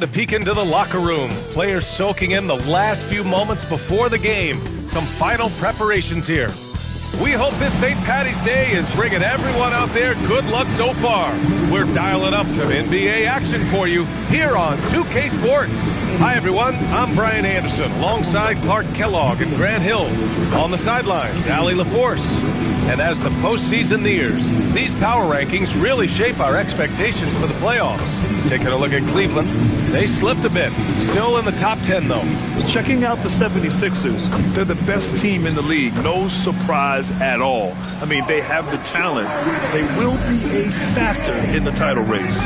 to peek into the locker room. Players soaking in the last few moments before the game. Some final preparations here. We hope this St. Paddy's Day is bringing everyone out there good luck so far. We're dialing up some NBA action for you here on 2K Sports. Hi, everyone. I'm Brian Anderson, alongside Clark Kellogg and Grant Hill. On the sidelines, Allie LaForce. And as the postseason nears, these power rankings really shape our expectations for the playoffs. Taking a look at Cleveland, they slipped a bit. Still in the top 10, though. Checking out the 76ers, they're the best team in the league. No surprise at all. I mean, they have the talent. They will be a factor in the title race.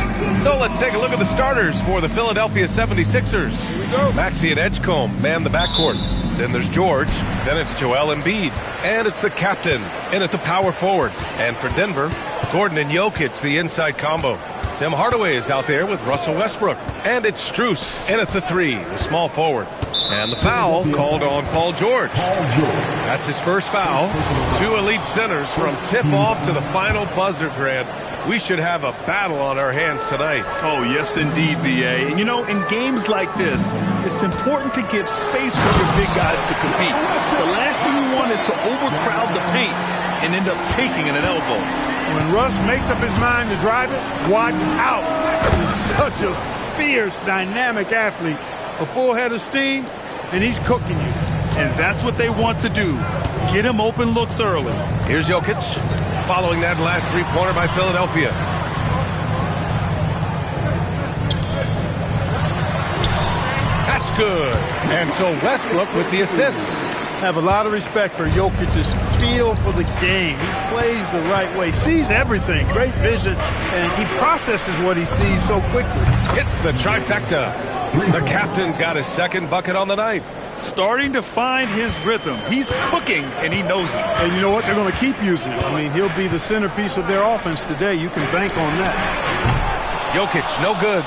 So let's take a look at the starters for the Philadelphia 76ers. Here we go. Maxey and Edgecombe man the backcourt. Then there's George. Then it's Joel Embiid. And it's the captain in at the power forward. And for Denver, Gordon and Jokic, the inside combo. Tim Hardaway is out there with Russell Westbrook. And it's Strus in at the 3, the small forward. And the foul called on Paul George. That's his first foul. 2 elite centers from tip-off to the final buzzer, Grant. We should have a battle on our hands tonight. Oh, yes, indeed, B.A. And, you know, in games like this, it's important to give space for your big guys to compete. The last thing you want is to overcrowd the paint and end up taking an elbow. When Russ makes up his mind to drive it, watch out. He's such a fierce, dynamic athlete. A full head of steam, and he's cooking you. And that's what they want to do. Get him open looks early. Here's Jokic, following that last three-pointer by Philadelphia. That's good. And so Westbrook with the assist. Have a lot of respect for Jokic's feel for the game. He plays the right way, sees everything, great vision, and he processes what he sees so quickly. Hits the trifecta. The captain's got his second bucket on the night. Starting to find his rhythm. He's cooking, and he knows it. And you know what? They're going to keep using him. I mean, he'll be the centerpiece of their offense today. You can bank on that. Jokic, no good.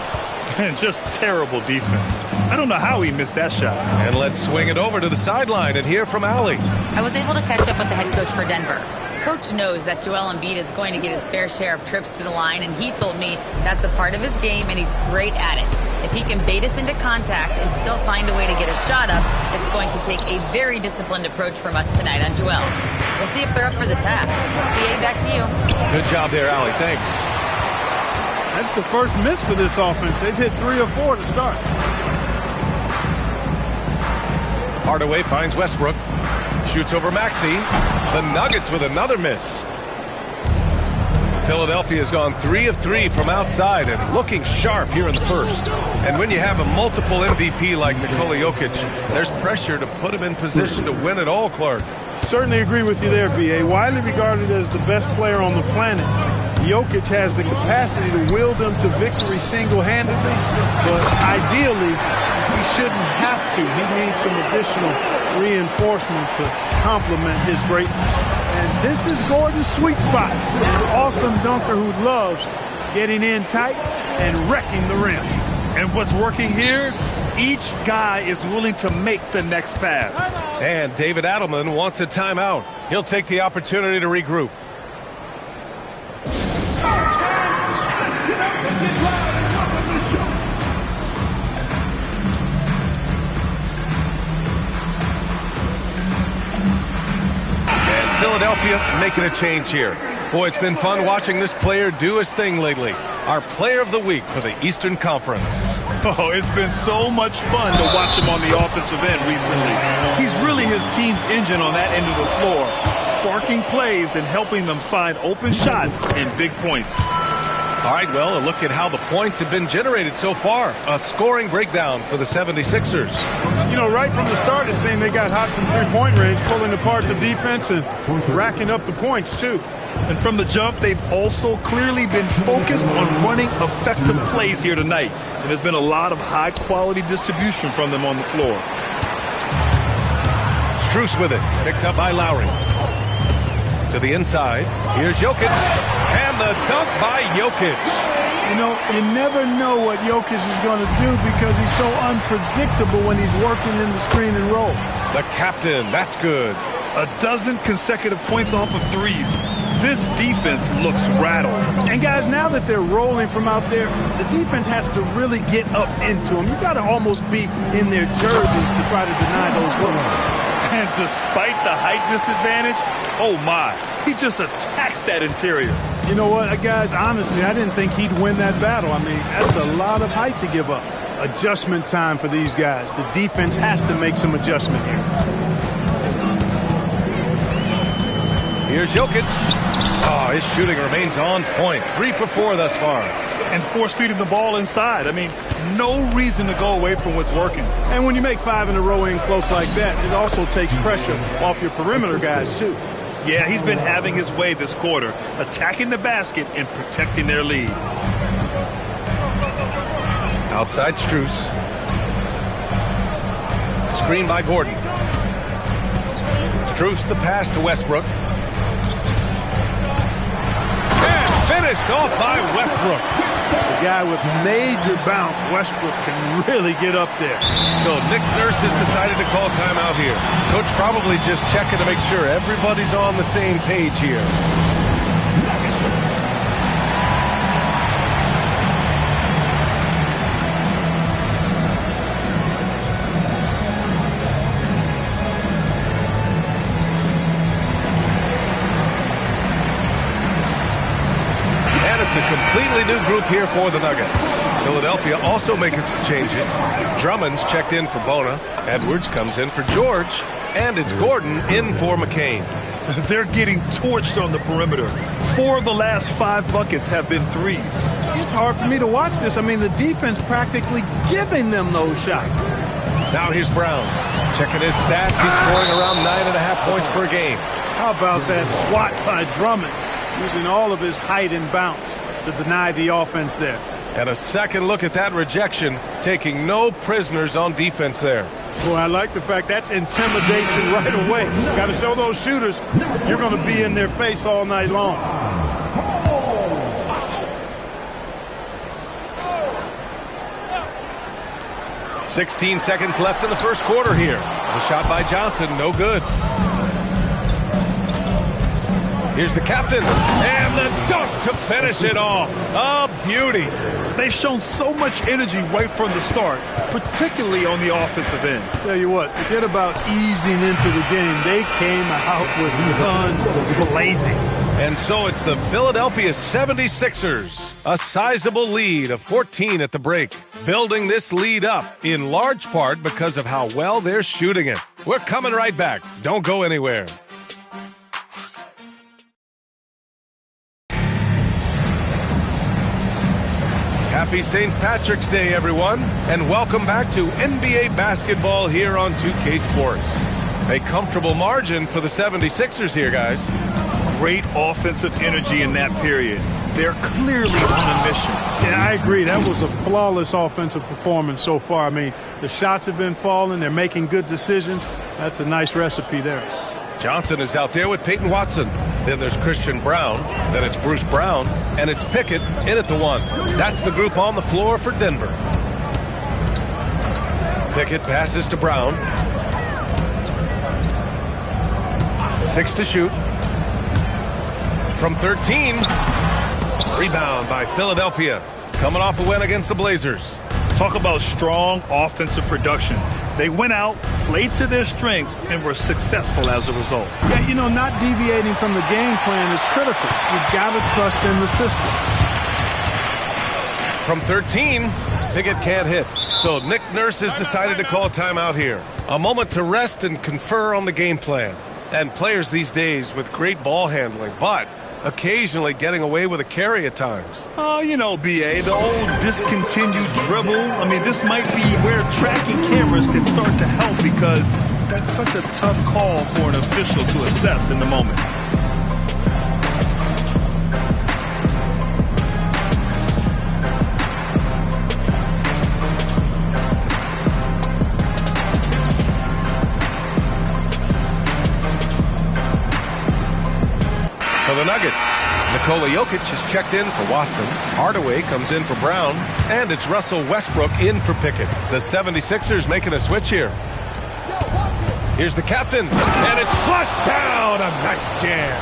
And just terrible defense. I don't know how he missed that shot. And let's swing it over to the sideline and hear from Allie. I was able to catch up with the head coach for Denver. Coach knows that Joel Embiid is going to get his fair share of trips to the line, and he told me that's a part of his game, and he's great at it. If he can bait us into contact and still find a way to get a shot up, it's going to take a very disciplined approach from us tonight on Joel. We'll see if they're up for the task. BA, back to you. Good job there, Allie. Thanks. That's the first miss for this offense. They've hit 3 or 4 to start. Hardaway finds Westbrook. Shoots over Maxey. The Nuggets with another miss. Philadelphia's gone 3 of 3 from outside and looking sharp here in the first. And when you have a multiple MVP like Nikola Jokic, there's pressure to put him in position to win it all, Clark. Certainly agree with you there, B.A. Widely regarded as the best player on the planet, Jokic has the capacity to will them to victory single-handedly, but ideally, he shouldn't have to. He needs some additional reinforcement to complement his greatness. And this is Gordon's sweet spot. An awesome dunker who loves getting in tight and wrecking the rim. And what's working here? Each guy is willing to make the next pass. And David Adelman wants a timeout. He'll take the opportunity to regroup. Philadelphia making a change here. Boy, it's been fun watching this player do his thing lately. Our player of the week for the Eastern Conference. Oh, it's been so much fun to watch him on the offensive end recently. He's really his team's engine on that end of the floor, sparking plays and helping them find open shots and big points. All right, well, a look at how the points have been generated so far. A scoring breakdown for the 76ers. You know, right from the start, it seemed they got hot from three-point range, pulling apart the defense and racking up the points, too. And from the jump, they've also clearly been focused on running effective plays here tonight. And there's been a lot of high-quality distribution from them on the floor. Strus with it, picked up by Lowry. To the inside, here's Jokic. And the dunk by Jokic. You know, you never know what Jokic is going to do because he's so unpredictable when he's working in the screen and roll. The captain, that's good. A dozen consecutive points off of threes. This defense looks rattled. And guys, now that they're rolling from out there, the defense has to really get up into them. You've got to almost be in their jerseys to try to deny those looks. And despite the height disadvantage, oh my, he just attacks that interior. You know what, guys, honestly, I didn't think he'd win that battle. I mean, that's a lot of height to give up. Adjustment time for these guys. The defense has to make some adjustment here. Here's Jokic. Oh, his shooting remains on point. 3 for 4 thus far. And force feeding the ball inside. I mean, no reason to go away from what's working. And when you make 5 in a row in close like that, it also takes pressure off your perimeter guys, too. Yeah, he's been having his way this quarter, attacking the basket and protecting their lead. Outside Strus. Screen by Gordon. Strus the pass to Westbrook. And finished off by Westbrook. The guy with major bounce, Westbrook, can really get up there. So Nick Nurse has decided to call timeout here. Coach probably just checking to make sure everybody's on the same page here. It's a completely new group here for the Nuggets. Philadelphia also making some changes. Drummond's checked in for Bona. Edwards comes in for George. And it's Gordon in for McCain. They're getting torched on the perimeter. 4 of the last 5 buckets have been threes. It's hard for me to watch this. I mean, the defense practically giving them those shots. Now here's Brown. Checking his stats. He's scoring around 9.5 points per game. How about that swat by Drummond? Using all of his height and bounce to deny the offense there. And a second look at that rejection, taking no prisoners on defense there. Boy, I like the fact that's intimidation right away. Got to show those shooters you're going to be in their face all night long. "16 seconds left in the first quarter here. The shot by Johnson, no good. Here's the captain, and the dunk to finish it off. A beauty. They've shown so much energy right from the start, particularly on the offensive end. Tell you what, forget about easing into the game. They came out with guns blazing. And so it's the Philadelphia 76ers, a sizable lead of 14 at the break, building this lead up in large part because of how well they're shooting it. We're coming right back. Don't go anywhere. Happy St. Patrick's Day, everyone, and welcome back to NBA basketball here on 2K Sports. A comfortable margin for the 76ers here, guys. Great offensive energy in that period. They're clearly on a mission. Yeah, I agree. That was a flawless offensive performance so far. I mean, the shots have been falling. They're making good decisions. That's a nice recipe there. Johnson is out there with Peyton Watson. Then there's Christian Brown. Then it's Bruce Brown. And it's Pickett in at the 1. That's the group on the floor for Denver. Pickett passes to Brown. 6 to shoot. From 13. Rebound by Philadelphia. Coming off a win against the Blazers. Talk about strong offensive production. They went out, played to their strengths, and were successful as a result. Yeah, you know, not deviating from the game plan is critical. You've got to trust in the system. From 13, Pickett can't hit. So Nick Nurse has decided to call timeout here. A moment to rest and confer on the game plan. And players these days with great ball handling, but occasionally getting away with a carry at times. Oh, you know, B.A., the old discontinued dribble. I mean, this might be where tracking cameras can start to help because that's such a tough call for an official to assess in the moment. For the Nuggets, Nikola Jokic is checked in for Watson. Hardaway comes in for Brown. And it's Russell Westbrook in for Pickett. The 76ers making a switch here. Here's the captain. And it's flushed down. A nice jam.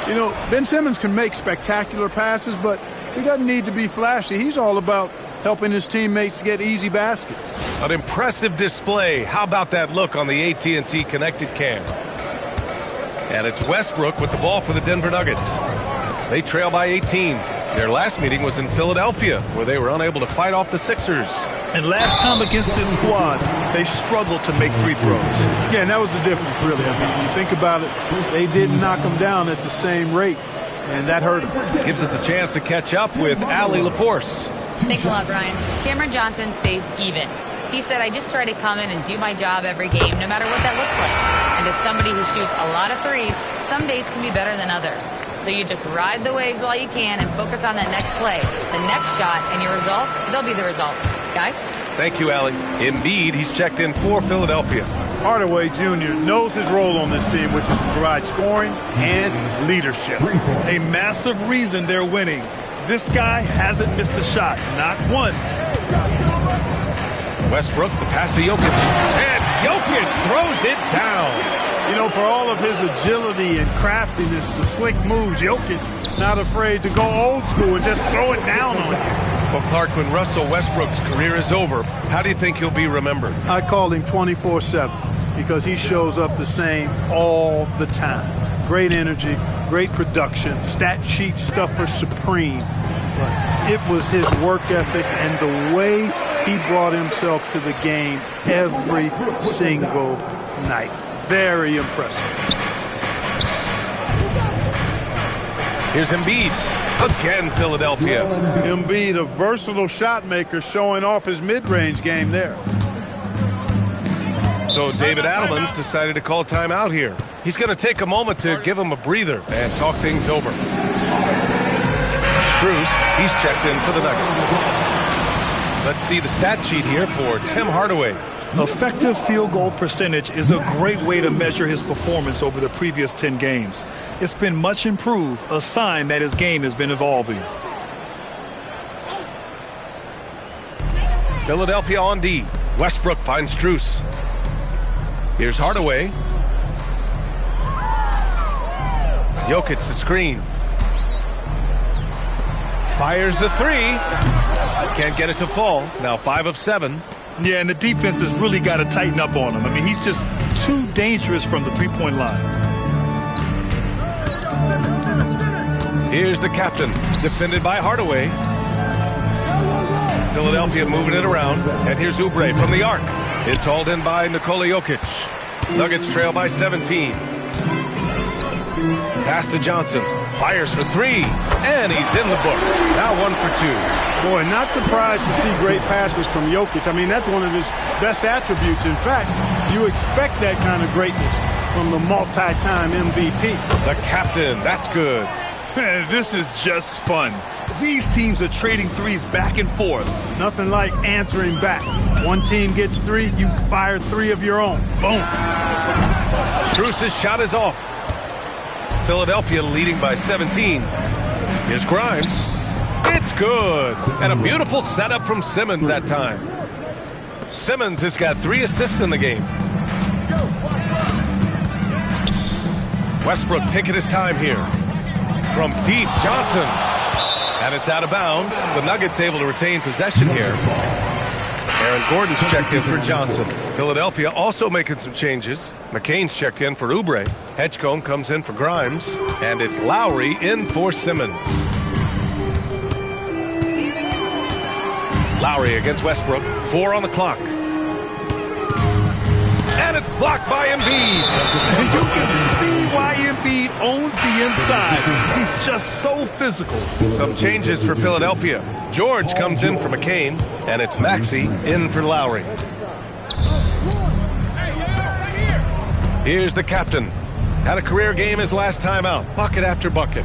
You know, Ben Simmons can make spectacular passes, but he doesn't need to be flashy. He's all about helping his teammates get easy baskets. An impressive display. How about that look on the AT&T connected cam? And it's Westbrook with the ball for the Denver Nuggets. They trail by 18. Their last meeting was in Philadelphia, where they were unable to fight off the Sixers. And last time against this squad, they struggled to make free throws. Yeah, and that was the difference, really. I mean, when you think about it, they didn't knock them down at the same rate, and that hurt them. Gives us a chance to catch up with Allie LaForce. Thanks a lot, Brian. Cameron Johnson stays even. He said, I just try to come in and do my job every game, no matter what that looks like. And as somebody who shoots a lot of threes, some days can be better than others. So you just ride the waves while you can and focus on that next play. The next shot and your results, they'll be the results. Guys? Thank you, Allie. Embiid, he's checked in for Philadelphia. Hardaway Jr. knows his role on this team, which is to provide scoring and leadership. A massive reason they're winning. This guy hasn't missed a shot, not one. Westbrook, the pass to Jokic. And Jokic throws it down. You know, for all of his agility and craftiness, the slick moves, Jokic not afraid to go old school and just throw it down on you. Well, Clark, when Russell Westbrook's career is over, how do you think he'll be remembered? I call him 24/7 because he shows up the same all the time. Great energy, great production, stat sheet stuffer supreme. But it was his work ethic and the way he brought himself to the game every single night. Very impressive. Here's Embiid. Again, Philadelphia. Embiid, a versatile shot maker, showing off his mid-range game there. So David Adelman's decided to call timeout here. He's going to take a moment to give him a breather and talk things over. Strus, he's checked in for the Nuggets. Let's see the stat sheet here for Tim Hardaway. Effective field goal percentage is a great way to measure his performance over the previous 10 games. It's been much improved, a sign that his game has been evolving. Philadelphia on D. Westbrook finds Strus. Here's Hardaway. Jokic the screen. Fires the three. Can't get it to fall. Now 5 of 7. Yeah, and the defense has really got to tighten up on him. I mean, he's just too dangerous from the three-point line. Here's the captain, defended by Hardaway. Philadelphia moving it around. And here's Oubre from the arc. It's hauled in by Nikola Jokic. Nuggets trail by 17. Pass to Johnson. Fires for 3. And he's in the books. Now 1 for 2. Boy, not surprised to see great passes from Jokic. I mean, that's one of his best attributes. In fact, you expect that kind of greatness from the multi-time MVP. The captain, that's good. This is just fun. These teams are trading threes back and forth. Nothing like answering back. One team gets 3, you fire 3 of your own. Boom. Strus's shot is off. Philadelphia leading by 17. Here's Grimes. It's good. And a beautiful setup from Simmons that time. Simmons has got 3 assists in the game. Westbrook taking his time here. From deep, Johnson. And it's out of bounds. The Nuggets able to retain possession here. Aaron Gordon's checked in for Johnson. Philadelphia also making some changes. McCain's checked in for Oubre. Hedgecombe comes in for Grimes. And it's Lowry in for Simmons. Lowry against Westbrook. 4 on the clock. And it's blocked by Embiid. You can see why Embiid owns the inside. He's just so physical. Some changes for Philadelphia. George comes in for McCain, and it's Maxey in for Lowry. Here's the captain. Had a career game his last time out. Bucket after bucket.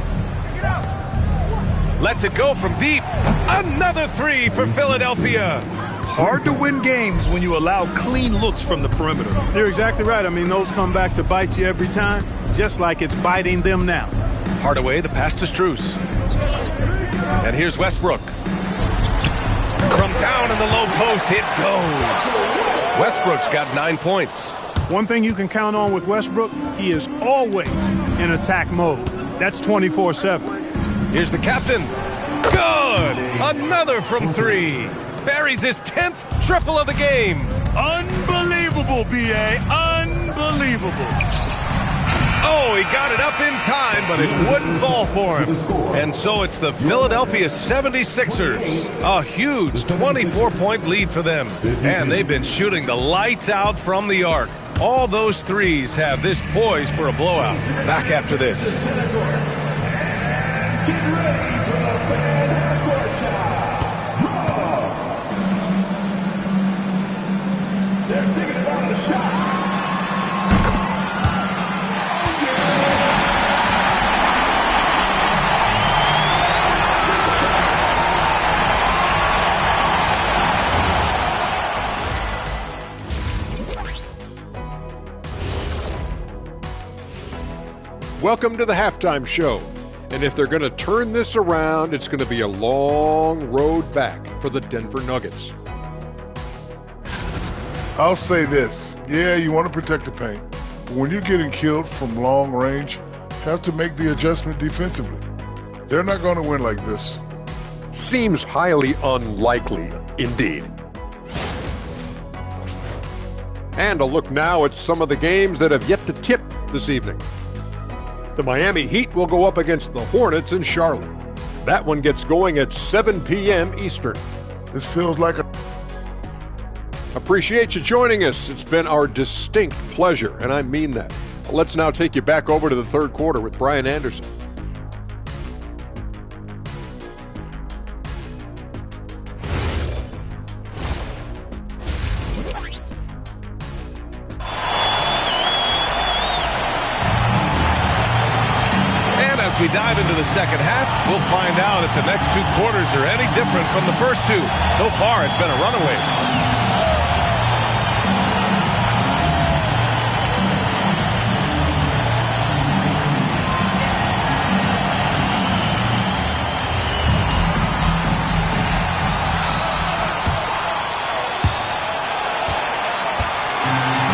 Lets it go from deep. Another 3 for Philadelphia. Hard to win games when you allow clean looks from the perimeter. You're exactly right. I mean, those come back to bite you every time, just like it's biting them now. Hardaway, the pass to Strus. And here's Westbrook. From down in the low post, it goes. Westbrook's got 9 points. One thing you can count on with Westbrook, he is always in attack mode. That's 24-7. Here's the captain. Good! Another from three. Buries his 10th triple of the game. Unbelievable, B.A. Unbelievable. Oh, he got it up in time, but it wouldn't fall for him. And so it's the Philadelphia 76ers. A huge 24-point lead for them. And they've been shooting the lights out from the arc. All those threes have this poised for a blowout. Back after this. Welcome to the halftime show. And if they're going to turn this around, it's going to be a long road back for the Denver Nuggets. I'll say this. Yeah, you want to protect the paint. But when you're getting killed from long range, you have to make the adjustment defensively. They're not going to win like this. Seems highly unlikely indeed. And a look now at some of the games that have yet to tip this evening. The Miami Heat will go up against the Hornets in Charlotte. That one gets going at 7 p.m. Eastern. This feels like a... Appreciate you joining us. It's been our distinct pleasure, and I mean that. Let's now take you back over to the third quarter with Brian Anderson. As we dive into the second half, we'll find out if the next two quarters are any different from the first two. So far, it's been a runaway.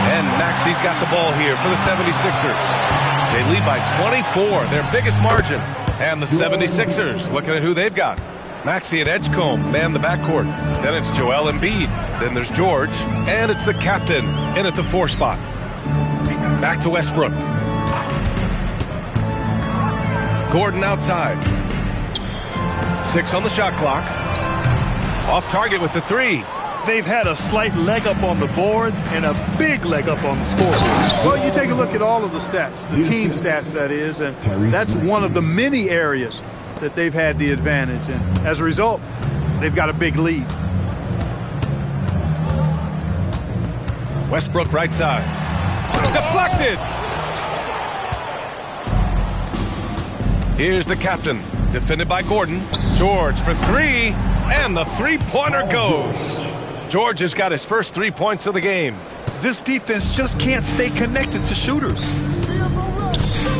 And Maxi's got the ball here for the 76ers. They lead by 24, their biggest margin. And the 76ers, looking at who they've got. Maxey and Edgecombe man the backcourt. Then it's Joel Embiid. Then there's George. And it's the captain in at the 4 spot. Back to Westbrook. Gordon outside. 6 on the shot clock. Off target with the 3. They've had a slight leg up on the boards and a big leg up on the scoreboard. Well, you take a look at all of the stats, the team stats, that is, and that's one of the many areas that they've had the advantage. And as a result, they've got a big lead. Westbrook right side. Deflected! Here's the captain, defended by Gordon. George for 3, and the three-pointer goes. George has got his first 3 points of the game. This defense just can't stay connected to shooters.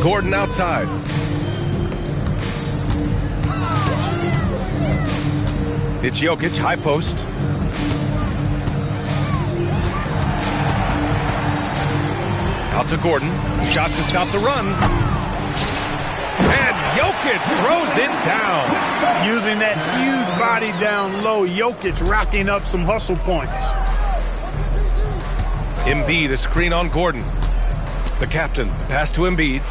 Gordon outside. It's Jokic, high post. Out to Gordon. Shot to stop the run. And Jokic throws it down. Using that huge body down low, Jokic racking up some hustle points. Embiid, a screen on Gordon. The captain, pass to Embiid.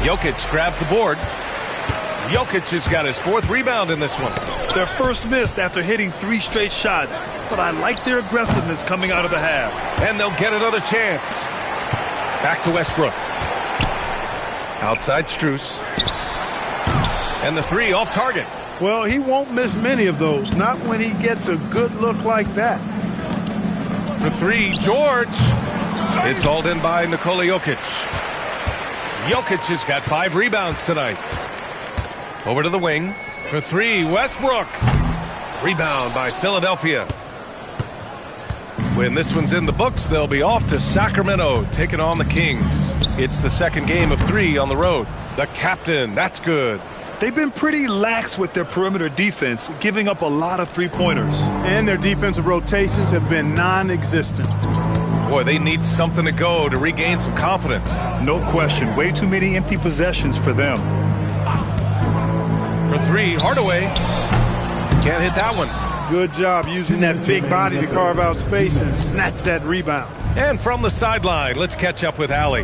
Jokic grabs the board. Jokic has got his 4th rebound in this one. Their first miss after hitting 3 straight shots, but I like their aggressiveness coming out of the half. And they'll get another chance. Back to Westbrook. Outside Strus. And the 3 off target. Well, he won't miss many of those, not when he gets a good look like that. For 3, George. It's hauled in by Nikola Jokic. Jokic has got 5 rebounds tonight. Over to the wing. For 3, Westbrook. Rebound by Philadelphia. When this one's in the books, they'll be off to Sacramento, taking on the Kings. It's the second game of 3 on the road. The captain, that's good. They've been pretty lax with their perimeter defense, giving up a lot of three-pointers. And their defensive rotations have been non-existent. Boy, they need something to go to regain some confidence. No question. Way too many empty possessions for them. For three, Hardaway. Can't hit that one. Good job using that big body to carve out space and snatch that rebound. And from the sideline, let's catch up with Allie.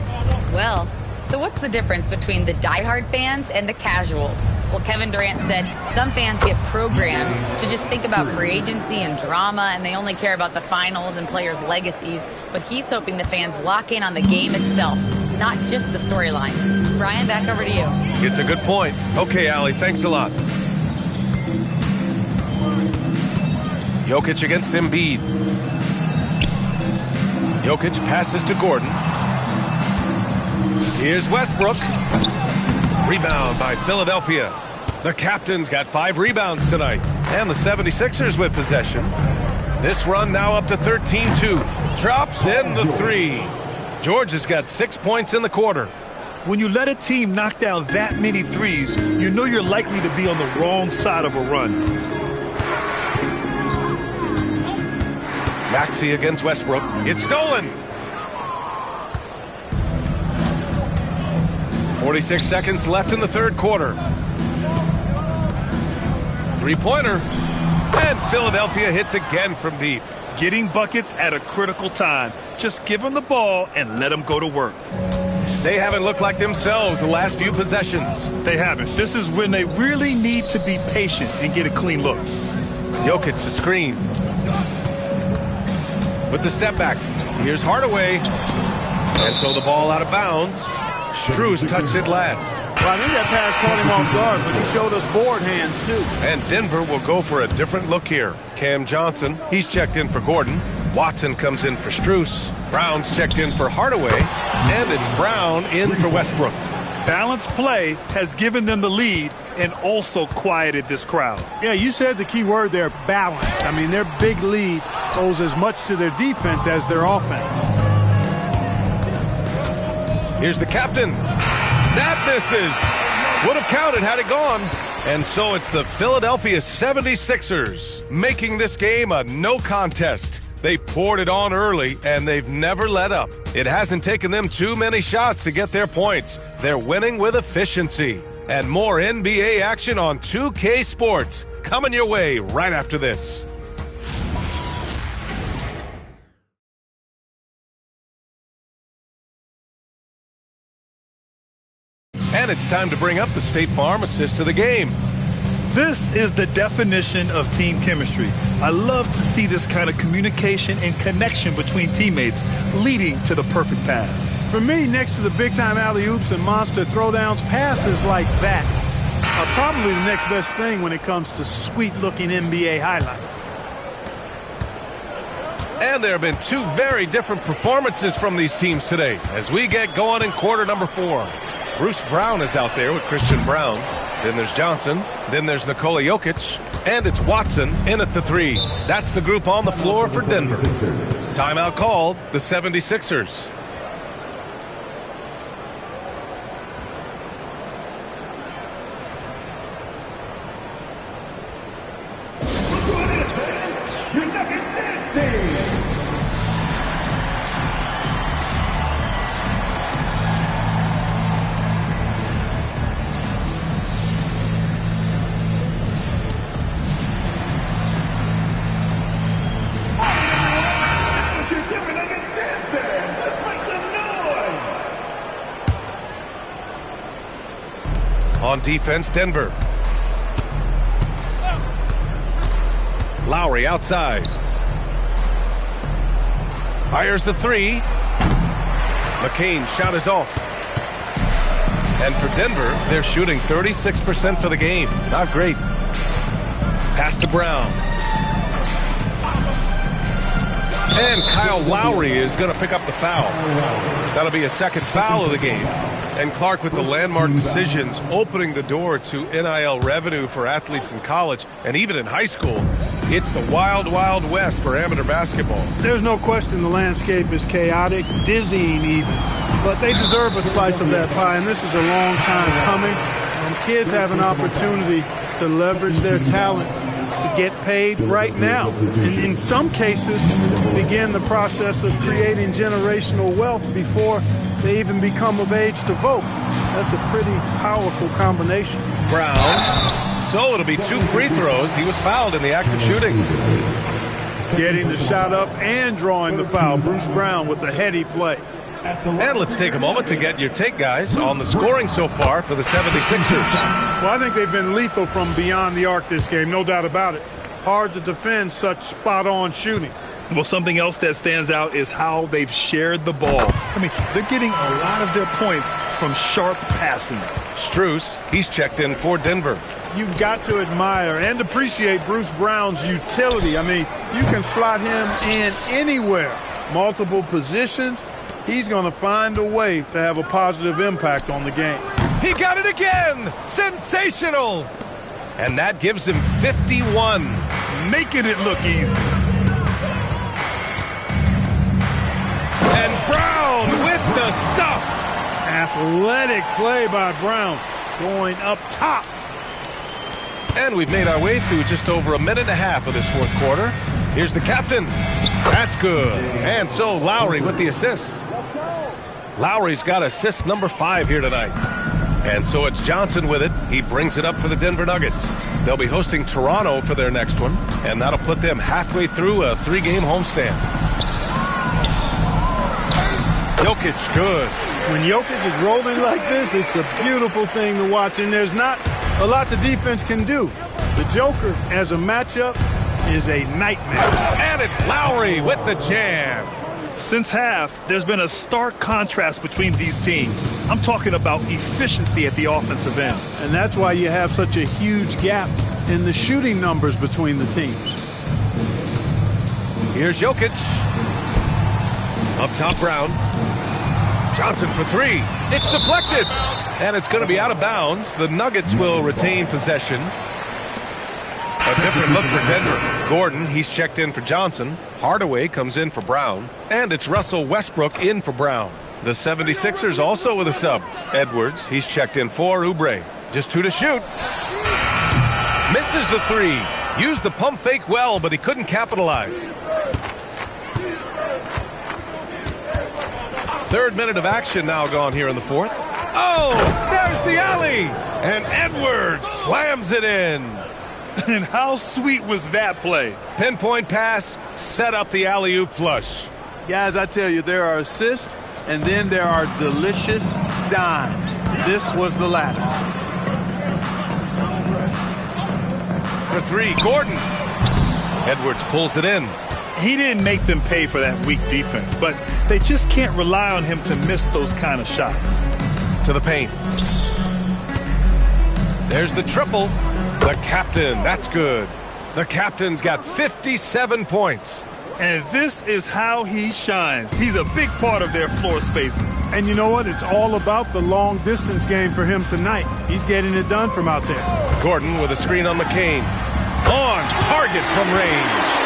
Well, so what's the difference between the diehard fans and the casuals? Well, Kevin Durant said some fans get programmed to just think about free agency and drama, and they only care about the finals and players' legacies. But he's hoping the fans lock in on the game itself, not just the storylines. Brian, back over to you. It's a good point. Okay, Allie, thanks a lot. Jokic against Embiid. Jokic passes to Gordon. Here's Westbrook. Rebound by Philadelphia. The captain's got 5 rebounds tonight. And the 76ers with possession. This run now up to 13-2. Drops in the 3. George has got 6 points in the quarter. When you let a team knock down that many threes, you know you're likely to be on the wrong side of a run. Maxey against Westbrook. It's stolen. 46 seconds left in the third quarter. Three-pointer. And Philadelphia hits again from deep. Getting buckets at a critical time. Just give them the ball and let them go to work. They haven't looked like themselves the last few possessions. They haven't. This is when they really need to be patient and get a clean look. Jokic a screen. With the step back. Here's Hardaway. And so the ball out of bounds. Strus touched it last. Well, I think that pass caught him off guard, but he showed us board hands, too. And Denver will go for a different look here. Cam Johnson, he's checked in for Gordon. Watson comes in for Strus. Brown's checked in for Hardaway. And it's Brown in for Westbrook. Balanced play has given them the lead and also quieted this crowd. Yeah, you said the key word there, balanced. I mean, their big lead owes as much to their defense as their offense. Here's the captain. That misses. Would have counted had it gone. And so it's the Philadelphia 76ers making this game a no contest. They poured it on early, and they've never let up. It hasn't taken them too many shots to get their points. They're winning with efficiency. And more NBA action on 2K Sports coming your way right after this. And it's time to bring up the State Farm assist to the game. This is the definition of team chemistry. I love to see this kind of communication and connection between teammates leading to the perfect pass. For me, next to the big-time alley-oops and monster throwdowns, passes like that are probably the next best thing when it comes to sweet-looking NBA highlights. And there have been 2 very different performances from these teams today as we get going in quarter number 4. Bruce Brown is out there with Christian Brown. Then there's Johnson. Then there's Nikola Jokic. And it's Watson in at the 3. That's the group on the floor for Denver. Timeout called, the 76ers. On defense, Denver. Lowry outside. Fires the 3. McCain shot is off. And for Denver, they're shooting 36% for the game. Not great. Pass to Brown. And Kyle Lowry is going to pick up the foul. That'll be a second foul of the game. And Clark with the landmark decisions opening the door to NIL revenue for athletes in college and even in high school. It's the wild, wild west for amateur basketball. There's no question the landscape is chaotic, dizzying even. But they deserve a slice of that pie, and this is a long time coming. And kids have an opportunity to leverage their talent to get paid right now. And in some cases, begin the process of creating generational wealth before they even become of age to vote. That's a pretty powerful combination. Brown. So it'll be 2 free throws. He was fouled in the act of shooting. Getting the shot up and drawing the foul. Bruce Brown with a heady play. And let's take a moment to get your take, guys, on the scoring so far for the 76ers. Well, I think they've been lethal from beyond the arc this game, no doubt about it. Hard to defend such spot-on shooting. Well, something else that stands out is how they've shared the ball. I mean, they're getting a lot of their points from sharp passing. Strus, he's checked in for Denver. You've got to admire and appreciate Bruce Brown's utility. I mean, you can slot him in anywhere, multiple positions. He's going to find a way to have a positive impact on the game. He got it again! Sensational! And that gives him 51. Making it look easy. And Brown with the stuff. Athletic play by Brown, going up top. And we've made our way through just over a minute and a half of this fourth quarter. Here's the captain. That's good. And so Lowry with the assist. Lowry's got assist number 5 here tonight. And so it's Johnson with it. He brings it up for the Denver Nuggets. They'll be hosting Toronto for their next one, and that'll put them halfway through a 3-game homestand. Jokic, good. When Jokic is rolling like this, it's a beautiful thing to watch, and there's not a lot the defense can do. The Joker, as a matchup, is a nightmare. And it's Lowry with the jam. Since half, there's been a stark contrast between these teams. I'm talking about efficiency at the offensive end. And that's why you have such a huge gap in the shooting numbers between the teams. Here's Jokic. Up top, Brown. Johnson for 3. It's deflected. And it's going to be out of bounds. The Nuggets will retain possession. A different look for Denver. Gordon, he's checked in for Johnson. Hardaway comes in for Brown. And it's Russell Westbrook in for Brown. The 76ers also with a sub. Edwards, he's checked in for Oubre. Just 2 to shoot. Misses the 3. Used the pump fake well, but he couldn't capitalize. 3rd minute of action now gone here in the 4th. Oh, there's the alley. And Edwards slams it in. And how sweet was that play? Pinpoint pass, set up the alley-oop flush. Guys, I tell you, there are assists, and then there are delicious dimes. This was the latter. For 3, Gordon. Edwards pulls it in. He didn't make them pay for that weak defense, but they just can't rely on him to miss those kind of shots. To the paint. There's the triple. The captain, that's good. The captain's got 57 points. And this is how he shines. He's a big part of their floor spacing. And you know what? It's all about the long distance game for him tonight. He's getting it done from out there. Gordon with a screen on McCain. On target from range.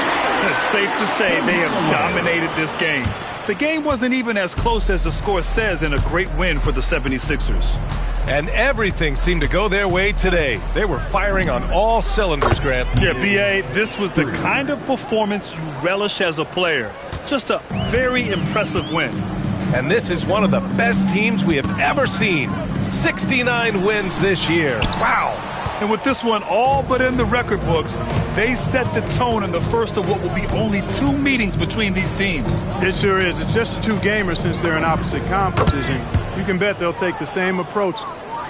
It's safe to say they have dominated this game. The game wasn't even as close as the score says in a great win for the 76ers. And everything seemed to go their way today. They were firing on all cylinders, Grant. Yeah, B.A., this was the kind of performance you relish as a player. Just a very impressive win. And this is one of the best teams we have ever seen. 69 wins this year. Wow. And with this one all but in the record books, they set the tone in the first of what will be only 2 meetings between these teams. It sure is. It's just a 2-gamer since they're in opposite conferences, and you can bet they'll take the same approach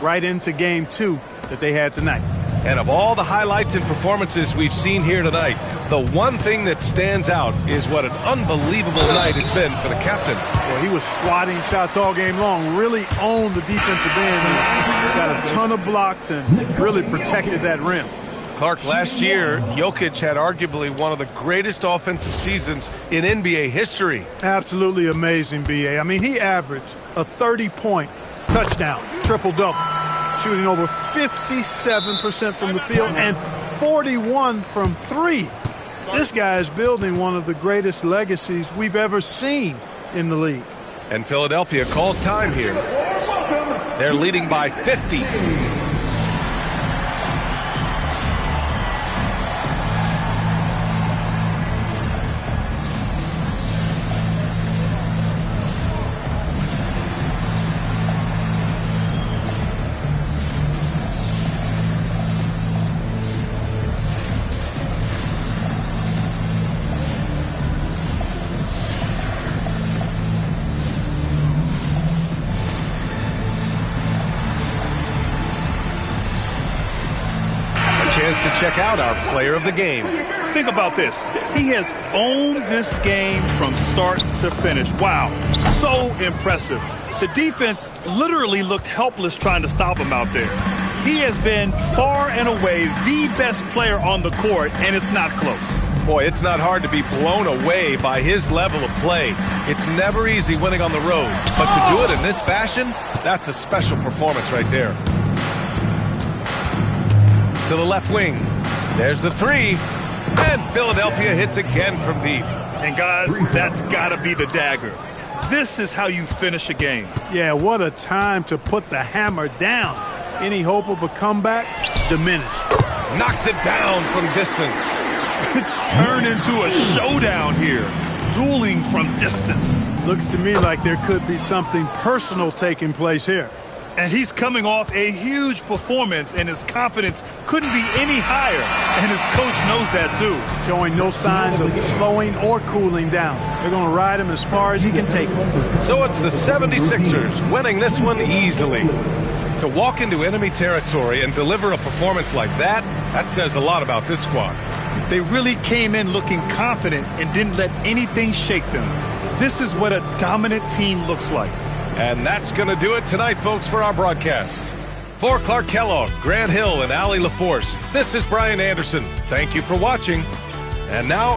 right into game 2 that they had tonight. And of all the highlights and performances we've seen here tonight, the one thing that stands out is what an unbelievable night it's been for the captain. Well, he was swatting shots all game long, really owned the defensive end, and got a ton of blocks and really protected that rim. Clark, last year, Jokic had arguably one of the greatest offensive seasons in NBA history. Absolutely amazing, B.A. I mean, he averaged a 30-point touchdown, triple-double, shooting over 57% from the field and 41 from 3. This guy is building one of the greatest legacies we've ever seen in the league. And Philadelphia calls time here. They're leading by 50. is to check out our player of the game. Think about this. He has owned this game from start to finish. Wow, so impressive. The defense literally looked helpless trying to stop him out there. He has been far and away the best player on the court, and it's not close. Boy, it's not hard to be blown away by his level of play. It's never easy winning on the road, but to do it in this fashion, that's a special performance right there. To the left wing, there's the three, and Philadelphia hits again from deep. And guys, that's gotta be the dagger. This is how you finish a game. Yeah, what a time to put the hammer down. Any hope of a comeback? Diminished. Knocks it down from distance. It's turned into a showdown here. Dueling from distance. Looks to me like there could be something personal taking place here. And he's coming off a huge performance, and his confidence couldn't be any higher. And his coach knows that, too. Showing no signs of slowing or cooling down. They're going to ride him as far as he can take him. So it's the 76ers winning this one easily. To walk into enemy territory and deliver a performance like that, that says a lot about this squad. They really came in looking confident and didn't let anything shake them. This is what a dominant team looks like. And that's going to do it tonight, folks, for our broadcast. For Clark Kellogg, Grant Hill, and Allie LaForce, this is Brian Anderson. Thank you for watching. And now...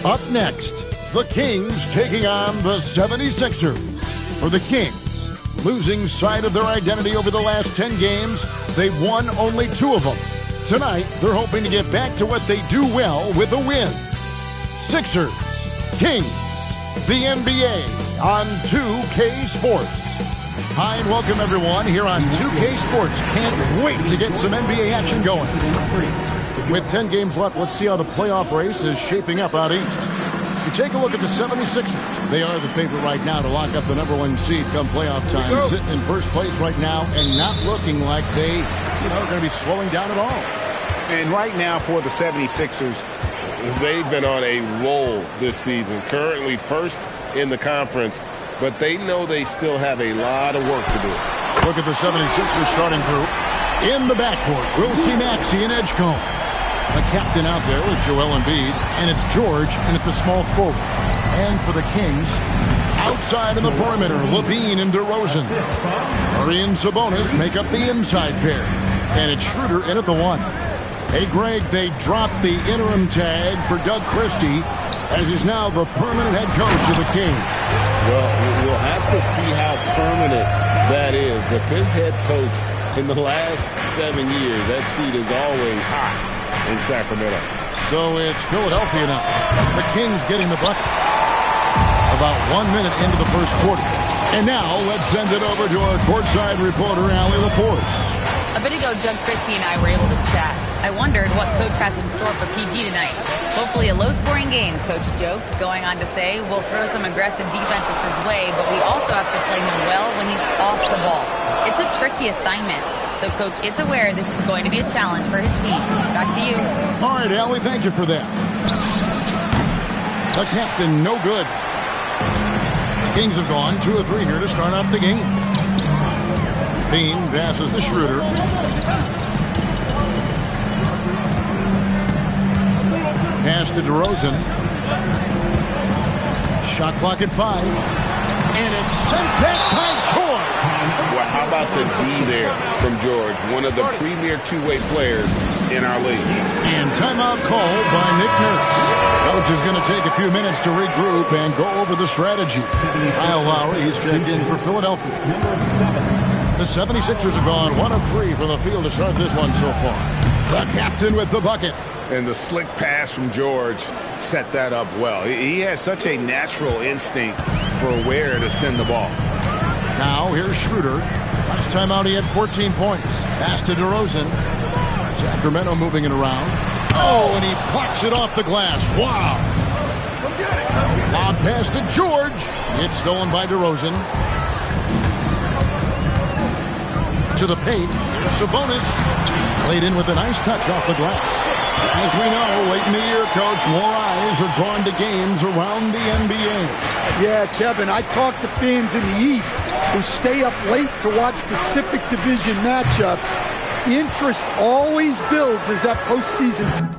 Up next, the Kings taking on the 76ers. For the Kings, losing sight of their identity over the last 10 games, they've won only 2 of them. Tonight, they're hoping to get back to what they do well with a win. Sixers, Kings, the NBA on 2K Sports. Hi and welcome everyone here on 2K Sports. Can't wait to get some NBA action going. With 10 games left, let's see how the playoff race is shaping up out east. You take a look at the 76ers. They are the favorite right now to lock up the #1 seed come playoff time. Sitting in first place right now and not looking like they, are going to be slowing down at all. And right now for the 76ers, they've been on a roll this season. Currently first in the conference, but they know they still have a lot of work to do. Look at the 76ers starting group. In the backcourt, we'll see Maxey and Edgecombe. The captain out there with Joel Embiid, and it's George in at the small forward. And for the Kings, outside in the perimeter, Levine and DeRozan. Murray and Sabonis make up the inside pair. And it's Schroeder in at the 1. Hey, Greg, they dropped the interim tag for Doug Christie, as he's now the permanent head coach of the Kings. Well, we'll have to see how permanent that is. The 5th head coach in the last 7 years. That seat is always hot in Sacramento. So it's Philadelphia now. The Kings getting the bucket. About 1 minute into the first quarter. And now let's send it over to our courtside reporter, Allie LaForce. A bit ago, Doug Christie and I were able to chat. I wondered what Coach has in store for PG tonight. Hopefully a low-scoring game, Coach joked, going on to say, we'll throw some aggressive defenses his way, but we also have to play him well when he's off the ball. It's a tricky assignment, so Coach is aware this is going to be a challenge for his team. Back to you. All right, Allie, thank you for that. The captain, no good. The Kings have gone 2 of 3 here to start out the game. Bean passes to Schroeder. Pass to DeRozan. Shot clock at 5. And it's sent back by George. Well, how about the D there from George, one of the premier two-way players in our league. And timeout called by Nick Nurse. Coach is going to take a few minutes to regroup and go over the strategy. Kyle Lowry, he's checked in for Philadelphia. The 76ers have gone 1 of 3 from the field to start this one so far. The captain with the bucket. And the slick pass from George set that up well. He has such a natural instinct for where to send the ball. Now here's Schroeder. Last time out he had 14 points. Pass to DeRozan. Sacramento moving it around. Oh, and he plucks it off the glass. Wow. Lob pass to George. It's stolen by DeRozan. To the paint. Here's Sabonis. Played in with a nice touch off the glass. As we know, late in the year, Coach, more eyes are drawn to games around the NBA. Yeah, Kevin, I talk to fans in the East who stay up late to watch Pacific Division matchups. Interest always builds as that postseason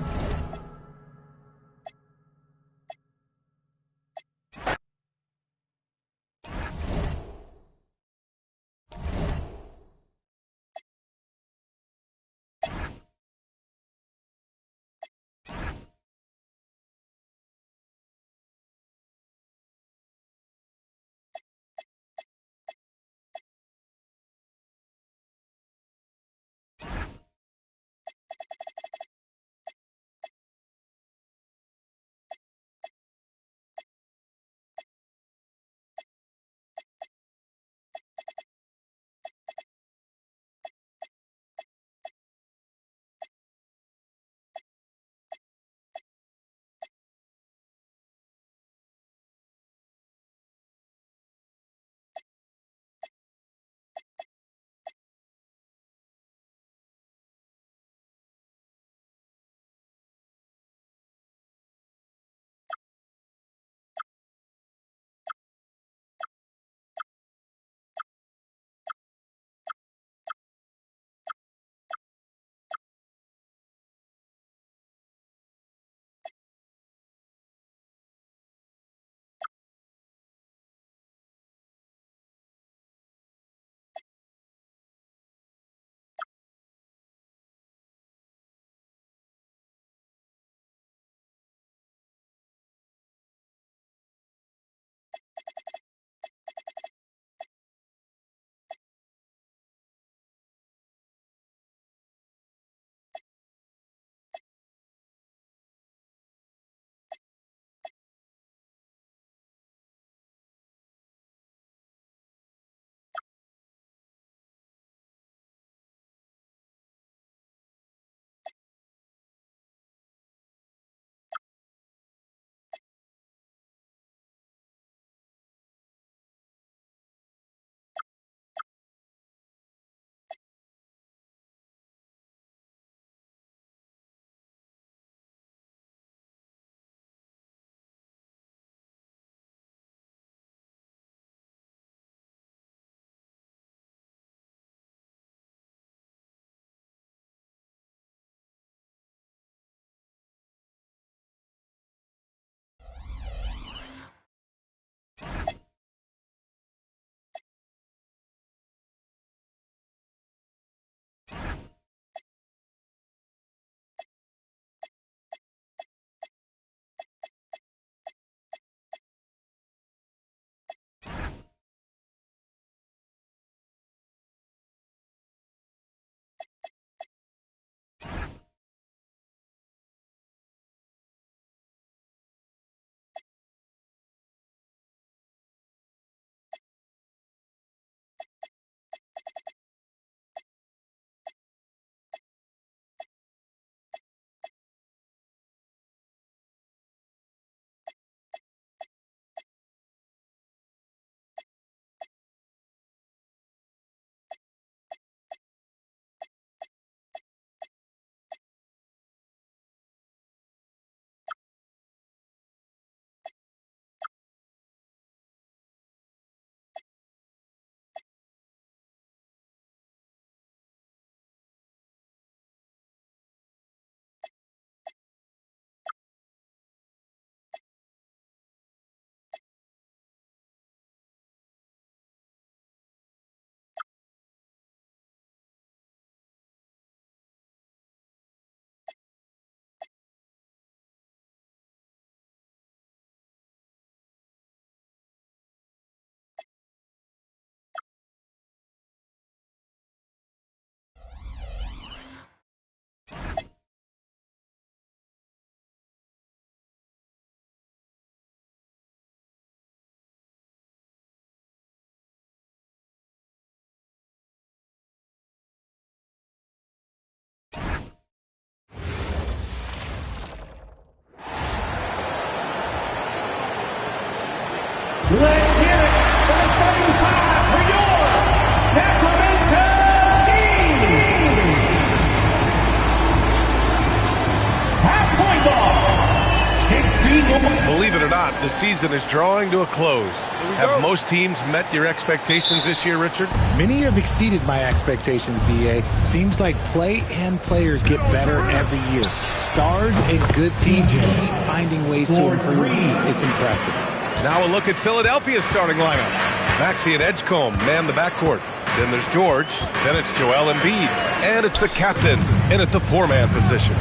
the season is drawing to a close. Have most teams met your expectations this year, Richard? Many have exceeded my expectations, BA. Seems like play and players get better every year. Stars and good teams keep finding ways to improve. It's impressive. Now a look at Philadelphia's starting lineup. Maxey and Edgecombe man the backcourt. Then there's George. Then it's Joel Embiid. And it's the captain in at the four-man position.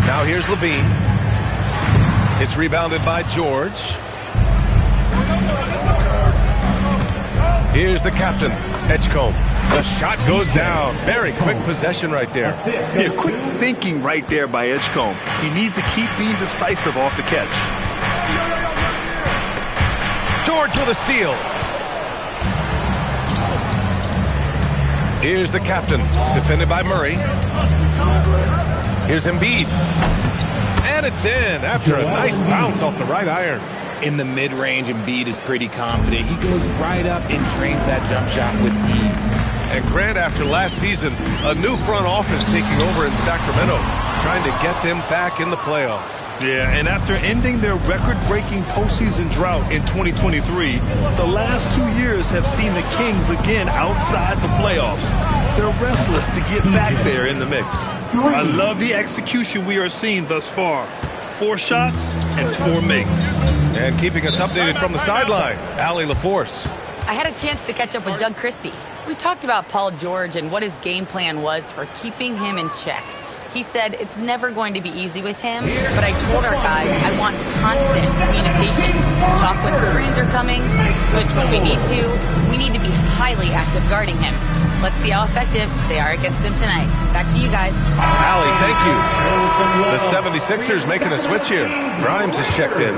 Now here's Levine. It's rebounded by George. Here's the captain, Edgecombe. The shot goes down. Very quick possession right there. Yeah, quick thinking right there by Edgecombe. He needs to keep being decisive off the catch. George with a steal. Here's the captain, defended by Murray. Here's Embiid. And it's in after a nice bounce off the right iron. In the mid-range, Embiid is pretty confident. He goes right up and drains that jump shot with ease. And Grant, after last season, a new front office taking over in Sacramento, trying to get them back in the playoffs. Yeah, and after ending their record-breaking postseason drought in 2023, the last 2 years have seen the Kings again outside the playoffs. They're restless to get back there in the mix. I love the execution we are seeing thus far. 4 shots and 4 makes. And keeping us updated from the sideline, Allie LaForce. I had a chance to catch up with Doug Christie. We talked about Paul George and what his game plan was for keeping him in check. He said it's never going to be easy with him, but I told our guys I want constant communication. Talk when screens are coming, switch when we need to. We need to be highly active guarding him. Let's see how effective they are against him tonight. Back to you guys. Allie, thank you. The 76ers making a switch here. Grimes is checked in.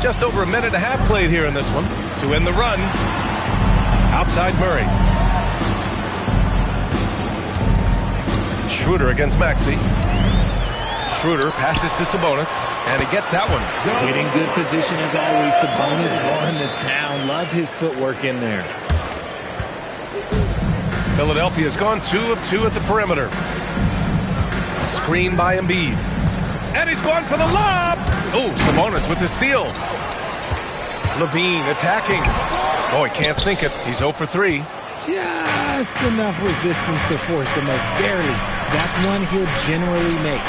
Just over a minute and a half played here in this one. To end the run, outside Murray. Schroeder against Maxey. Schroeder passes to Sabonis, and he gets that one. Getting good position as always. Sabonis going to town. Love his footwork in there. Philadelphia's gone 2 of 2 at the perimeter. Screen by Embiid. And he's gone for the lob. Oh, Sabonis with the steal. Levine attacking. Oh, he can't sink it. He's 0 for 3. Just enough resistance to force the miss. Barely. That's one he'll generally make.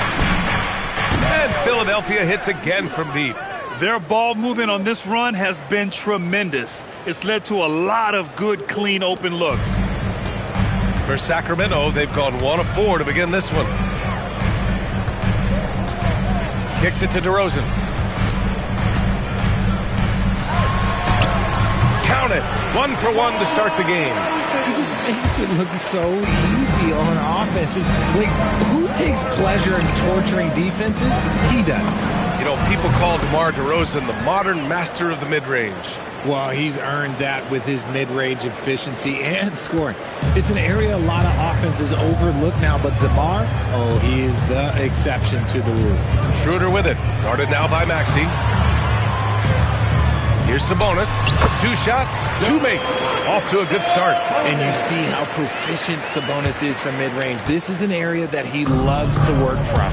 And Philadelphia hits again from deep. Their ball movement on this run has been tremendous. It's led to a lot of good, clean, open looks. For Sacramento, they've gone 1 of 4 to begin this one. Kicks it to DeRozan. Count it. 1 for 1 to start the game. He just makes it look so easy on offense. Like, who takes pleasure in torturing defenses? He does. You know, people call DeMar DeRozan the modern master of the mid-range. Well, he's earned that with his mid-range efficiency and scoring. It's an area a lot of offenses overlook now, but DeMar, oh, he is the exception to the rule. Schroeder with it. Guarded now by Maxey. Here's Sabonis. 2 shots, 2 makes. Off to a good start. And you see how proficient Sabonis is from mid-range. This is an area that he loves to work from.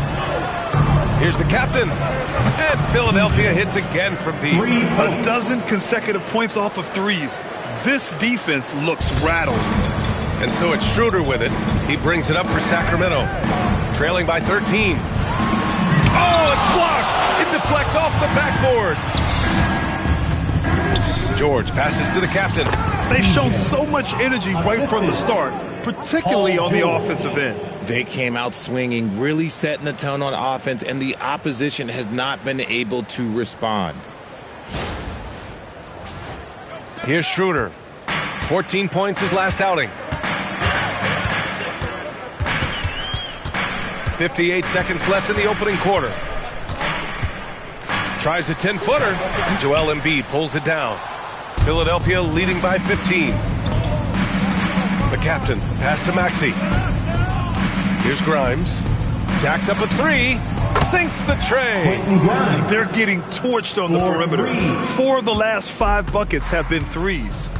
Here's the captain. And Philadelphia hits again from deep. 12 consecutive points off of threes. This defense looks rattled. And so it's Schroeder with it. He brings it up for Sacramento. Trailing by 13. Oh, it's blocked. It deflects off the backboard. George passes to the captain. They've shown so much energy right from the start, particularly on the offensive end. They came out swinging, really setting the tone on offense, and the opposition has not been able to respond. Here's Schroeder. 14 points his last outing. 58 seconds left in the opening quarter. Tries a 10-footer. Joel Embiid pulls it down. Philadelphia leading by 15. The captain, pass to Maxey. Here's Grimes. Jacks up a 3. Sinks the tray. They're getting torched on the perimeter. 4 of the last 5 buckets have been threes.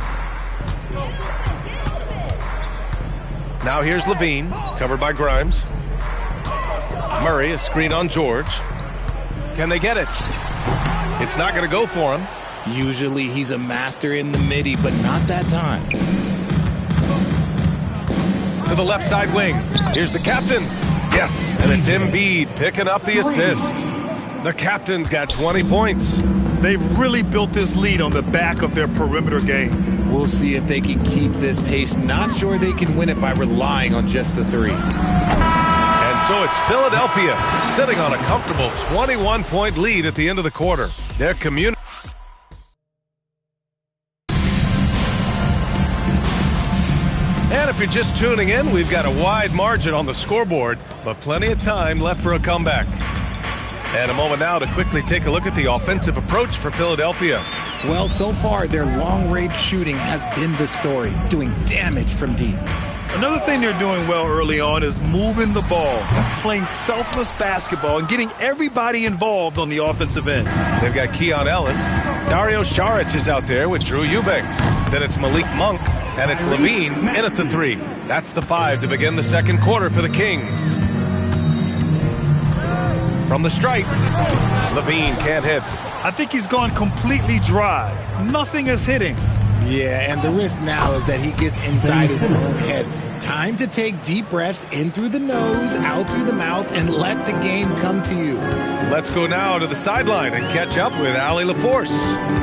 Now here's Levine, covered by Grimes. Murray, a screen on George. Can they get it? It's not going to go for him. Usually he's a master in the midi, but not that time. To the left side wing. Here's the captain. Yes, and it's Embiid picking up the assist. The captain's got 20 points. They've really built this lead on the back of their perimeter game. We'll see if they can keep this pace. Not sure they can win it by relying on just the three. And so it's Philadelphia sitting on a comfortable 21-point lead at the end of the quarter. Their community. And if you're just tuning in, we've got a wide margin on the scoreboard, but plenty of time left for a comeback. And a moment now to quickly take a look at the offensive approach for Philadelphia. Well, so far, their long-range shooting has been the story, doing damage from deep. Another thing they're doing well early on is moving the ball, playing selfless basketball, and getting everybody involved on the offensive end. They've got Keon Ellis. Dario Saric is out there with Drew Eubanks. Then it's Malik Monk, and it's Levine in at the three. That's the 5 to begin the second quarter for the Kings. From the stripe, Levine can't hit. I think he's gone completely dry. Nothing is hitting. Yeah, and the risk now is that he gets inside his own head. Time to take deep breaths in through the nose, out through the mouth, and let the game come to you. Let's go now to the sideline and catch up with Allie LaForce.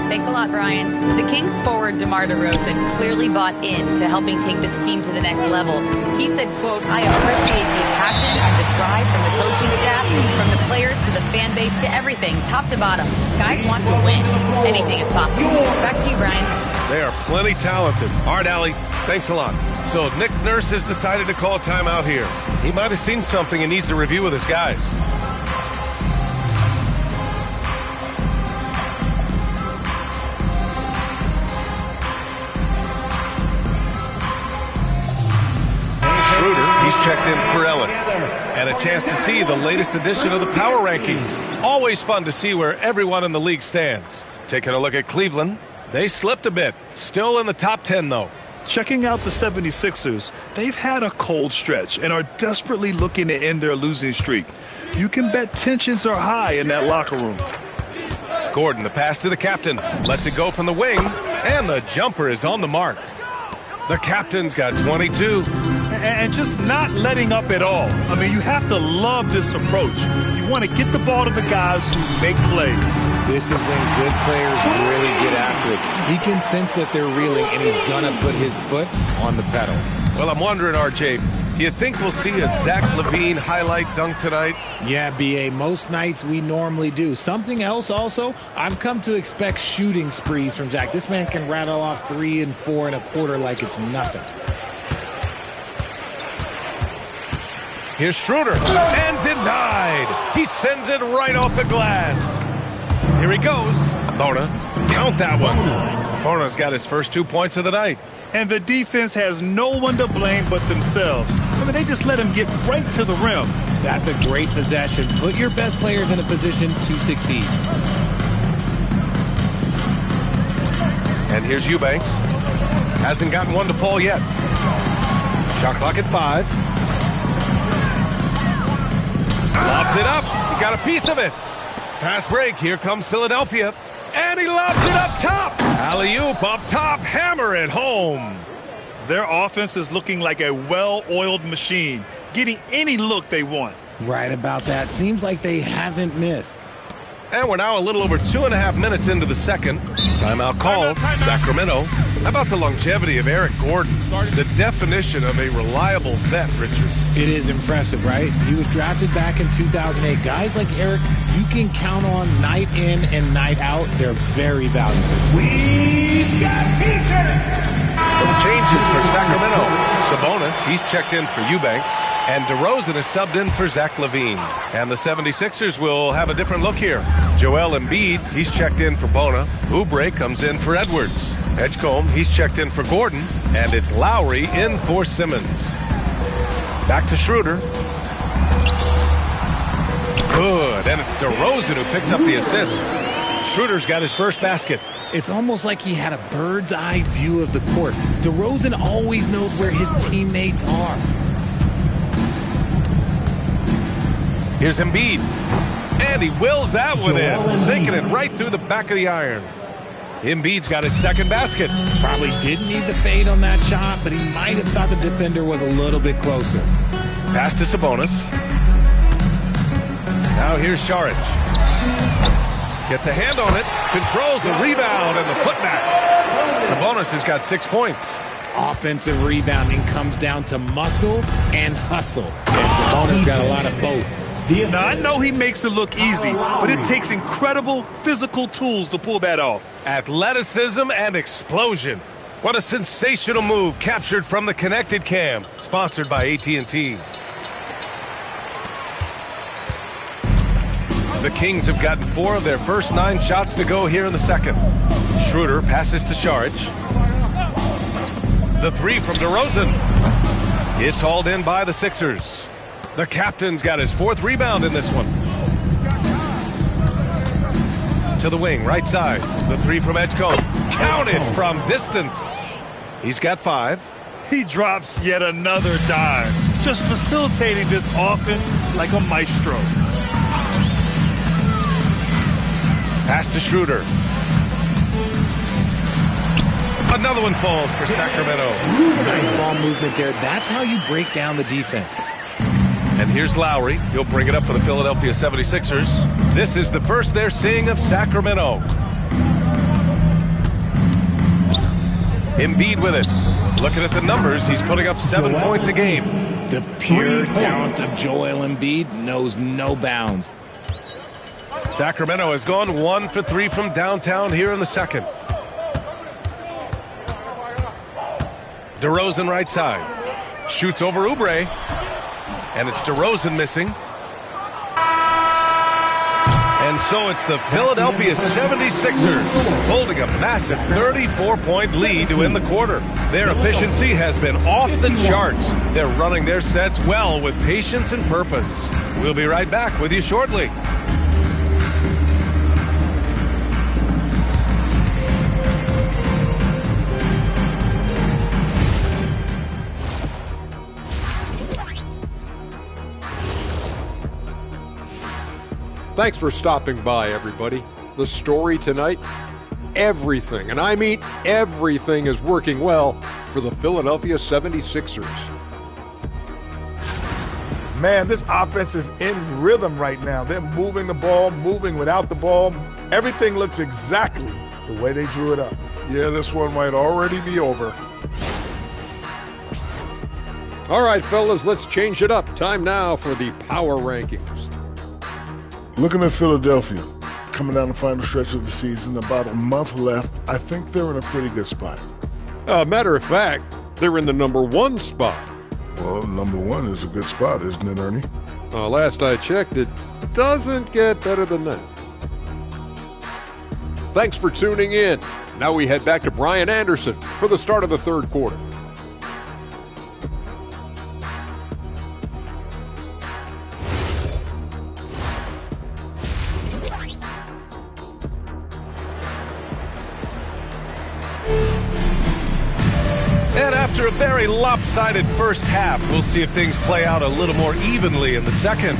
Thanks a lot, Brian. The Kings forward DeMar DeRozan clearly bought in to helping take this team to the next level. He said, quote, "I appreciate the passion and the drive from the coaching staff, from the players to the fan base to everything, top to bottom. Guys want to win. Anything is possible." Back to you, Brian. They are plenty talented. All right, Allie, thanks a lot. So Nick Nurse has decided to call a timeout here. He might have seen something and needs to review with his guys. He's checked in for Ellis. And a chance to see the latest edition of the Power Rankings. Always fun to see where everyone in the league stands. Taking a look at Cleveland. They slipped a bit. Still in the top 10, though. Checking out the 76ers, they've had a cold stretch and are desperately looking to end their losing streak. You can bet tensions are high in that locker room. Gordon, the pass to the captain. Lets it go from the wing. And the jumper is on the mark. The captain's got 22. And just not letting up at all. I mean, you have to love this approach. You want to get the ball to the guys who make plays. This is when good players really get after it. He can sense that they're reeling, and he's going to put his foot on the pedal. Well, I'm wondering, RJ, do you think we'll see a Zach LaVine highlight dunk tonight? Yeah, B.A., most nights we normally do. Something else also, I've come to expect shooting sprees from Zach. This man can rattle off 3 and 4 and a quarter like it's nothing. Here's Schroeder, and denied. He sends it right off the glass. Here he goes. Bona, count that one. Bona's got his first 2 points of the night. And the defense has no one to blame but themselves. I mean, they just let him get right to the rim. That's a great possession. Put your best players in a position to succeed. And here's Eubanks. Hasn't gotten one to fall yet. Shot clock at 5. Lobs it up. He got a piece of it. Fast break. Here comes Philadelphia. And he lobs it up top. Alley-oop up top. Hammer it home. Their offense is looking like a well-oiled machine, getting any look they want. Right about that. Seems like they haven't missed. And we're now a little over 2.5 minutes into the second. Timeout called. Sacramento. How about the longevity of Eric Gordon? The definition of a reliable vet, Richard. It is impressive, right? He was drafted back in 2008. Guys like Eric, you can count on night in and night out. They're very valuable. We've got pieces! Some changes for Sacramento. Sabonis, he's checked in for Eubanks. And DeRozan is subbed in for Zach LaVine. And the 76ers will have a different look here. Joel Embiid, he's checked in for Bona. Oubre comes in for Edwards. Edgecombe, he's checked in for Gordon. And it's Lowry in for Simmons. Back to Schroeder. Good. And it's DeRozan who picks up the assist. Schroeder's got his first basket. It's almost like he had a bird's eye view of the court. DeRozan always knows where his teammates are. Here's Embiid. And he wills that one in, sinking it right through the back of the iron. Embiid's got his second basket. Probably didn't need the fade on that shot, but he might have thought the defender was a little bit closer. Pass to Sabonis. Now here's Šarić. Gets a hand on it, controls the rebound and the putback. Sabonis has got 6 points. Offensive rebounding comes down to muscle and hustle. And Sabonis got a lot of both. Now, I know he makes it look easy, but it takes incredible physical tools to pull that off. Athleticism and explosion. What a sensational move captured from the Connected Cam, sponsored by AT&T. The Kings have gotten 4 of their first 9 shots to go here in the second. Schroeder passes to Šarić. The 3 from DeRozan. It's hauled in by the Sixers. The captain's got his 4th rebound in this one. To the wing, right side. The 3 from Edgecombe. Counted from distance. He's got 5. He drops yet another dime, just facilitating this offense like a maestro. Pass to Schroeder. Another one falls for Sacramento. Nice ball movement there. That's how you break down the defense. And here's Lowry. He'll bring it up for the Philadelphia 76ers. This is the first they're seeing of Sacramento. Embiid with it. Looking at the numbers, he's putting up 7 points a game. The pure talent of Joel Embiid knows no bounds. Sacramento has gone 1 for 3 from downtown here in the second. DeRozan right side. Shoots over Oubre. And it's DeRozan missing. And so it's the Philadelphia 76ers holding a massive 34-point lead to end the quarter. Their efficiency has been off the charts. They're running their sets well with patience and purpose. We'll be right back with you shortly. Thanks for stopping by, everybody. The story tonight, everything, and I mean everything, is working well for the Philadelphia 76ers. Man, this offense is in rhythm right now. They're moving the ball, moving without the ball. Everything looks exactly the way they drew it up. Yeah, this one might already be over. All right, fellas, let's change it up. Time now for the power rankings. Looking at Philadelphia, coming down the final stretch of the season, about a month left, I think they're in a pretty good spot. Matter of fact, they're in the number 1 spot. Well, number 1 is a good spot, isn't it, Ernie? Last I checked, it doesn't get better than that. Thanks for tuning in. Now we head back to Brian Anderson for the start of the third quarter. And after a very lopsided first half, we'll see if things play out a little more evenly in the second.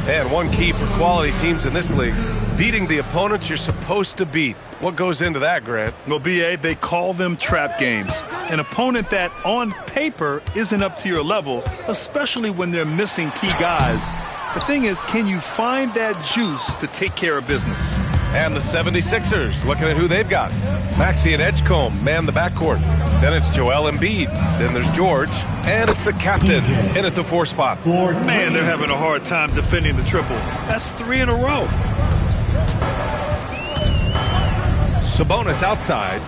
And one key for quality teams in this league, beating the opponents you're supposed to beat. What goes into that, Grant? Well, B.A., they call them trap games. An opponent that, on paper, isn't up to your level, especially when they're missing key guys. The thing is, can you find that juice to take care of business? And the 76ers, looking at who they've got. Maxey and Edgecombe man the backcourt. Then it's Joel Embiid. Then there's George. And it's the captain in at the 4 spot. Man, they're having a hard time defending the triple. That's 3 in a row. Sabonis outside.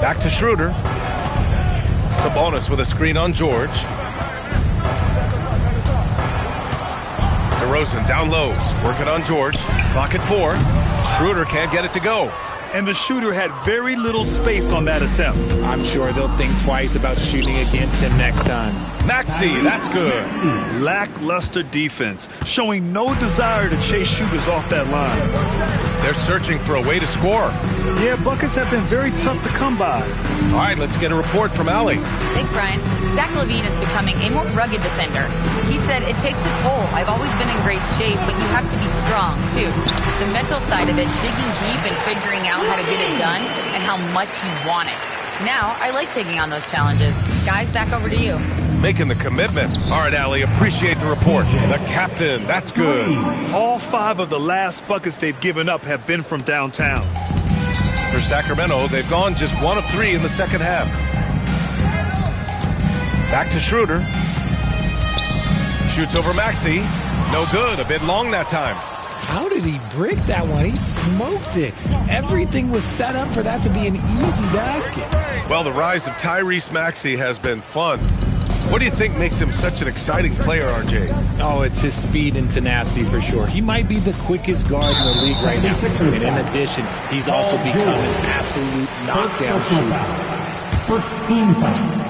Back to Schroeder. Sabonis with a screen on George. DeRozan down low, working on George. Clock at 4. Schroeder can't get it to go. And the shooter had very little space on that attempt. I'm sure they'll think twice about shooting against him next time. Maxey, that's good. Lackluster defense, showing no desire to chase shooters off that line. They're searching for a way to score. Yeah, buckets have been very tough to come by. All right, let's get a report from Allie. Thanks, Brian. Zach LaVine is becoming a more rugged defender. He said, "It takes a toll. I've always been in great shape, but you have to be strong, too. The mental side of it, digging deep and figuring out how to get it done and how much you want it. Now, I like taking on those challenges. Guys, back over to you." Making the commitment. All right, Allie, appreciate the report. The captain, that's good. All 5 of the last buckets they've given up have been from downtown. For Sacramento, they've gone just 1 of 3 in the second half. Back to Schroeder. Shoots over Maxey. No good. A bit long that time. How did he brick that one? He smoked it. Everything was set up for that to be an easy basket. Well, the rise of Tyrese Maxey has been fun. What do you think makes him such an exciting player, RJ? Oh, it's his speed and tenacity for sure. He might be the quickest guard in the league right now. And in addition, he's also become an absolute knockdown shooter. First team foul.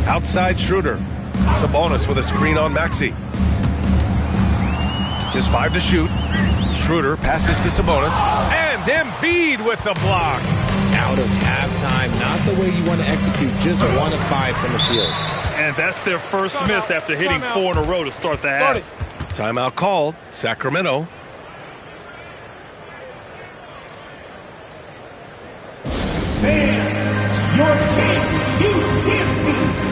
Outside Schroeder. Sabonis with a screen on Maxey. Just 5 to shoot. Schroeder passes to Sabonis. And Embiid with the block. Out of halftime, not the way you want to execute, just 1 of 5 from the field. And that's their first miss after hitting 4 in a row to start the half. Timeout called. Sacramento. And your team, you can't see.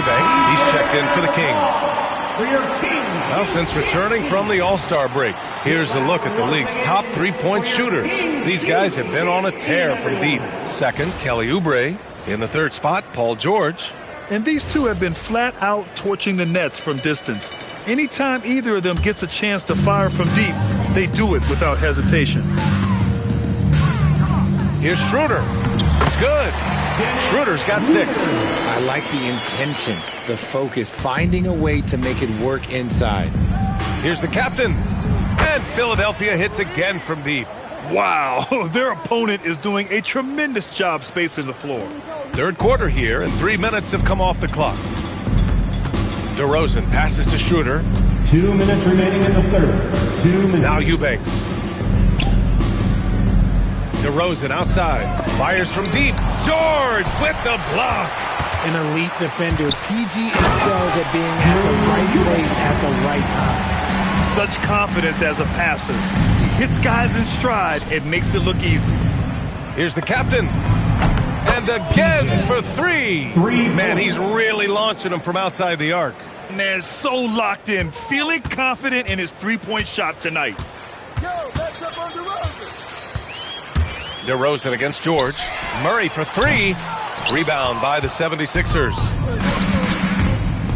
He's checked in for the Kings. Well, since returning from the All-Star break, here's a look at the league's top three-point shooters. These guys have been on a tear from deep. Second, Kelly Oubre. In the third spot, Paul George. And these two have been flat out torching the nets from distance. Anytime either of them gets a chance to fire from deep, they do it without hesitation. Here's Schroeder. It's good. Schroeder's got 6. I like the intention, the focus, finding a way to make it work inside. Here's the captain. And Philadelphia hits again from deep. Wow, their opponent is doing a tremendous job spacing the floor. Third quarter here, and 3 minutes have come off the clock. DeRozan passes to Schroeder. 2 minutes remaining in the third. 2 minutes. Now Eubanks. DeRozan outside. Fires from deep. George with the block. An elite defender. PG excels at being at the right place at the right time. Such confidence as a passer. He hits guys in stride and makes it look easy. Here's the captain. And again for 3. Man, he's really launching them from outside the arc. Man, so locked in, feeling confident in his three-point shot tonight. DeRozan against George. Murray for 3. Rebound by the 76ers.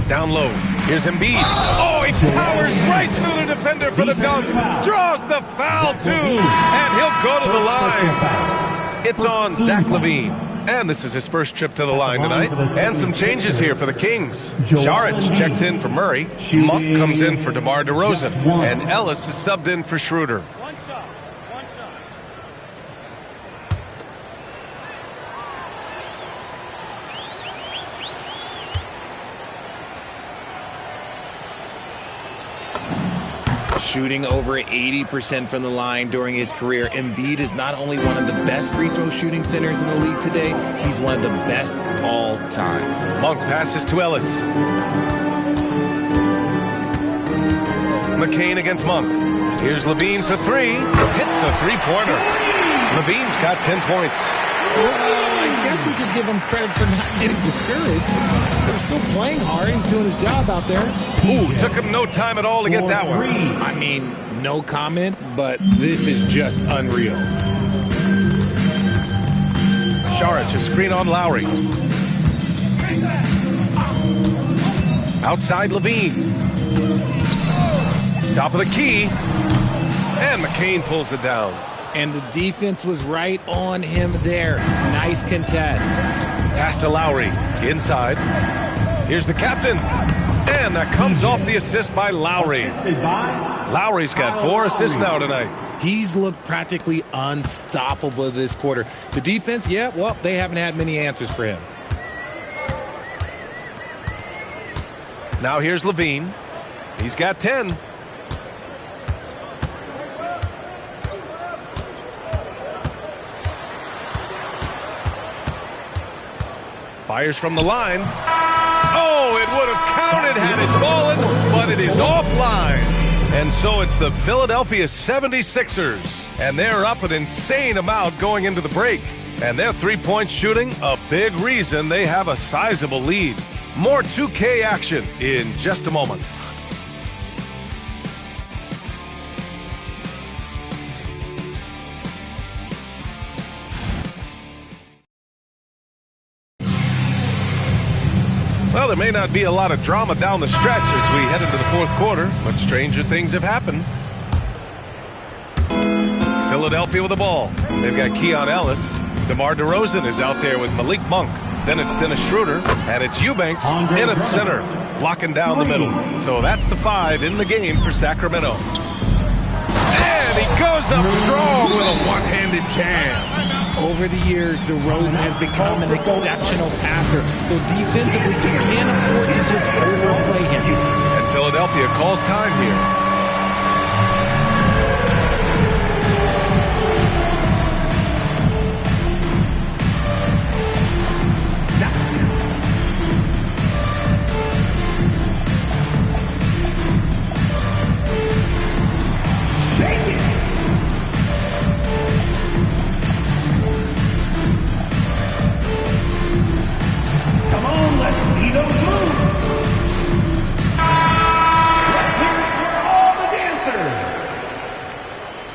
Down low. Here's Embiid. Oh, he powers right through the defender for the dunk. Draws the foul, too. And he'll go to the line. It's on Zach LaVine. And this is his first trip to the line tonight. And some changes here for the Kings. Saric checks in for Murray. Monk comes in for DeMar DeRozan. And Ellis is subbed in for Schroeder. shooting over 80% from the line during his career. Embiid is not only one of the best free throw shooting centers in the league today, he's one of the best all time. Monk passes to Ellis. McCain against Monk. Here's Levine for three. Hits a three-pointer. Levine's got 10 points. Well, I guess we could give him credit for not getting discouraged. They're still playing hard. He's doing his job out there. Ooh, took him no time at all to get that one. I mean, no comment, but this is just unreal. Saric, a screen on Lowry. Outside Levine. Top of the key. And McCain pulls it down. And the defense was right on him there. Nice contest. Pass to Lowry. Inside. Here's the captain. And that comes off the assist by Lowry. Lowry's got 4 assists now tonight. He's looked practically unstoppable this quarter. The defense, yeah, well, they haven't had many answers for him. Now here's Levine. He's got 10. Fires from the line. Oh, it would have counted had it fallen, but it is offline. And so it's the Philadelphia 76ers, and they're up an insane amount going into the break. And their three-point shooting, a big reason they have a sizable lead. More 2K action in just a moment. Well, there may not be a lot of drama down the stretch as we head into the fourth quarter, but stranger things have happened. Philadelphia with the ball. They've got Keon Ellis. DeMar DeRozan is out there with Malik Monk. Then it's Dennis Schroeder, and it's Eubanks in at center, blocking down the middle. So that's the 5 in the game for Sacramento. And he goes up strong with a one-handed jam. Over the years, DeRozan has become an exceptional passer. So defensively, you can't afford to just overplay him. And Philadelphia calls time here.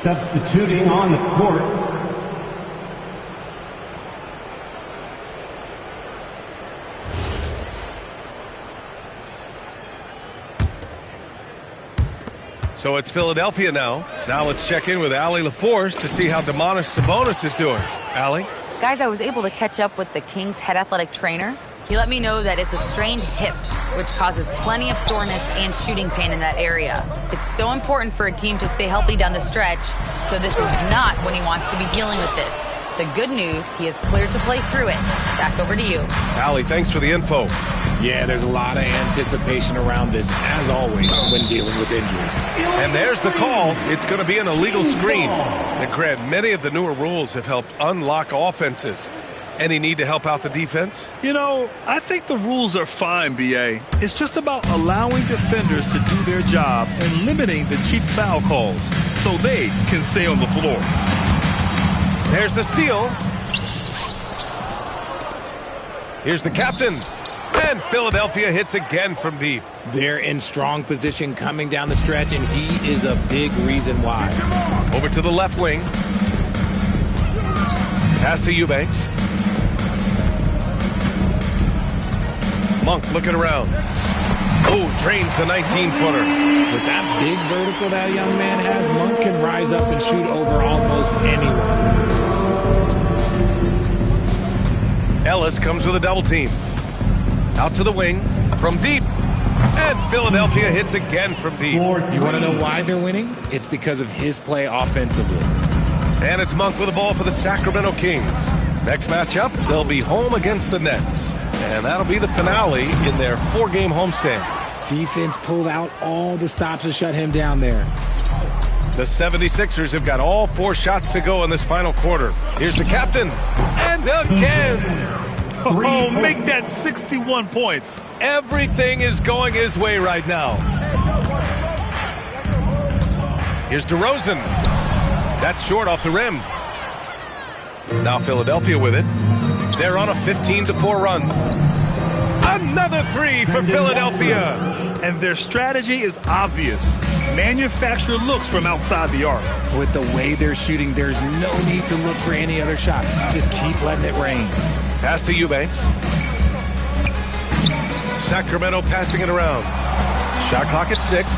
Substituting on the court, so it's Philadelphia now. Now let's check in with Allie LaForce to see how Domantas Sabonis is doing. Allie? Guys, I was able to catch up with the Kings head athletic trainer. He let me know that it's a strained hip, which causes plenty of soreness and shooting pain in that area. It's so important for a team to stay healthy down the stretch, so this is not when he wants to be dealing with this. The good news, he is cleared to play through it. Back over to you. Allie, thanks for the info. Yeah, there's a lot of anticipation around this, as always, when dealing with injuries. And there's the call. It's going to be an illegal screen. And Grant, many of the newer rules have helped unlock offenses. Any need to help out the defense? You know, I think the rules are fine, B.A. It's just about allowing defenders to do their job and limiting the cheap foul calls so they can stay on the floor. There's the steal. Here's the captain. And Philadelphia hits again from deep. They're in strong position coming down the stretch, and he is a big reason why. Over to the left wing. Pass to Eubanks. Monk looking around. Oh, drains the 19-footer. With that big vertical that young man has, Monk can rise up and shoot over almost anyone. Ellis comes with a double team. Out to the wing, from deep. And Philadelphia hits again from deep. You want to know why they're winning? It's because of his play offensively. And it's Monk with the ball for the Sacramento Kings. Next matchup, they'll be home against the Nets. And that'll be the finale in their 4-game homestand. Defense pulled out all the stops to shut him down there. The 76ers have got all 4 shots to go in this final quarter. Here's the captain. And again. Oh, make that 61 points. Everything is going his way right now. Here's DeRozan. That's short off the rim. Now Philadelphia with it. They're on a 15-4 run. Another 3 for Philadelphia. And their strategy is obvious. Manufacture looks from outside the arc. With the way they're shooting, there's no need to look for any other shot. Just keep letting it rain. Pass to Eubanks. Sacramento passing it around. Shot clock at 6.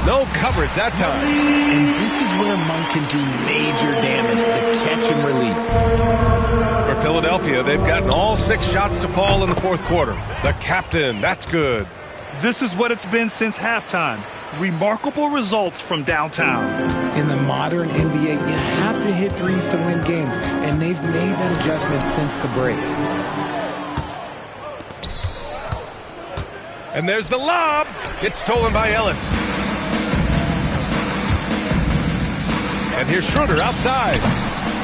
No coverage that time. And this is where Monk can do major damage, the catch and release. For Philadelphia, they've gotten all 6 shots to fall in the fourth quarter. The captain, that's good. This is what it's been since halftime. Remarkable results from downtown. In the modern NBA, you have to hit threes to win games, and they've made that adjustment since the break. And there's the lob. It's stolen by Ellis. And here's Schroeder outside.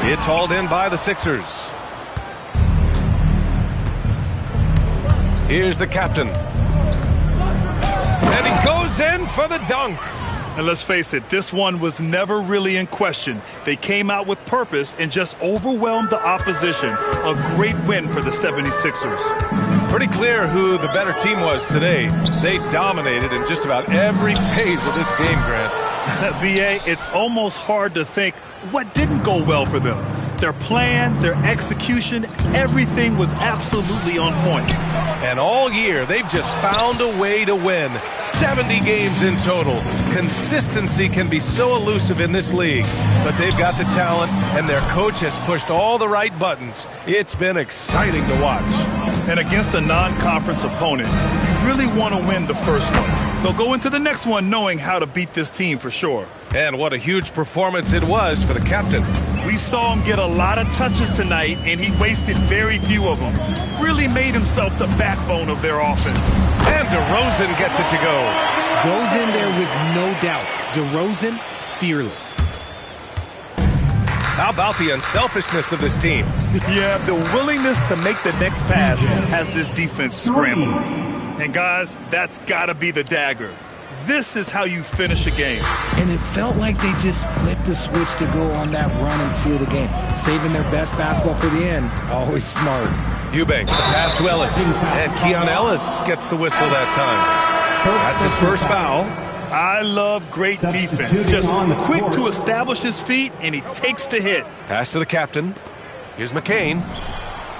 It's hauled in by the Sixers. Here's the captain. And he goes in for the dunk. And let's face it, this one was never really in question. They came out with purpose and just overwhelmed the opposition. A great win for the 76ers. Pretty clear who the better team was today. They dominated in just about every phase of this game, Grant. VA, it's almost hard to think what didn't go well for them. Their plan, their execution, everything was absolutely on point. And all year, they've just found a way to win. 70 games in total. Consistency can be so elusive in this league, but they've got the talent, and their coach has pushed all the right buttons. It's been exciting to watch. And against a non-conference opponent, you really want to win the first one. They'll go into the next one knowing how to beat this team for sure. And what a huge performance it was for the captain. We saw him get a lot of touches tonight, and he wasted very few of them. Really made himself the backbone of their offense. And DeRozan gets it to go. Goes in there with no doubt. DeRozan, fearless. How about the unselfishness of this team? Yeah, the willingness to make the next pass has this defense scrambling. And guys, that's got to be the dagger. This is how you finish a game. And it felt like they just flipped the switch to go on that run and seal the game. Saving their best basketball for the end. Always smart. Eubanks, a pass to Ellis. And Keon Ellis gets the whistle that time. That's his first foul. I love great defense. Just quick to establish his feet, and he takes the hit. Pass to the captain. Here's McCain.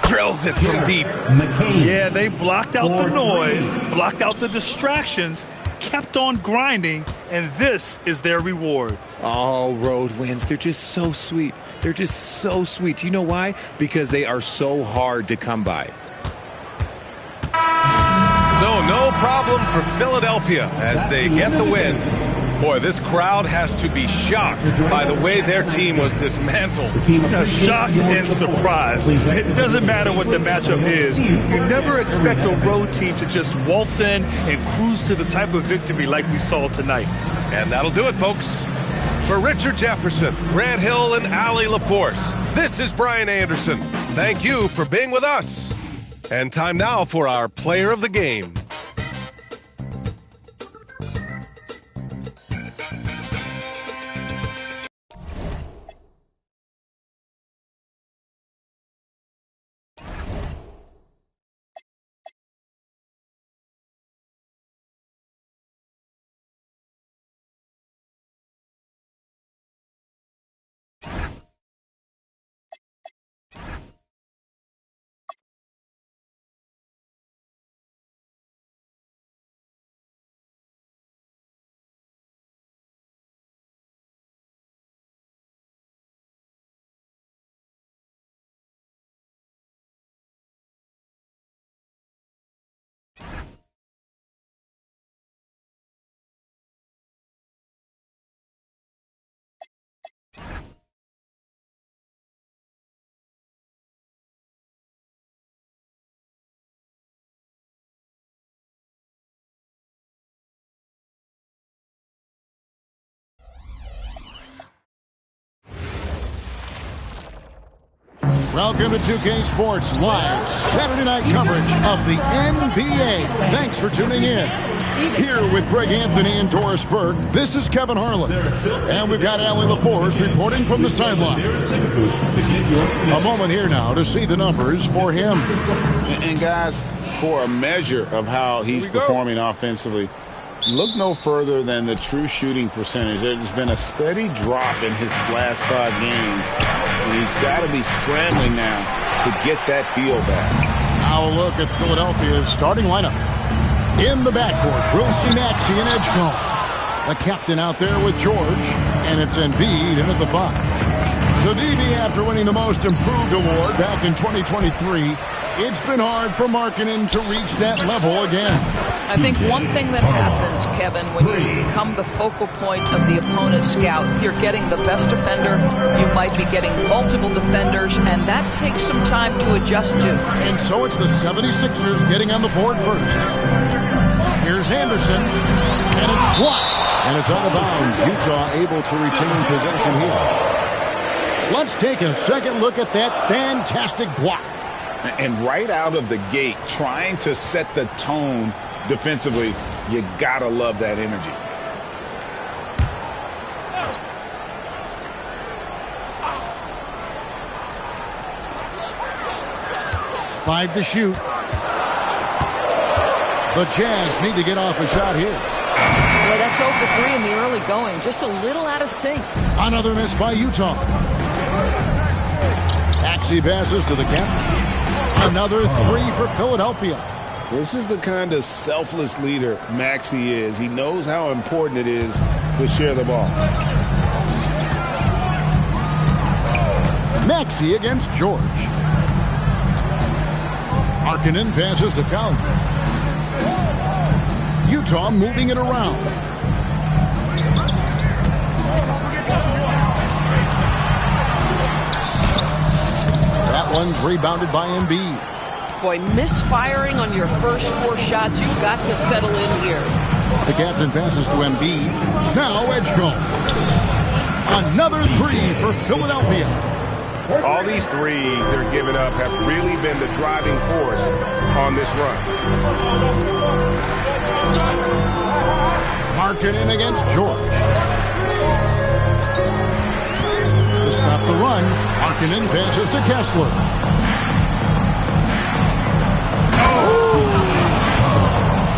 Drills it from deep. Yeah, they blocked out the noise, blocked out the distractions, kept on grinding, and this is their reward. Oh, road wins. They're just so sweet. They're just so sweet. You know why? Because they are so hard to come by. So no problem for Philadelphia as they get the win. Boy, this crowd has to be shocked by the way their team was dismantled. Shocked and surprised. It doesn't matter what the matchup is. You never expect a road team to just waltz in and cruise to the type of victory like we saw tonight. And that'll do it, folks. For Richard Jefferson, Grant Hill, and Allie LaForce, this is Brian Anderson. Thank you for being with us. And time now for our player of the game. Welcome to 2K Sports Live Saturday night coverage of the NBA. Thanks for tuning in. Here with Greg Anthony and Doris Burke, this is Kevin Harlan. And we've got Allie LaForce reporting from the sideline. A moment here now to see the numbers for him. And guys, for a measure of how he's performing offensively, look no further than the true shooting percentage. There's been a steady drop in his last 5 games, and he's got to be scrambling now to get that feel back. Now a look at Philadelphia's starting lineup. In the backcourt, we'll see Maxey and Edgecombe. The captain out there with George, and it's Embiid in at the 5. So DB, after winning the Most Improved award back in 2023, it's been hard for Markkanen to reach that level again. I think one thing that happens, Kevin, when you become the focal point of the opponent's scout, you're getting the best defender, you might be getting multiple defenders, and that takes some time to adjust to. And so it's the 76ers getting on the board first. Here's Anderson, and it's blocked. And it's out of bounds. Utah able to retain possession here. Let's take a second look at that fantastic block. And right out of the gate, trying to set the tone defensively, you gotta love that energy. Five to shoot. The Jazz need to get off a shot here. Boy, that's 0 for 3 in the early going. Just a little out of sync. Another miss by Utah. Maxey passes to the captain. Another 3 for Philadelphia. This is the kind of selfless leader Maxey is. He knows how important it is to share the ball. Maxey against George. Markkanen passes to Collins. Utah moving it around. That one's rebounded by Embiid. Boy, misfiring on your first 4 shots, you've got to settle in here. The captain passes to Embiid. Now Edgecombe. Another 3 for Philadelphia. All these threes they're giving up have really been the driving force on this run. Markkanen against George. To stop the run, Markkanen passes to Kessler.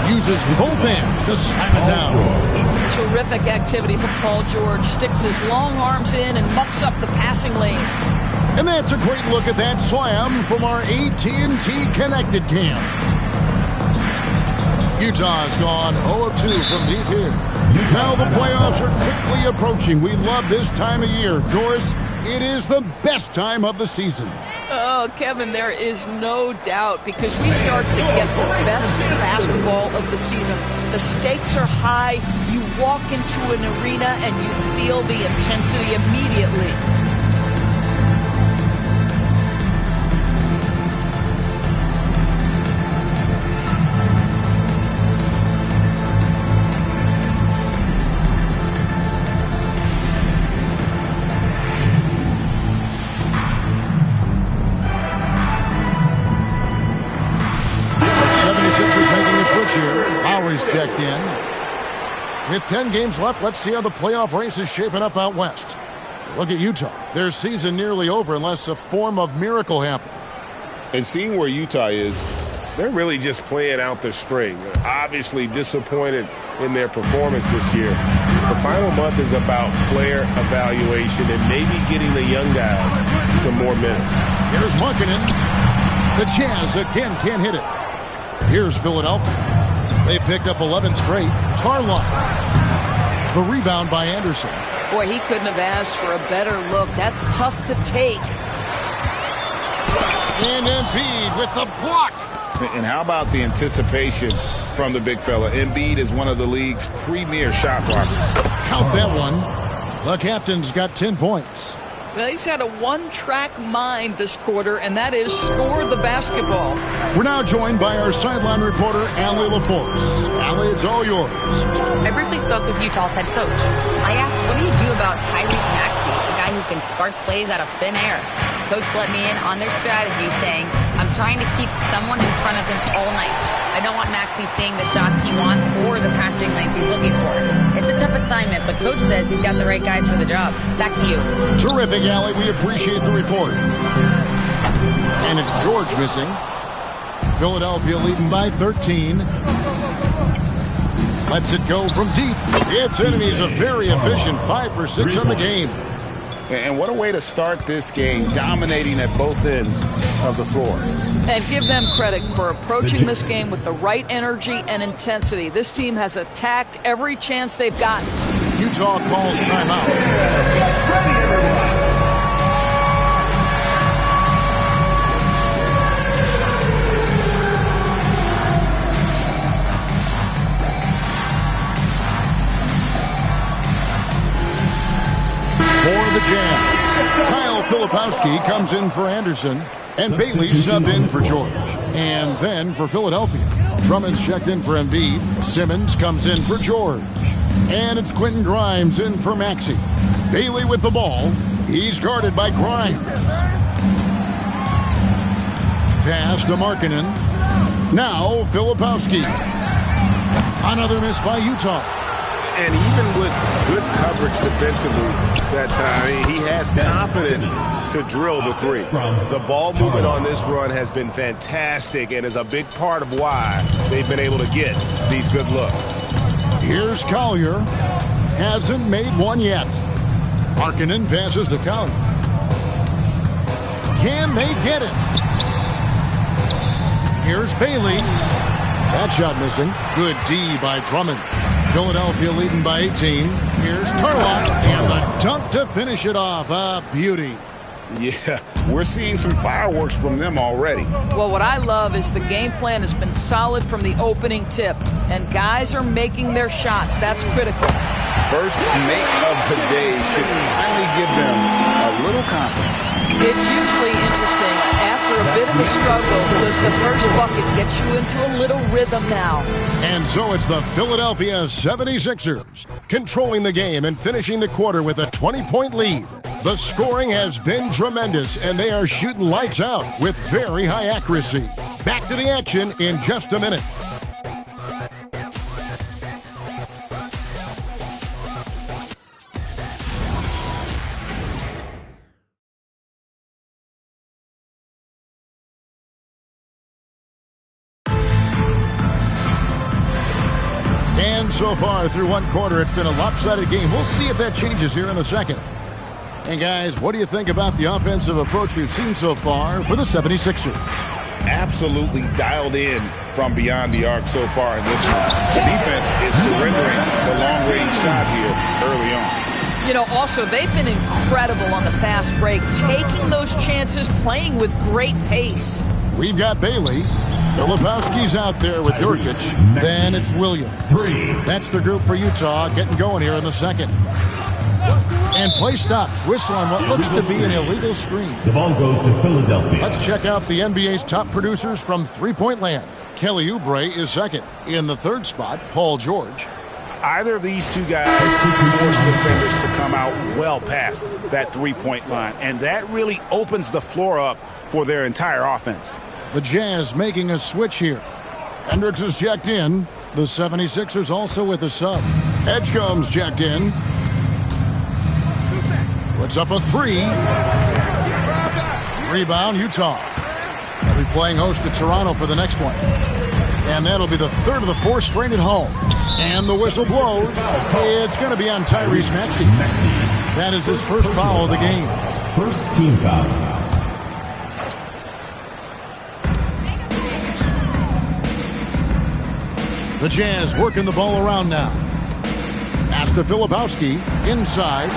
Uses both hands to slam it down. Terrific activity from Paul George. Sticks his long arms in and mucks up the passing lanes. And that's a great look at that slam from our AT&T Connected Cam. Utah's gone 0 of 2 from deep here. Now the playoffs are quickly approaching. We love this time of year. Doris, it is the best time of the season. Oh, Kevin, there is no doubt because we start to get the best basketball of the season. The stakes are high. You walk into an arena and you feel the intensity immediately. Checked in. With 10 games left, let's see how the playoff race is shaping up out west. Look at Utah. Their season nearly over unless a form of miracle happens. And seeing where Utah is, they're really just playing out their string. Obviously disappointed in their performance this year. The final month is about player evaluation and maybe getting the young guys some more minutes. Here's Markkanen. The Jazz again can't hit it. Here's Philadelphia. They picked up 11 straight. Tarlock. The rebound by Anderson. Boy, he couldn't have asked for a better look. That's tough to take. And Embiid with the block. And how about the anticipation from the big fella? Embiid is one of the league's premier shot blockers. Count that one. The captain's got 10 points. Well, he's had a one-track mind this quarter, and that is score the basketball. We're now joined by our sideline reporter, Allie LaForce. Allie, it's all yours. I briefly spoke with Utah's head coach. I asked, what do you do about Tyrese Maxey, a guy who can spark plays out of thin air? Coach let me in on their strategy, saying, I'm trying to keep someone in front of him all night. I don't want Maxey seeing the shots he wants or the passing lanes he's looking for. It's a tough assignment, but Coach says he's got the right guys for the job. Back to you. Terrific, Allie. We appreciate the report. And it's George missing. Philadelphia leading by 13. Lets it go from deep. It's in, and he's a very efficient 5 for 6 on the game. And what a way to start this game, dominating at both ends of the floor. And give them credit for approaching this game with the right energy and intensity. This team has attacked every chance they've gotten. Utah calls timeout. For the Jazz, Kyle Filipowski comes in for Anderson, and Bailey subbed in for George. And then for Philadelphia, Drummond's checked in for Embiid, Simmons comes in for George. And it's Quentin Grimes in for Maxey. Bailey with the ball. He's guarded by Grimes. Pass to Markkanen. Now Filipowski. Another miss by Utah. And even with good coverage defensively that time, he has confidence to drill the three. The ball movement on this run has been fantastic and is a big part of why they've been able to get these good looks. Here's Collier. Hasn't made one yet. Markkanen passes to Collier. Can they get it? Here's Bailey. That shot missing. Good D by Drummond. Philadelphia leading by 18. Here's Turlock, and the dunk to finish it off. A beauty. Yeah, we're seeing some fireworks from them already. Well, what I love is the game plan has been solid from the opening tip, and guys are making their shots. That's critical. First make of the day should finally give them a little confidence. It's usually interesting. After a bit of a struggle, does the first bucket get you into a little rhythm now? And so it's the Philadelphia 76ers controlling the game and finishing the quarter with a 20-point lead. The scoring has been tremendous, and they are shooting lights out with very high accuracy. Back to the action in just a minute. And so far through one quarter, it's been a lopsided game. We'll see if that changes here in a second. And guys, what do you think about the offensive approach we've seen so far for the 76ers? Absolutely dialed in from beyond the arc so far in this one. The defense is surrendering the long-range shot here early on. You know, also, they've been incredible on the fast break, taking those chances, playing with great pace. We've got Bailey. Filipowski's out there with Nurkic. Then it's Williams. That's the group for Utah getting going here in the second. And play stops. Whistle on what looks to be an illegal screen. The ball goes to Philadelphia. Let's check out the NBA's top producers from three-point land. Kelly Oubre is second. In the third spot, Paul George. Either of these two guys force defenders to come out well past that three-point line, and that really opens the floor up for their entire offense. The Jazz making a switch here. Hendricks is checked in. The 76ers also with a sub. Edgecombe's checked in. Puts up a three. Rebound, Utah. They'll be playing host to Toronto for the next one. And that'll be the third of the four straight at home. And the whistle blows. It's going to be on Tyrese Maxey. That is his first foul of the game. First team foul. The Jazz working the ball around now. Pass to Filipowski. Inside.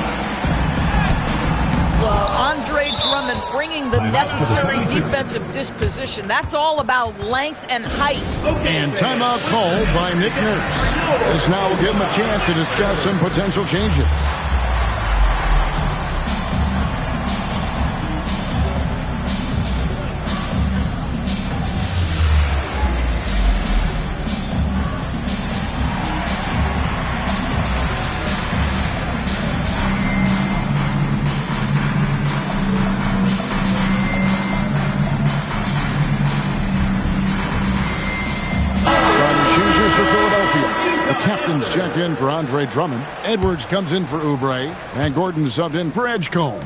Andre Drummond bringing the necessary defensive disposition. That's all about length and height. And timeout called by Nick Nurse. This now will give him a chance to discuss some potential changes. captain's checked in for Andre Drummond. Edwards comes in for Oubre. And Gordon subbed in for Edgecombe.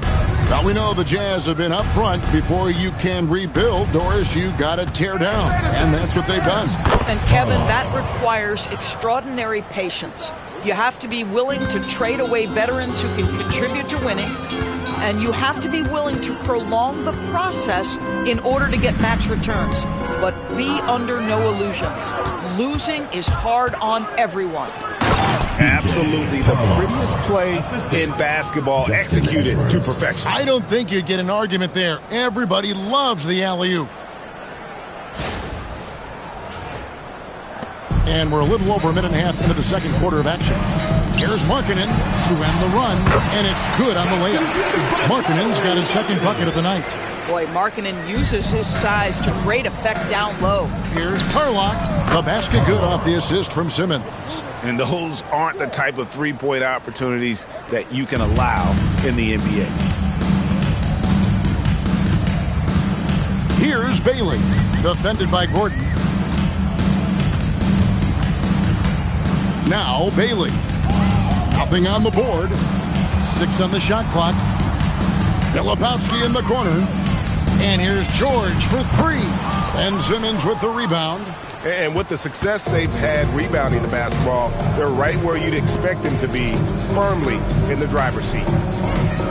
Now we know the Jazz have been up front. Before you can rebuild, Doris, you got to tear down. And that's what they've done. And Kevin, that requires extraordinary patience. You have to be willing to trade away veterans who can contribute to winning. And you have to be willing to prolong the process in order to get max returns. But be under no illusions. Losing is hard on everyone. Absolutely the prettiest play in basketball, executed to perfection. I don't think you'd get an argument there. Everybody loves the alley-oop. And we're a little over a minute and a half into the second quarter of action. Here's Markkanen to end the run, and it's good on the layup. Markkanen's got his second bucket of the night. Boy, Markkanen uses his size to great effect down low. Here's Tarlock. The basket good off the assist from Simmons. And those aren't the type of three-point opportunities that you can allow in the NBA. Here's Bailey, defended by Gordon. Now Bailey. Nothing on the board. 6 on the shot clock. Filipowski in the corner. And here's George for 3. And Simmons with the rebound. And with the success they've had rebounding the basketball, they're right where you'd expect them to be, firmly in the driver's seat.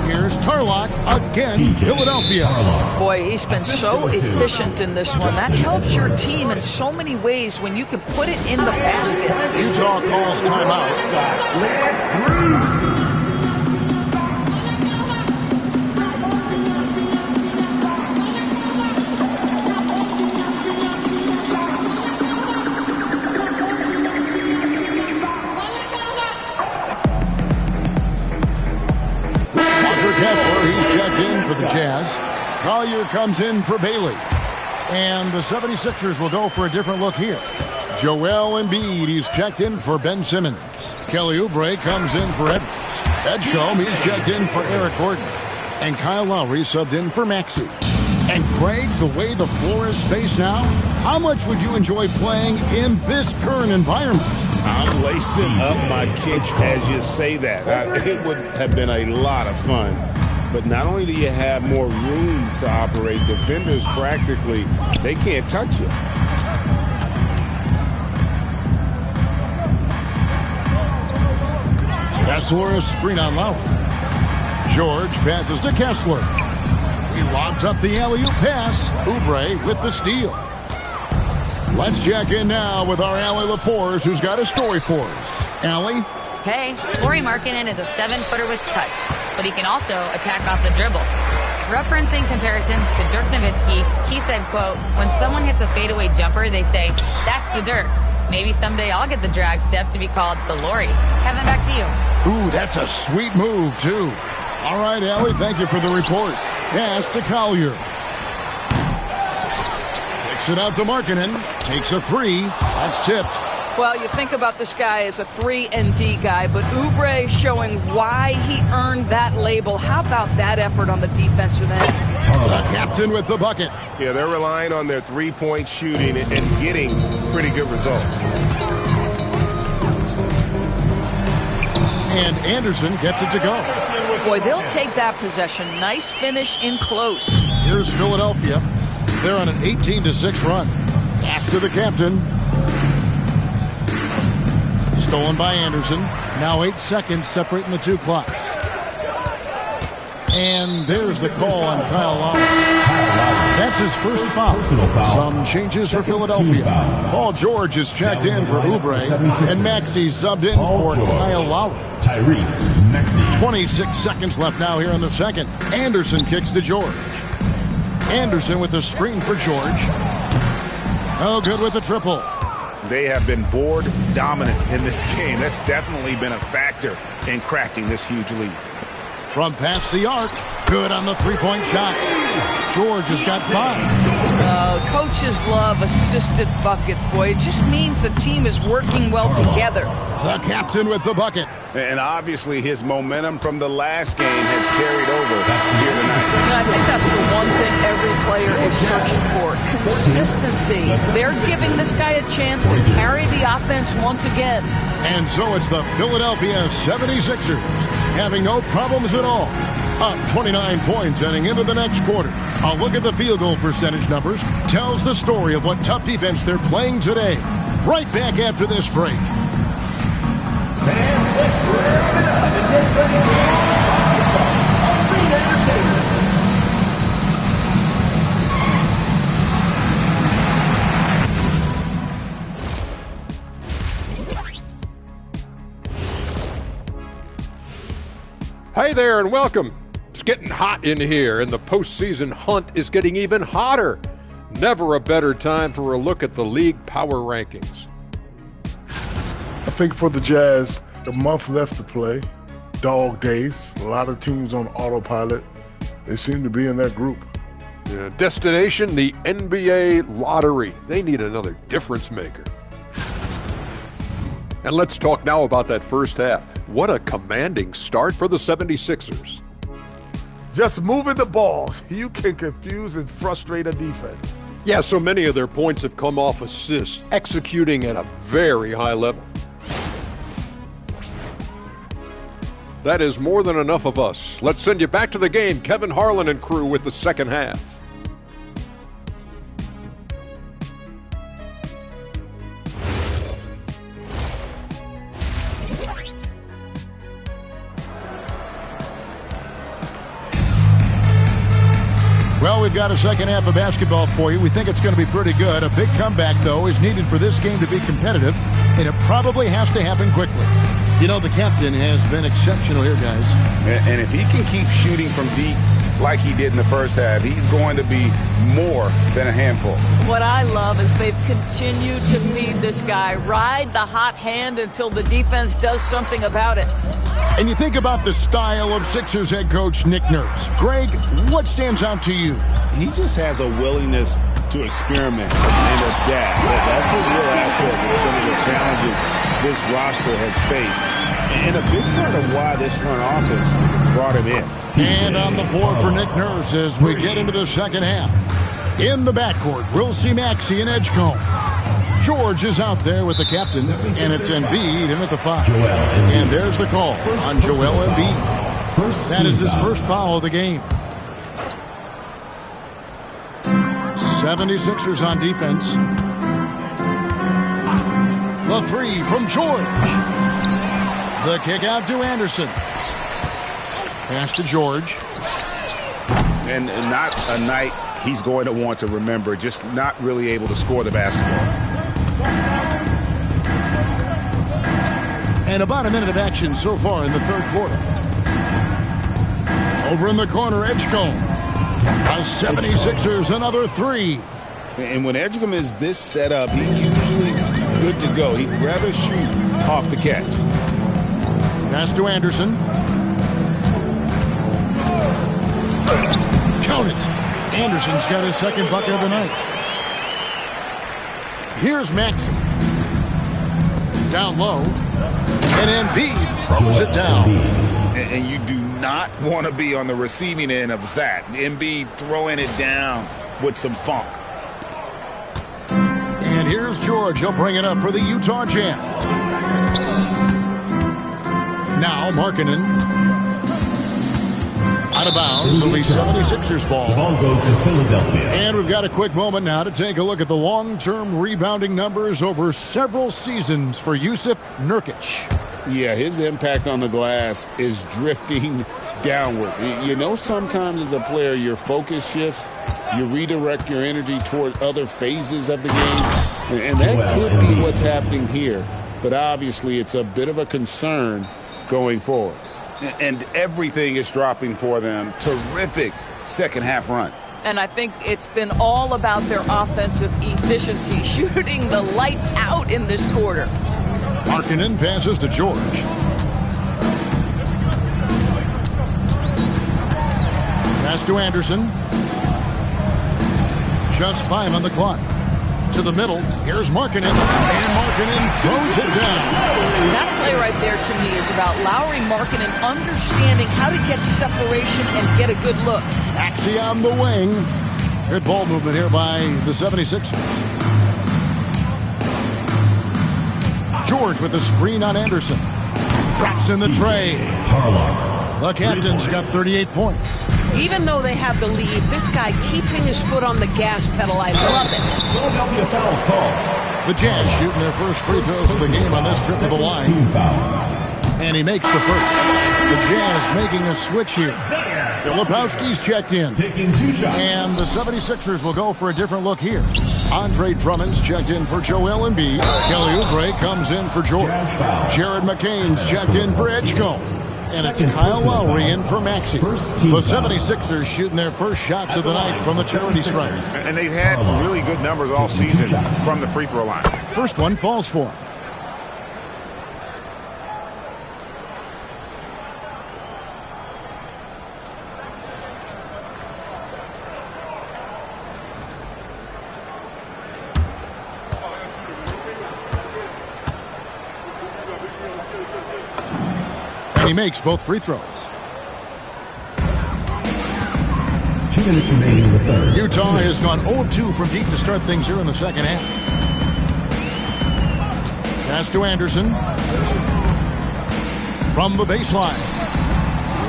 Here's Tarlock again, Philadelphia. Boy, he's been so efficient in this one. That helps your team in so many ways when you can put it in the basket. Utah calls timeout. He's checked in for the Jazz. Collier comes in for Bailey. And the 76ers will go for a different look here. Joel Embiid, he's checked in for Ben Simmons. Kelly Oubre comes in for Edwards. Edgecombe, he's checked in for Eric Gordon. And Kyle Lowry subbed in for Maxey. And Craig, the way the floor is spaced now, how much would you enjoy playing in this current environment? I'm lacing up my kicks as you say that. It would have been a lot of fun. But not only do you have more room to operate, defenders practically, they can't touch you. Kessler, a screen on Lowry. George passes to Kessler. He lobs up the alley-oop pass. Oubre with the steal. Let's check in now with our Allie LaForce, who's got a story for us. Allie? Hey, Lauri Markkanen is a 7-footer with touch, but he can also attack off the dribble. Referencing comparisons to Dirk Nowitzki, he said, quote, when someone hits a fadeaway jumper, they say, that's the Dirk. Maybe someday I'll get the drag step to be called the Lauri. Kevin, back to you. Ooh, that's a sweet move, too. All right, Allie, thank you for the report. Pass to Collier. Kicks it out to Markkanen. Takes a 3. That's tipped. Well, you think about this guy as a 3-and-D guy, but Oubre showing why he earned that label. How about that effort on the defensive end? The captain with the bucket. Yeah, they're relying on their three-point shooting and getting pretty good results. And Anderson gets it to go. Boy, they'll take that possession. Nice finish in close. Here's Philadelphia. They're on an 18-6 run. Pass to the captain. Stolen by Anderson. Now 8 seconds separating the two clocks. And there's the call on Kyle Lowry. That's his first foul. Some changes for Philadelphia. Paul George is checked in for Oubre. And Maxey subbed in for Kyle Lowry. Tyrese Maxey. 26 seconds left now here in the second. Anderson kicks to George. Anderson with the screen for George. Oh, good with the triple. They have been board dominant in this game. That's definitely been a factor in crafting this huge lead. From past the arc, good on the three-point shot. George has got 5. Coaches love assisted buckets, boy. It just means the team is working well together. The captain with the bucket. And obviously his momentum from the last game has carried over here tonight. And I think that's the one thing every player is searching for. Consistency. They're giving this guy a chance to carry the offense once again. And so it's the Philadelphia 76ers having no problems at all. Up 29 points heading into the next quarter. A look at the field goal percentage numbers tells the story of what tough defense they're playing today. Right back after this break. Hey there and welcome. It's getting hot in here and the postseason hunt is getting even hotter. Never a better time for a look at the league power rankings. I think for the Jazz, a month left to play, dog days, a lot of teams on autopilot. They seem to be in that group. Destination, the NBA lottery. They need another difference maker. And let's talk now about that first half. What a commanding start for the 76ers. Just moving the ball, you can confuse and frustrate a defense. Yeah, so many of their points have come off assists, executing at a very high level. That is more than enough of us. Let's send you back to the game. Kevin Harlan and crew with the second half. Well, we've got a second half of basketball for you. We think it's going to be pretty good. A big comeback, though, is needed for this game to be competitive, and it probably has to happen quickly. You know, the captain has been exceptional here, guys. And if he can keep shooting from deep like he did in the first half, he's going to be more than a handful. What I love is they've continued to feed this guy, ride the hot hand until the defense does something about it. And you think about the style of Sixers head coach Nick Nurse. Greg, what stands out to you? He just has a willingness to experiment and adapt. That's a real asset with some of the challenges this roster has faced. And a big part of why this front office brought him in. And on the floor for Nick Nurse as we get into the second half. In the backcourt, we'll see Maxey and Edgecombe. George is out there with the captain, and it's Embiid in at the 5. And there's the call on Joel Embiid. That is his first foul of the game. 76ers on defense. The 3 from George. The kick out to Anderson. Pass to George. And not a night he's going to want to remember, just not really able to score the basketball. And about a minute of action so far in the third quarter. Over in the corner, Edgecombe. The 76ers, another 3. And when Edgecombe is this set up, he usually is good to go. He'd rather shoot off the catch. Pass to Anderson. Count it. Anderson's got his second bucket of the night. Here's Maxey. Down low. And Embiid throws it down. And you do not want to be on the receiving end of that. Embiid throwing it down with some funk. And here's George. He'll bring it up for the Utah Jazz. Now Markkanen. Out of bounds. It'll be 76ers ball. The ball goes to Philadelphia. And we've got a quick moment now to take a look at the long-term rebounding numbers over several seasons for Jusuf Nurkic. Yeah, his impact on the glass is drifting downward. You know, sometimes as a player, your focus shifts. You redirect your energy toward other phases of the game. And that could be what's happening here. But obviously, it's a bit of a concern going forward. And everything is dropping for them. Terrific second half run. And I think it's been all about their offensive efficiency, shooting the lights out in this quarter. Markkanen passes to George. Pass to Anderson. Just 5 on the clock. To the middle, here's Markkanen, and Markkanen throws it down. That play right there to me is about Lauri Markkanen understanding how to get separation and get a good look. Maxey on the wing. Good ball movement here by the 76ers. George with the screen on Anderson. Drops in the tray. The captain's got 38 points. Even though they have the lead, this guy keeping his foot on the gas pedal, I love it. Philadelphia foul call. The Jazz shooting their first free throws of the game on this trip to the line. And he makes the first. The Jazz making a switch here. Filipowski's checked in. And the 76ers will go for a different look here. Andre Drummond's checked in for Joel Embiid. Kelly Oubre comes in for George. Jared McCain's checked in for Edgecombe. And it's Kyle Lowry in for Maxey. The 76ers shooting their first shots of the night from the charity stripe. And they've had really good numbers all season from the free throw line. First one falls for him. And he makes both free throws. 2 minutes remaining in the third. Utah has gone 0-2 from deep to start things here in the second half. Pass to Anderson. From the baseline.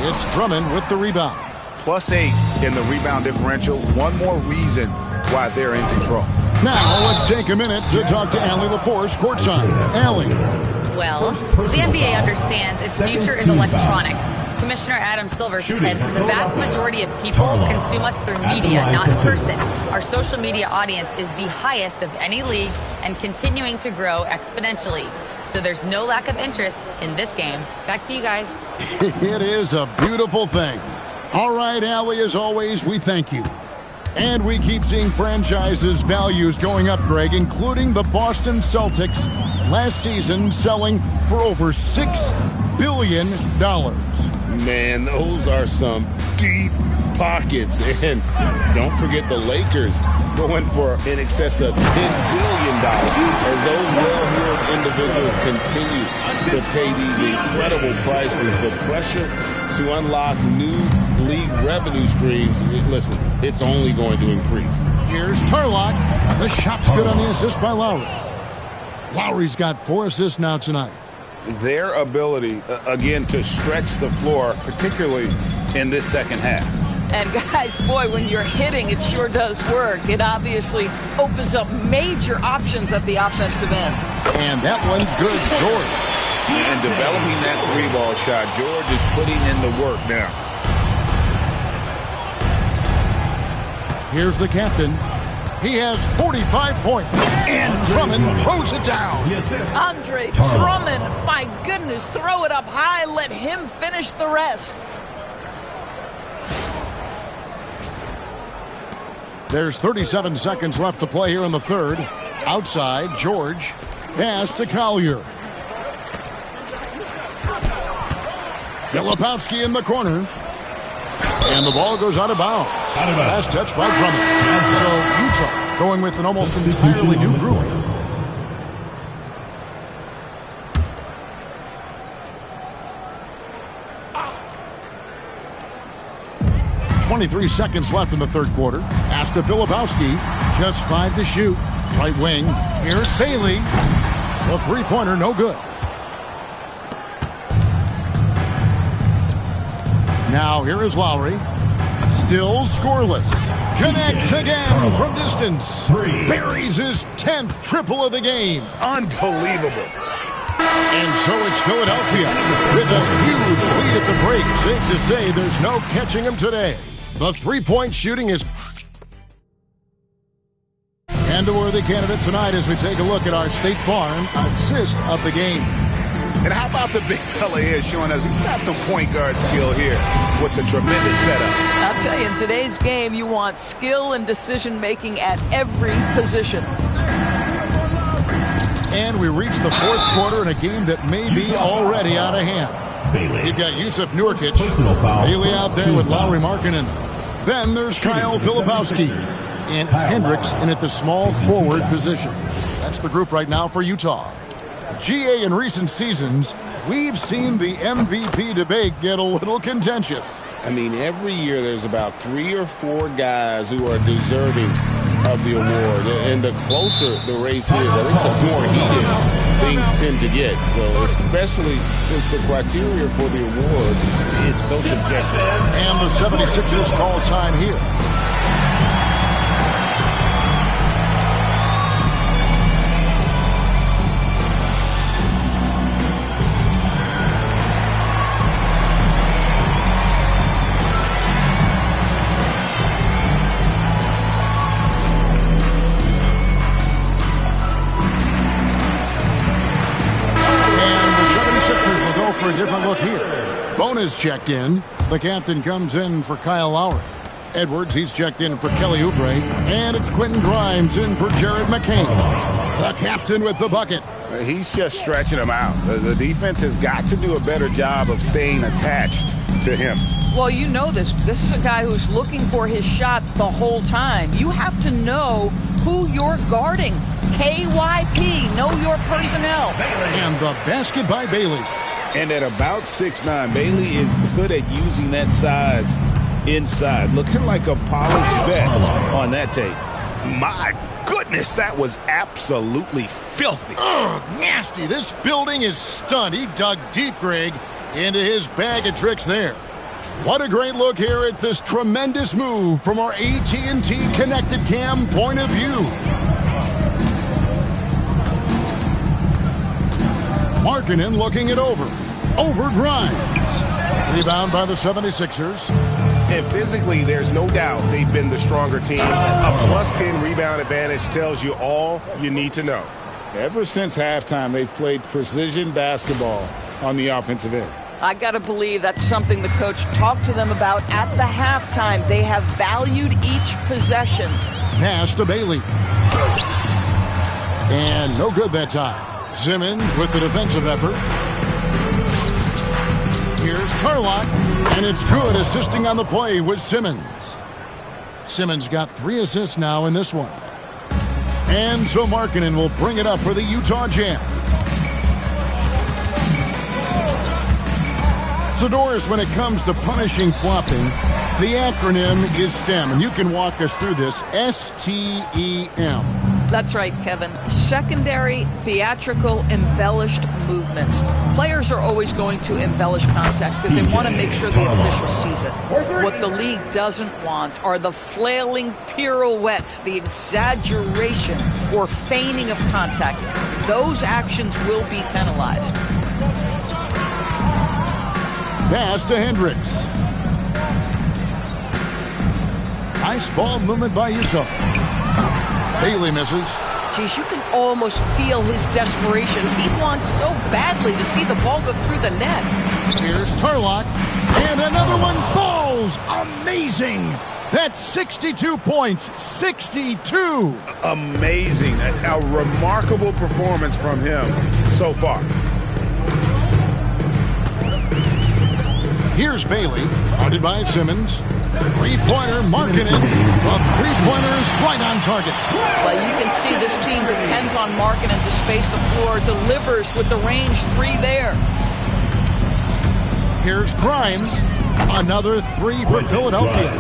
It's Drummond with the rebound. +8 in the rebound differential. One more reason why they're in control. Now let's take a minute to talk to Allie LaForce courtside. Allie. Well, the NBA understands its future is electronic. Commissioner Adam Silver said the vast majority of people consume us through media, not in person. Our social media audience is the highest of any league and continuing to grow exponentially. So there's no lack of interest in this game. Back to you guys. It is a beautiful thing. All right, Allie, as always, we thank you. And we keep seeing franchises' values going up, Greg, including the Boston Celtics last season selling for over $6 billion. Man, those are some deep pockets. And don't forget the Lakers going for in excess of $10 billion as those well-heeled individuals continue to pay these incredible prices. The pressure to unlock new league revenue streams, listen, it's only going to increase. Here's Tarlock. The shot's good on the assist by Lowry. Lowry's got 4 assists now tonight. Their ability, again, to stretch the floor, particularly in this second half. And guys, boy, when you're hitting, it sure does work. It obviously opens up major options at the offensive end. And that one's good, George. And developing that 3-ball shot, George is putting in the work now. Here's the captain. He has 45 points. And Drummond throws it down. Andre Drummond, my goodness, throw it up high. Let him finish the rest. There's 37 seconds left to play here in the third. Outside, George. Pass to Collier. Filipowski in the corner. And the ball goes out of bounds. Last touch by Drummond. So Utah going with an almost entirely new group. 23 seconds left in the third quarter. Pass to Filipowski. Just 5 to shoot. Right wing. Here's Bailey. The three-pointer no good. Now here is Lowry. Still scoreless. Connects again from distance. Buries his 10th triple of the game. Unbelievable. And so it's Philadelphia with a huge lead at the break. Safe to say there's no catching him today. The three-point shooting is... And a worthy candidate tonight as we take a look at our State Farm assist of the game. And how about the big fella here showing us he's got some point guard skill here with the tremendous setup. I'll tell you, in today's game, you want skill and decision-making at every position. And we reach the fourth quarter in a game that may be already out of hand. You've got Yusuf Nurkic. Bailey out there with Lauri Markkanen. Then there's Kyle Filipowski. and it's Hendricks in at the small forward position. That's the group right now for Utah. GA, in recent seasons, we've seen the MVP debate get a little contentious. I mean, every year there's about 3 or 4 guys who are deserving of the award. And the closer the race is, I think the more heated things tend to get. So especially since the criteria for the awards is so subjective. And the 76ers call time here. For a different look here. Bonus checked in. The captain comes in for Kyle Lowry. Edwards, he's checked in for Kelly Oubre. And it's Quentin Grimes in for Jared McCain. The captain with the bucket. He's just stretching him out. The defense has got to do a better job of staying attached to him. Well, you know this. This is a guy who's looking for his shot the whole time. You have to know who you're guarding. KYP, know your personnel. And the basket by Bailey. And at about 6'9", Bailey is good at using that size inside. Looking like a polished vet on that tape. My goodness, that was absolutely filthy. Nasty. This building is stunned. He dug deep, Greg, into his bag of tricks there. What a great look here at this tremendous move from our AT&T Connected Cam point of view. Markkanen looking it over. Over Grimes. Rebound by the 76ers. And physically, there's no doubt they've been the stronger team. A +10 rebound advantage tells you all you need to know. Ever since halftime, they've played precision basketball on the offensive end. I got to believe that's something the coach talked to them about at the halftime. They have valued each possession. Pass to Bailey. And no good that time. Simmons with the defensive effort. Here's Tarlock, and it's good assisting on the play with Simmons. Simmons got 3 assists now in this one. And so Markkanen will bring it up for the Utah Jazz. So, Doris, when it comes to punishing flopping, the acronym is STEM, and you can walk us through this. STEM. That's right, Kevin. Secondary, theatrical, embellished movements. Players are always going to embellish contact because they want to make sure the official sees it. What the league doesn't want are the flailing pirouettes, the exaggeration or feigning of contact. Those actions will be penalized. Pass to Hendricks. Nice ball movement by Utah. Bailey misses. Geez, you can almost feel his desperation. He wants so badly to see the ball go through the net. Here's Tarlock. And another one falls. Amazing. That's 62 points. 62. Amazing. A remarkable performance from him so far. Here's Bailey, guarded by Simmons. Three-pointer, Markkanen. The three-pointer is right on target. Well, you can see this team depends on Markkanen to space the floor, delivers with the range 3 there. Here's Grimes. Another 3 for Philadelphia.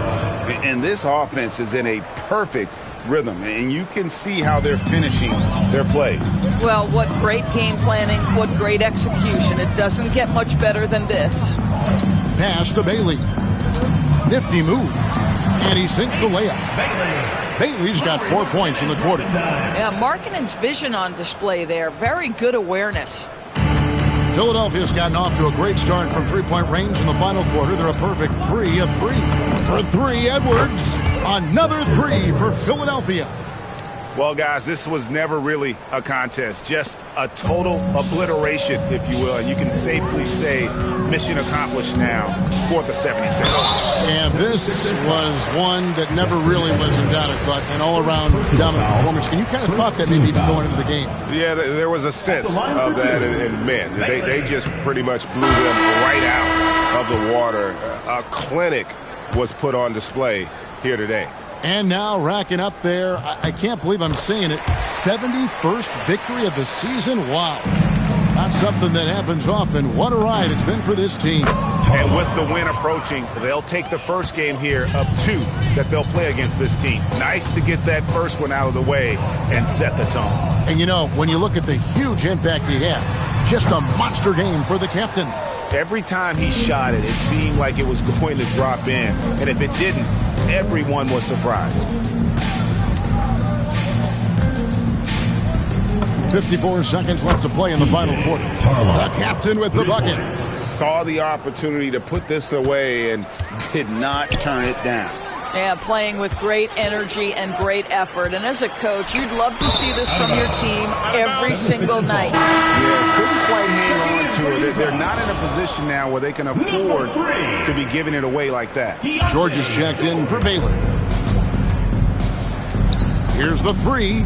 And this offense is in a perfect rhythm, and you can see how they're finishing their play. Well, what great game planning, what great execution. It doesn't get much better than this. Pass to Bailey. Nifty move. And he sinks the layup. Bailey's got 4 points in the quarter. Yeah, Markkanen's vision on display there. Very good awareness. Philadelphia's gotten off to a great start from three-point range in the final quarter. They're a perfect 3 of 3. For 3, Edwards. Another 3 for Philadelphia. Well, guys, this was never really a contest, just a total obliteration, if you will. And you can safely say mission accomplished now for the 76ers. And this was one that never really was in doubt, but an all-around dominant performance. And you kind of thought that maybe even going into the game. Yeah, there was a sense of that, and man, they just pretty much blew them right out of the water. A clinic was put on display here today. And now racking up there, I can't believe I'm saying it, 71st victory of the season. Wow. Not something that happens often. What a ride it's been for this team. And with the win approaching, they'll take the first game here of 2 that they'll play against this team. Nice to get that first one out of the way and set the tone. And you know, when you look at the huge impact he had, just a monster game for the captain. Every time he shot it, it seemed like it was going to drop in. And if it didn't, everyone was surprised. 54 seconds left to play in the final quarter. The captain with the bucket. Saw the opportunity to put this away and did not turn it down. Yeah, playing with great energy and great effort. And as a coach, you'd love to see this from your team every single night. Yeah, couldn't quite hang on to it. They're not in a position now where they can afford to be giving it away like that. George is checked in for Baylor. Here's the 3.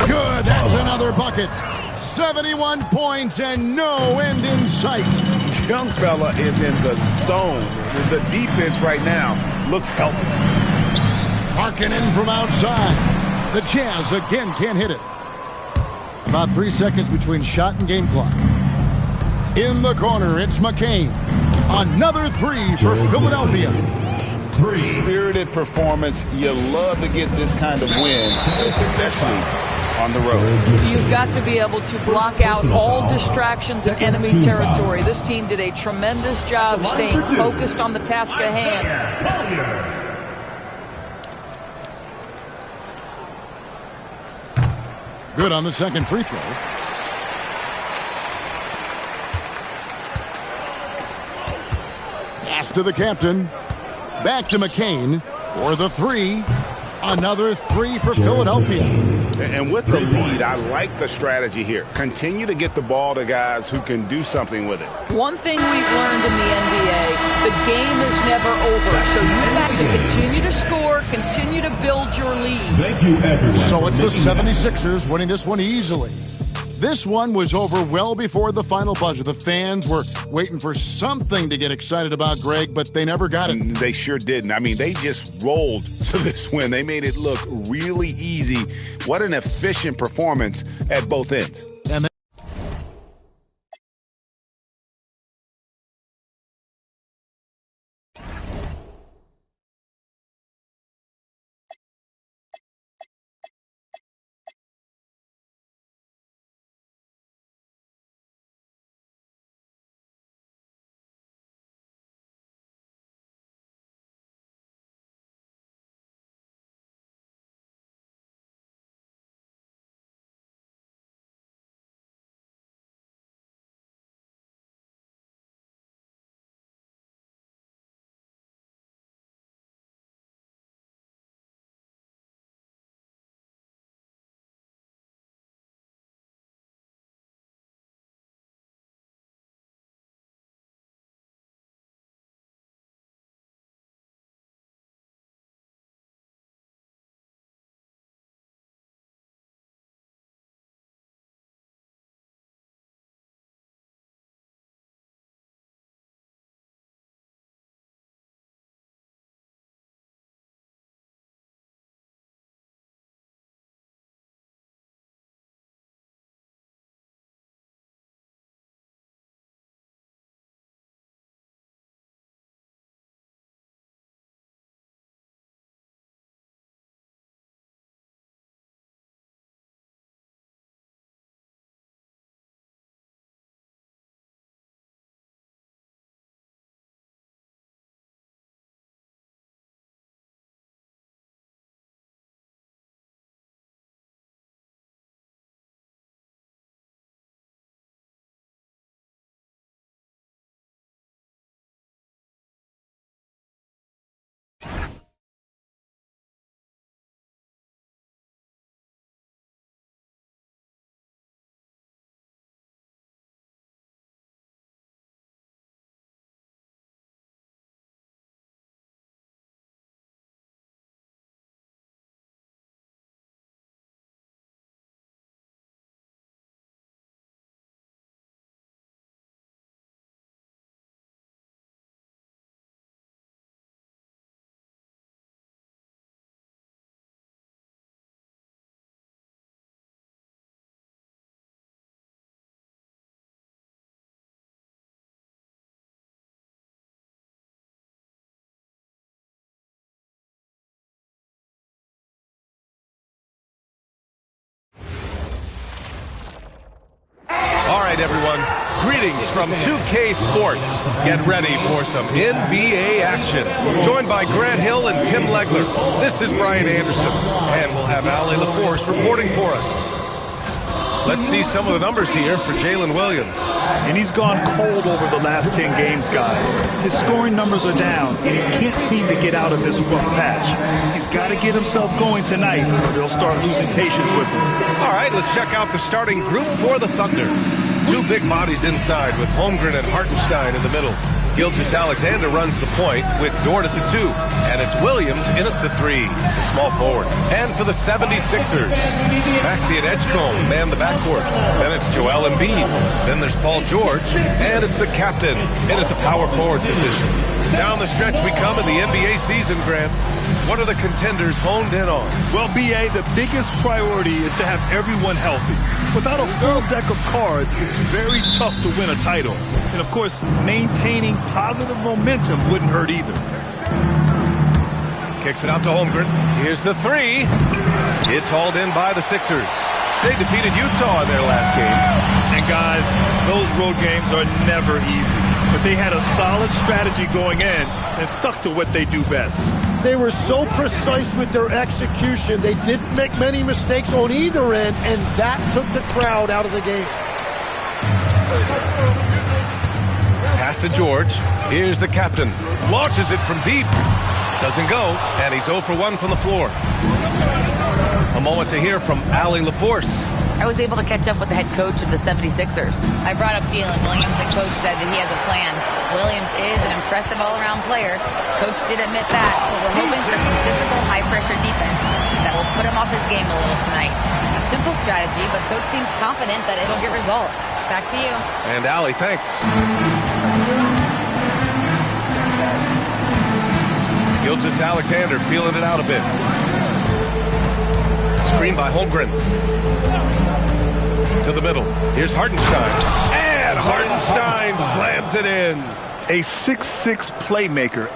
Good, that's another bucket. 71 points and no end in sight. Young fella is in the zone. The defense right now looks helpless. Marking in from outside. The Jazz again can't hit it. About 3 seconds between shot and game clock. In the corner, it's McCain. Another 3 for Philadelphia. Spirited performance. You love to get this kind of wins, especially on the road. You've got to be able to block out all distractions in enemy territory. This team did a tremendous job staying focused on the task at hand. Good on the second free throw. Pass to the captain. Back to McCain for the 3. Another 3 for Philadelphia. And with the lead, I like the strategy here. Continue to get the ball to guys who can do something with it. One thing we've learned in the NBA, the game is never over. So you've got to continue to score, continue to build your lead. Thank you, everyone. So it's the 76ers winning this one easily. This one was over well before the final buzzer. The fans were waiting for something to get excited about, Greg, but they never got it. They sure didn't. I mean, they just rolled to this win. They made it look really easy. What an efficient performance at both ends. right, everyone. Greetings from 2K Sports. Get ready for some NBA action. Joined by Grant Hill and Tim Legler. This is Brian Anderson, and we'll have Allie LaForce reporting for us. Let's see some of the numbers here for Jalen Williams. And he's gone cold over the last 10 games, guys. His scoring numbers are down, and he can't seem to get out of this rough patch. He's got to get himself going tonight, or they'll start losing patience with him. All right, let's check out the starting group for the Thunder. Two big bodies inside with Holmgren and Hartenstein in the middle. Gilgeous-Alexander runs the point with Dort at the 2. And it's Williams in at the 3, the small forward. And for the 76ers, Maxey and Edgecombe man the backcourt. Then it's Joel Embiid. Then there's Paul George. And it's the captain in at the power forward position. Down the stretch we come in the NBA season, Grant. What are the contenders honed in on? Well, B.A., the biggest priority is to have everyone healthy. Without a full deck of cards, it's very tough to win a title. And, of course, maintaining positive momentum wouldn't hurt either. Kicks it out to Holmgren. Here's the 3. It's hauled in by the Sixers. They defeated Utah in their last game. And, guys, those road games are never easy. But they had a solid strategy going in and stuck to what they do best. They were so precise with their execution. They didn't make many mistakes on either end, and that took the crowd out of the game. Pass to George. Here's the captain. Launches it from deep. Doesn't go, and he's 0 for 1 from the floor. A moment to hear from Allie LaForce. I was able to catch up with the head coach of the 76ers. I brought up Jalen Williams, and Coach said that he has a plan. Williams is an impressive all-around player. Coach did admit that, but we're hoping for some physical, high-pressure defense that will put him off his game a little tonight. A simple strategy, but Coach seems confident that it'll get results. Back to you. And Allie, thanks. Gilgeous-Alexander feeling it out a bit. Screen by Holmgren. To the middle. Here's Hartenstein. And Hartenstein slams it in. A 6'6" playmaker.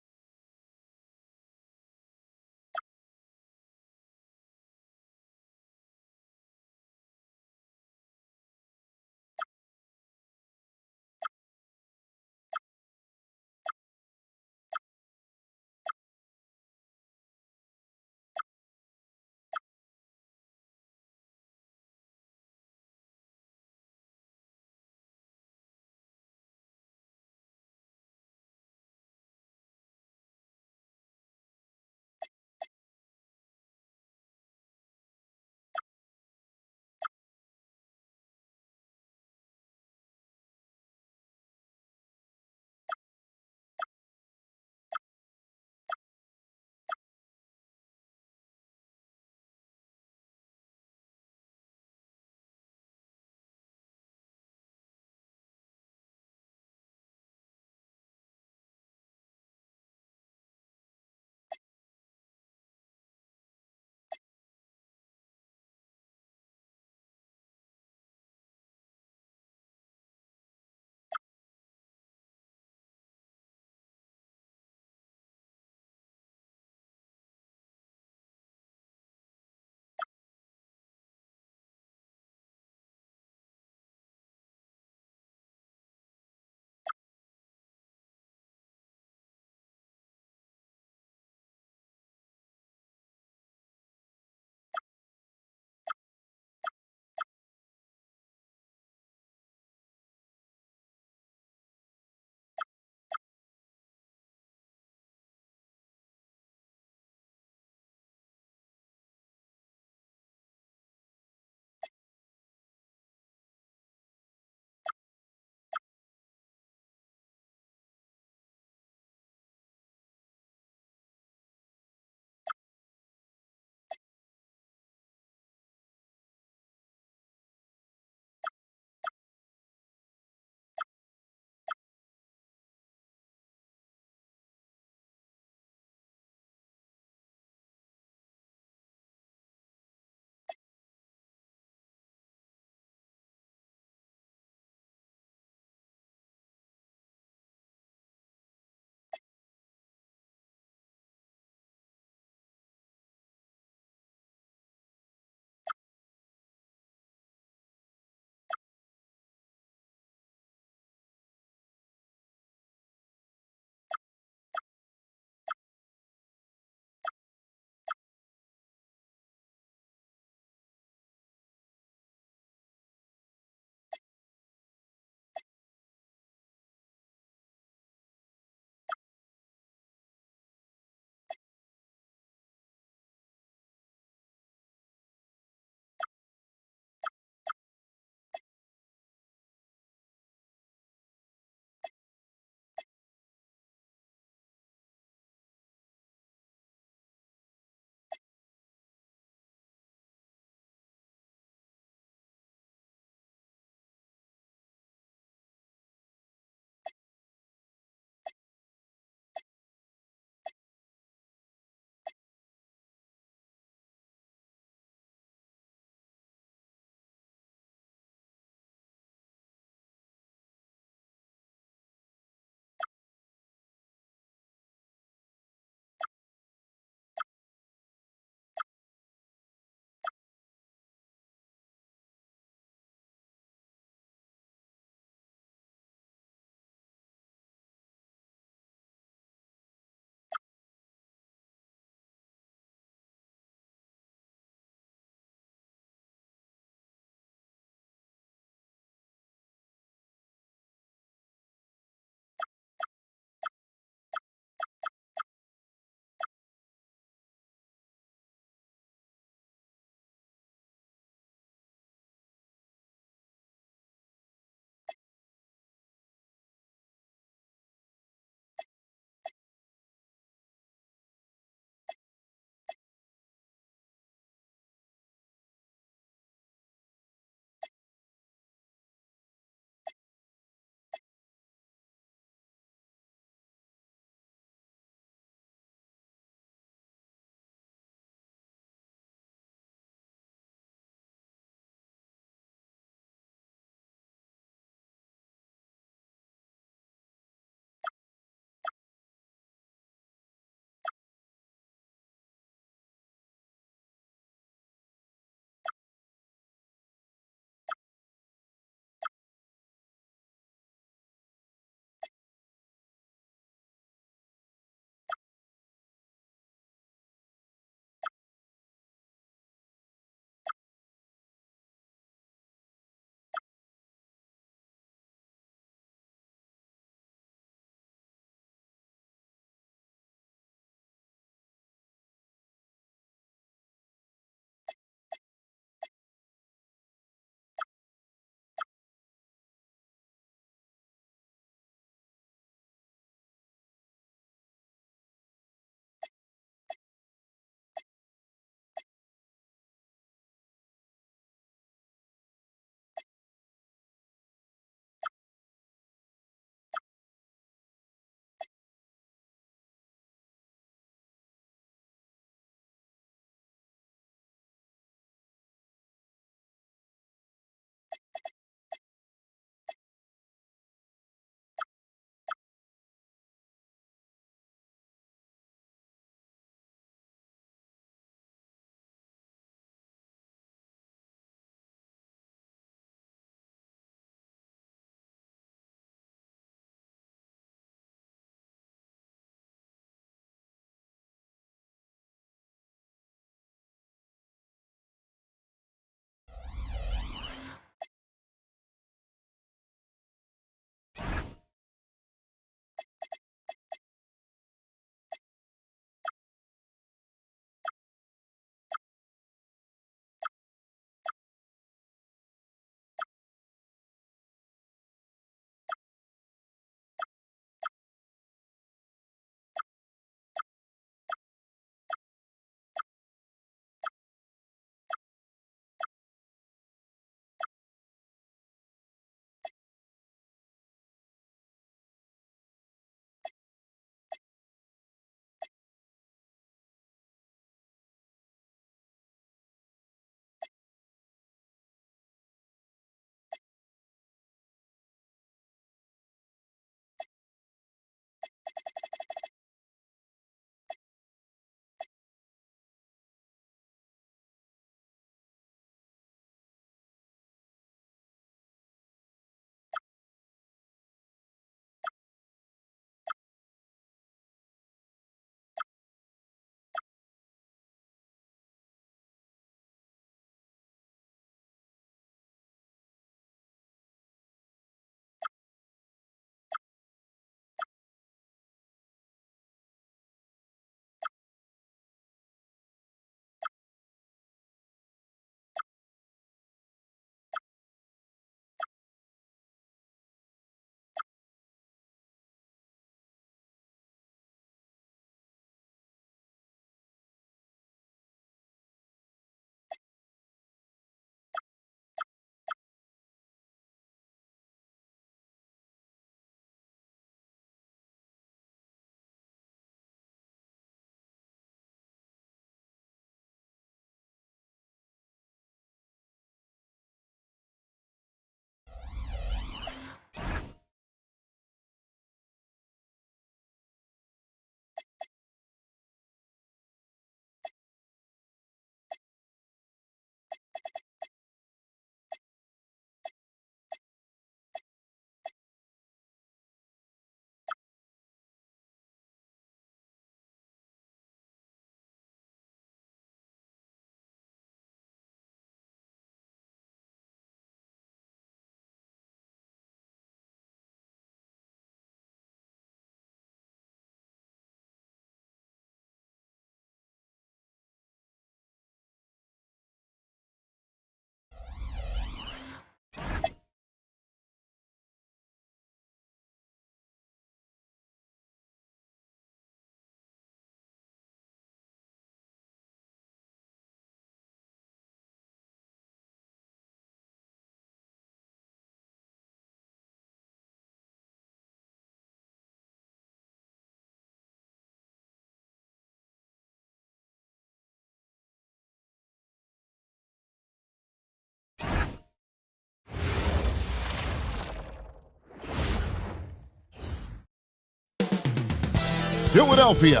Philadelphia.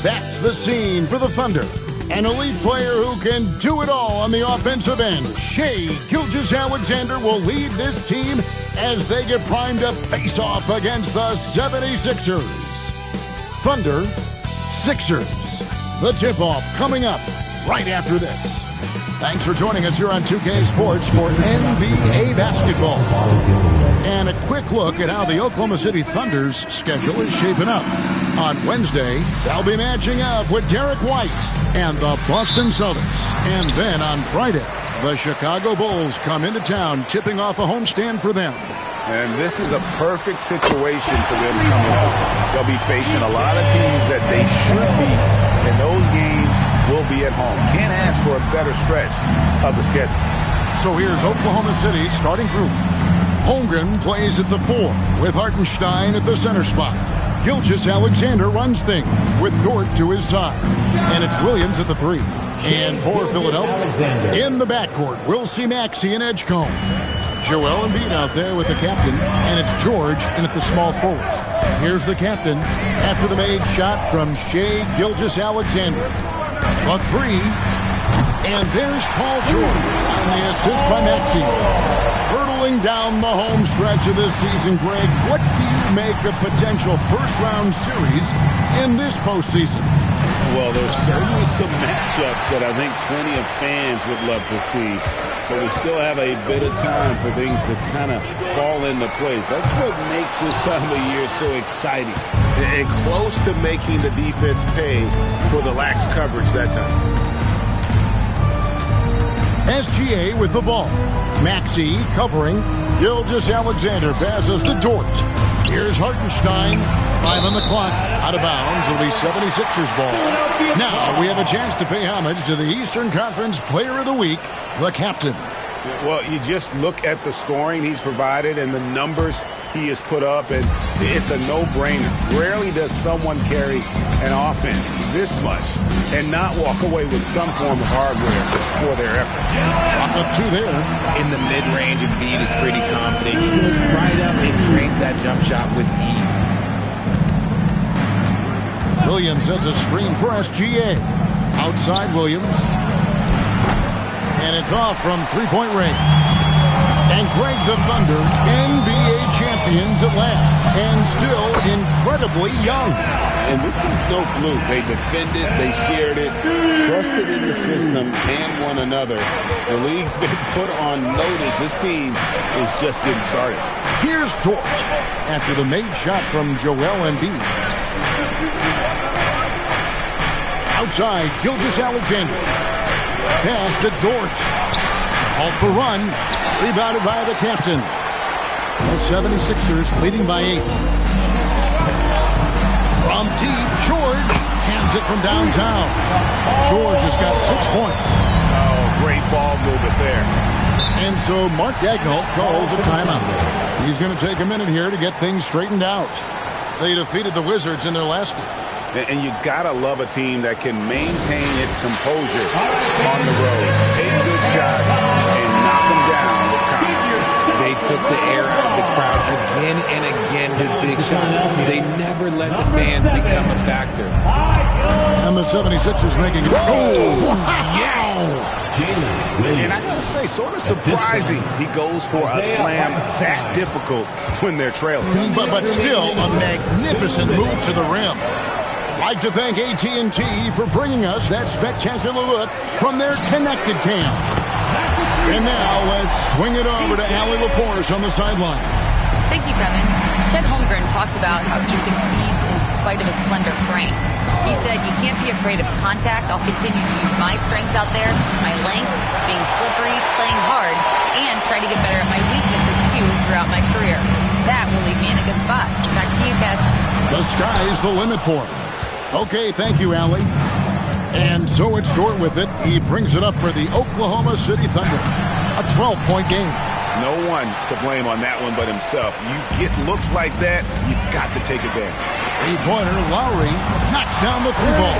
That's the scene for the Thunder. An elite player who can do it all on the offensive end. Shai Gilgeous-Alexander will lead this team as they get primed to face off against the 76ers. Thunder, Sixers. The tip-off coming up right after this. Thanks for joining us here on 2K Sports for NBA basketball. And a quick look at how the Oklahoma City Thunder's schedule is shaping up. On Wednesday, they'll be matching up with Derek White and the Boston Celtics. And then on Friday, the Chicago Bulls come into town, tipping off a homestand for them. And this is a perfect situation for them coming up. They'll be facing a lot of teams that they should beat, and those games will be at home. Can't ask for a better stretch of the schedule. So here's Oklahoma City's starting group. Holmgren plays at the 4 with Hartenstein at the center spot. Gilgeous-Alexander runs things with Dort to his side. And it's Williams at the 3. And for Philadelphia, in the backcourt, we'll see Maxey and Edgecombe. Joel Embiid out there with the captain, and it's George in at the small forward. Here's the captain after the made shot from Shai Gilgeous-Alexander. A 3, and there's Paul George on the assist by Maxey. Hurtling down the home stretch of this season, Greg, what do you make of potential first-round series in this postseason? Well, there's certainly some matchups that I think plenty of fans would love to see, but we still have a bit of time for things to kind of fall into place. That's what makes this time of year so exciting. And close to making the defense pay for the lax coverage that time. SGA with the ball. Maxey covering. Gilgeous-Alexander passes to Dort. Here's Hartenstein. 5 on the clock. Out of bounds. It'll be 76ers ball. Now we have a chance to pay homage to the Eastern Conference Player of the Week, the captain. Well, you just look at the scoring he's provided and the numbers he has put up, and it's a no-brainer. Rarely does someone carry an offense this much and not walk away with some form of hardware for their effort. Shot up 2 there. In the mid-range, Embiid is pretty confident. He goes right up and drains that jump shot with ease. Williams sets a screen for SGA. Outside Williams. And it's off from three-point range. And Greg, the Thunder, NBA champions at last. And still incredibly young. And this is no fluke. They defended, they shared it, trusted in the system and one another. The league's been put on notice. This team is just getting started. Here's Dort after the made shot from Joel Embiid. Outside, Gilgeous-Alexander. Pass to Dort. Halt the run. Rebounded by the captain. The 76ers leading by 8. From deep, George hands it from downtown. George has got 6 points. Oh, great ball movement there. And so Mark Daigneault calls a timeout. He's going to take a minute here to get things straightened out. They defeated the Wizards in their last game. And you gotta love a team that can maintain its composure on the road, take good shots, and knock them down with confidence. They took the air out of the crowd again and again with big shots. They never let the fans become a factor. And the 76ers making it. Oh, yes! And I gotta say, sort of surprising he goes for a slam that difficult when they're trailing. But still a magnificent move to the rim. I'd like to thank AT&T for bringing us that spectacular look from their connected cam. And now let's swing it over to Allie LaForce on the sideline. Thank you, Kevin. Chet Holmgren talked about how he succeeds in spite of a slender frame. He said, "You can't be afraid of contact. I'll continue to use my strengths out there, my length, being slippery, playing hard, and try to get better at my weaknesses, too, throughout my career. That will leave me in a good spot." Back to you, Kev. The sky's the limit for him. Okay, thank you, Allie. And so it's Dort with it. He brings it up for the Oklahoma City Thunder. A 12-point game. No one to blame on that one but himself. You get looks like that, you've got to take advantage. 3-pointer, Lowry knocks down the 3-ball.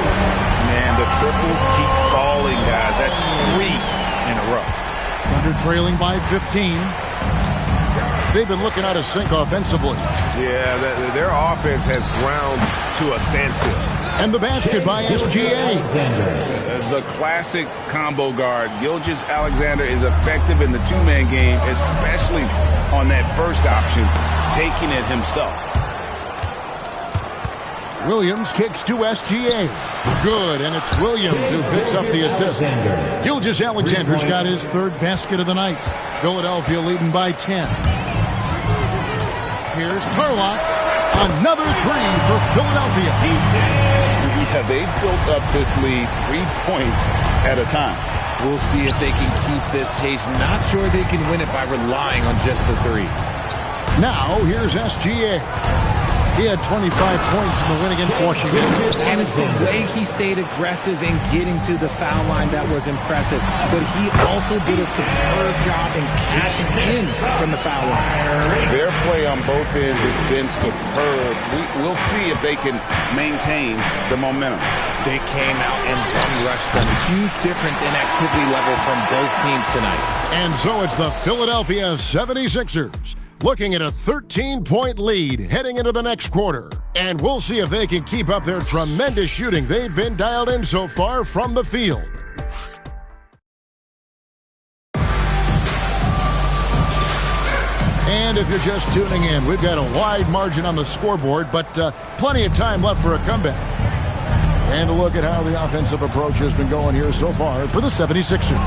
Man, the triples keep falling, guys. That's 3 in a row. Thunder trailing by 15. they've been looking out of sync offensively. Yeah, their offense has ground to a standstill. And the basket by SGA. The classic combo guard. Gilgeous-Alexander is effective in the two-man game, especially on that first option, taking it himself. Williams kicks to SGA. Good, and it's Williams who picks up the assist. Gilgeous-Alexander's got his third basket of the night. Philadelphia leading by 10. Here's Tarlock. Another three for Philadelphia. Yeah, they built up this lead 3 points at a time. We'll see if they can keep this pace. Not sure they can win it by relying on just the three. Now, here's SGA. He had 25 points in the win against Washington. And it's the way he stayed aggressive in getting to the foul line that was impressive. But he also did a superb job in cashing in from the foul line. Their play on both ends has been superb. We'll see if they can maintain the momentum. They came out and bum-rushed them. Huge difference in activity level from both teams tonight. And so it's the Philadelphia 76ers. Looking at a 13-point lead heading into the next quarter. And we'll see if they can keep up their tremendous shooting they've been dialed in so far from the field. And if you're just tuning in, we've got a wide margin on the scoreboard, but plenty of time left for a comeback. And a look at how the offensive approach has been going here so far for the 76ers.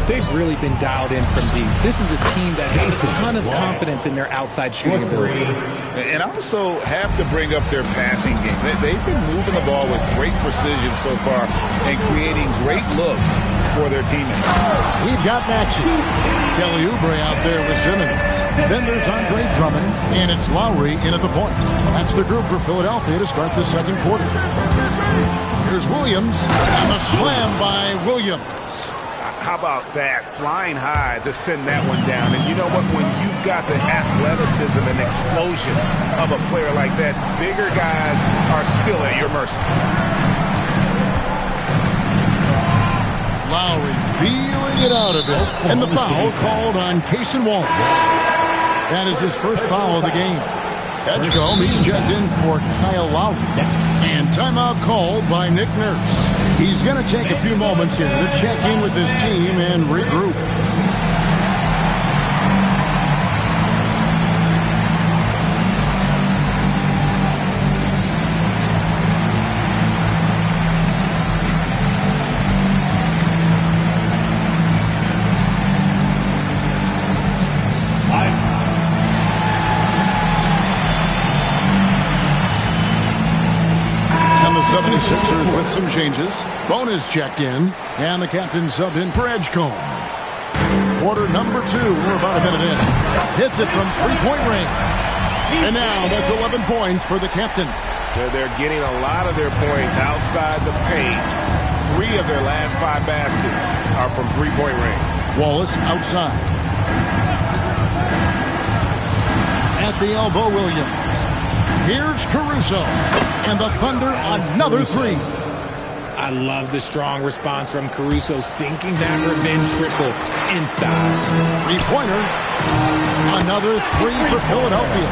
They've really been dialed in from deep. This is a team that has a ton of confidence in their outside shooting ability. And also have to bring up their passing game. They've been moving the ball with great precision so far and creating great looks for their teammates. We've got Maxey. Kelly Oubre out there with Simmons. Then there's Andre Drummond, and it's Lowry in at the point. That's the group for Philadelphia to start the second quarter. Here's Williams, and the slam by Williams. How about that? Flying high to send that one down. And you know what? When you've got the athleticism and explosion of a player like that, bigger guys are still at your mercy. Lowry feeling it out a bit. And the foul called on Cason Wallace. That is his first foul of the game. Edgecombe, he's checked in for Kyle Lowry. And timeout called by Nick Nurse. He's going to take a few moments here to check in with his team and regroup. And the 76ers with some changes. Bonus checked in, and the captain subbed in for Edgecombe. Quarter number 2, we're about a minute in. Hits it from three-point range. And now that's 11 points for the captain. They're getting a lot of their points outside the paint. 3 of their last 5 baskets are from three-point range. Wallace outside. At the elbow, Williams. Here's Caruso. And the Thunder, another 3. I love the strong response from Caruso, sinking that revenge triple in style. Three-pointer. Another 3 for Philadelphia.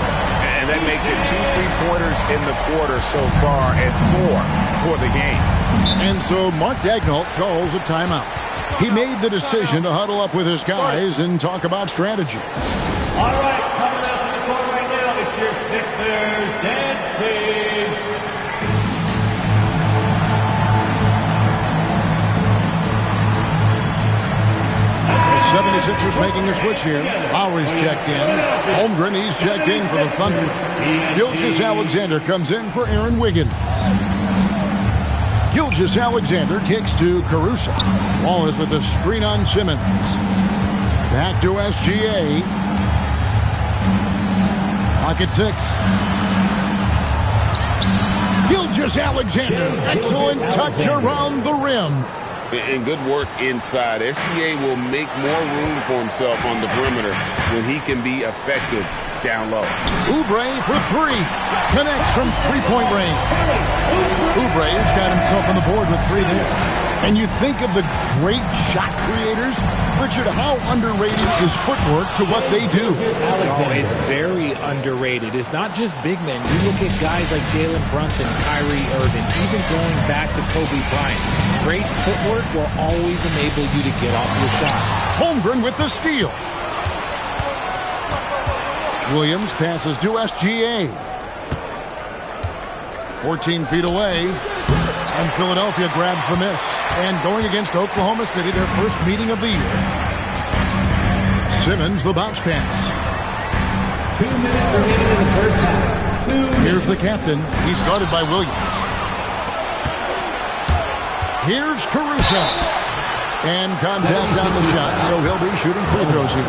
And that makes it 2 3-pointers in the quarter so far and 4 for the game. And so Mark Daigneault calls a timeout. He made the decision to huddle up with his guys and talk about strategy. All right, coming out to the court right now, it's your Sixers dance team. The 76ers making a switch here. Lowry's checked in. Holmgren, he's checked in for the Thunder. Gilgeous-Alexander comes in for Aaron Wiggins. Gilgeous-Alexander kicks to Caruso. Wallace with the screen on Simmons. Back to SGA. Pocket 6. Gilgeous-Alexander. Excellent touch around the rim. And good work inside. SGA will make more room for himself on the perimeter when he can be effective down low. Oubre for 3. Connects from three-point range. Oubre's got himself on the board with 3 there. And you think of the great shot creators, Richard, how underrated is footwork to what they do? Oh, it's very underrated. It's not just big men. You look at guys like Jalen Brunson, Kyrie Irving, even going back to Kobe Bryant. Great footwork will always enable you to get off your shot. Holmgren with the steal. Williams passes to SGA. 14 feet away. And Philadelphia grabs the miss. And going against Oklahoma City, their first meeting of the year. Simmons, the bounce pass. 2 minutes remaining in the first half. Here's the captain. He's guarded by Williams. Here's Caruso. And contact on the shot, so he'll be shooting free throws here.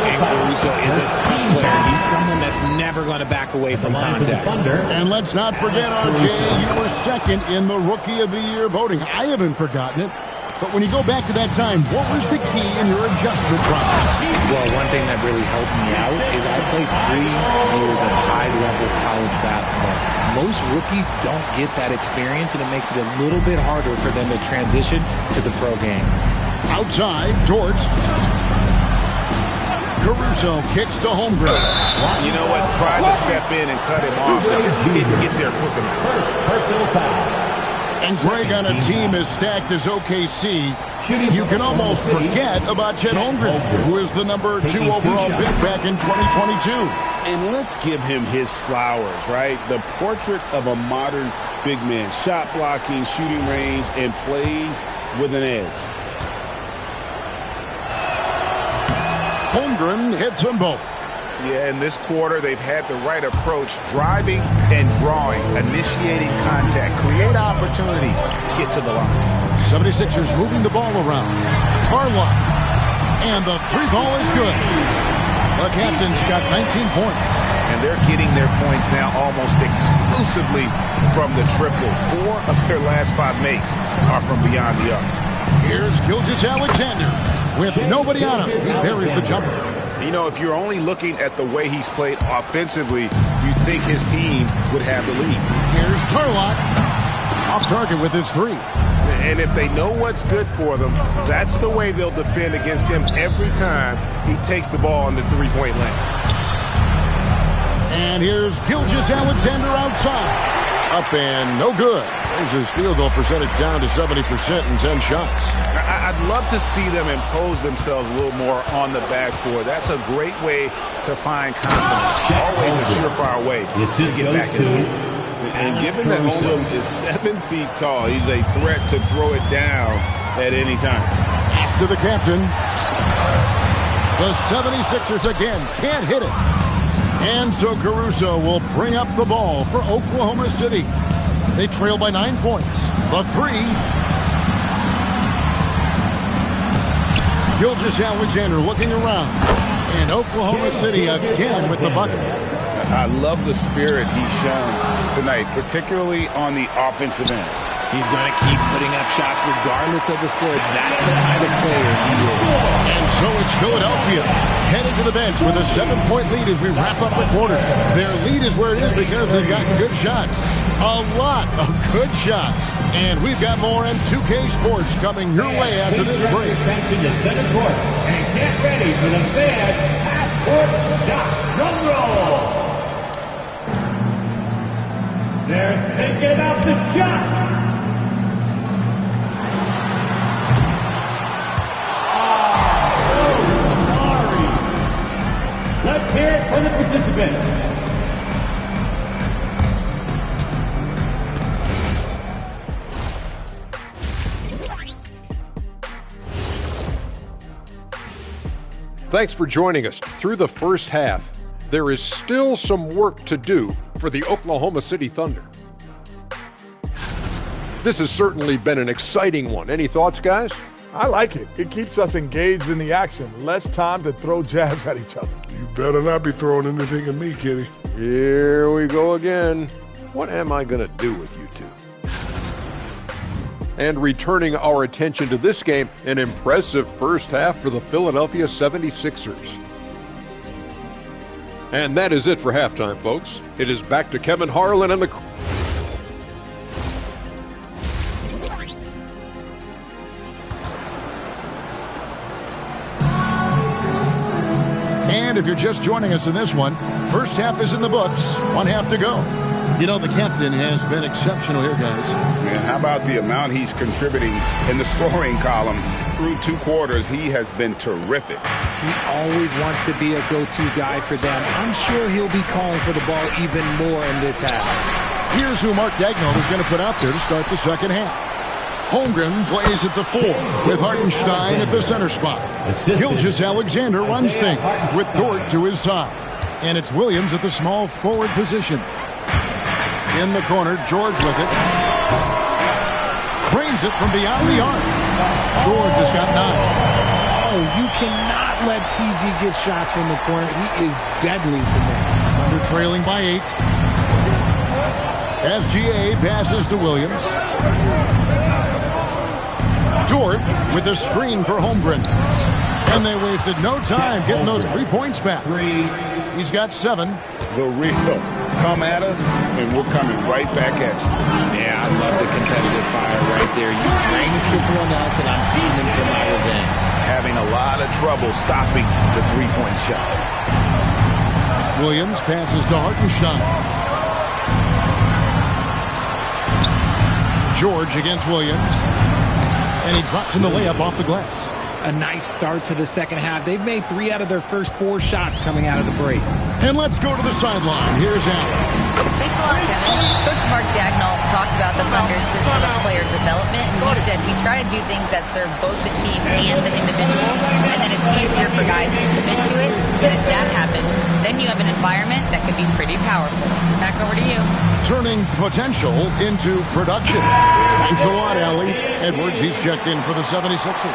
And Caruso is a tough player. He's someone that's never going to back away from contact. And let's not forget, RJ, you were second in the Rookie of the Year voting. I haven't forgotten it. But when you go back to that time, what was the key in your adjustment process? Well, one thing that really helped me out is I played 3 years of high-level college basketball. Most rookies don't get that experience, and it makes it a little bit harder for them to transition to the pro game. Outside, Dort. Caruso kicks to Holmgren. You know what? Tried to step in and cut him off. It just didn't get there quick enough. First personal foul. And Greg, on a team as stacked as OKC, you can almost forget about Chet Holmgren, who is the number 2 overall pick back in 2022. And let's give him his flowers, right? The portrait of a modern big man. Shot blocking, shooting range, and plays with an edge. Holmgren hits them both. Yeah, in this quarter, they've had the right approach, driving and drawing, initiating contact, create opportunities, get to the line. 76ers moving the ball around. Tarlock. And the 3 ball is good. The captain's got 19 points. And they're getting their points now almost exclusively from the triple. 4 of their last 5 makes are from beyond the arc. Here's Gilgeous-Alexander. With nobody on him, he buries the jumper. You know, if you're only looking at the way he's played offensively, you think his team would have the lead. Here's Tarlock. Off target with his 3. And if they know what's good for them, that's the way they'll defend against him every time he takes the ball in the 3-point lane. And here's Gilgeous-Alexander outside. Up and no good. Brings his field goal percentage down to 70% in 10 shots. I'd love to see them impose themselves a little more on the backboard. That's a great way to find confidence. Always a surefire way to get back in the game. And given that Holmgren is 7 feet tall, he's a threat to throw it down at any time. Pass to the captain. The 76ers again can't hit it. And so Caruso will bring up the ball for Oklahoma City. They trail by 9 points. The 3. Gilgeous-Alexander looking around. And Oklahoma City again with the bucket. I love the spirit he's shown tonight, particularly on the offensive end. He's going to keep putting up shots regardless of the score. That's the kind of player he is. And so it's Philadelphia headed to the bench with a 7-point lead as we wrap up the quarter. Their lead is where it is because they've gotten good shots. A lot of good shots. And we've got more M2K Sports coming your way after this break. Attention to center court and get ready for the Fed half-court shot. Drum roll. They're thinking about the shot. Let's hear it for the participants. Thanks for joining us through the first half. There is still some work to do for the Oklahoma City Thunder. This has certainly been an exciting one. Any thoughts, guys? I like it. It keeps us engaged in the action. Less time to throw jabs at each other. You better not be throwing anything at me, Kitty. Here we go again. What am I going to do with you two? And returning our attention to this game, an impressive first half for the Philadelphia 76ers. And that is it for halftime, folks. It is back to Kevin Harlan and the if you're just joining us in this one, first half is in the books, 1 half to go. You know, the captain has been exceptional here, guys. And how about the amount he's contributing in the scoring column? Through 2 quarters, he has been terrific. He always wants to be a go-to guy for them. I'm sure he'll be calling for the ball even more in this half. Here's who Mark Daigneault is going to put out there to start the second half. Holmgren plays at the 4 with Hartenstein at the center spot. Gilgeous-Alexander runs things with Dort to his side. And it's Williams at the small forward position. In the corner, George with it. Cranes it from beyond the arc. George has got 9. Oh, you cannot let PG get shots from the corner. He is deadly from there. Thunder trailing by 8. SGA passes to Williams. Dort with a screen for Holmgren. And they wasted no time getting those 3 points back. He's got 7. The real. Come at us, and we're coming right back at you. Yeah, I love the competitive fire right there. You drain triple on us, and I'm beating him for my revenge. Having a lot of trouble stopping the 3-point shot. Williams passes to Hartenstein. George against Williams. And he drops in the layup off the glass. A nice start to the second half. They've made 3 out of their first 4 shots coming out of the break. And let's go to the sideline. Here's Allen. Thanks a lot, Kevin. Coach Mark Daigneault talked about the Thunder's system of player development, and he said we try to do things that serve both the team and the individual, and then it's easier for guys to commit to it. And if that happens, then you have an environment that can be pretty powerful. Back over to you. Turning potential into production. Thanks a lot, Allie. Edwards, he's checked in for the 76ers.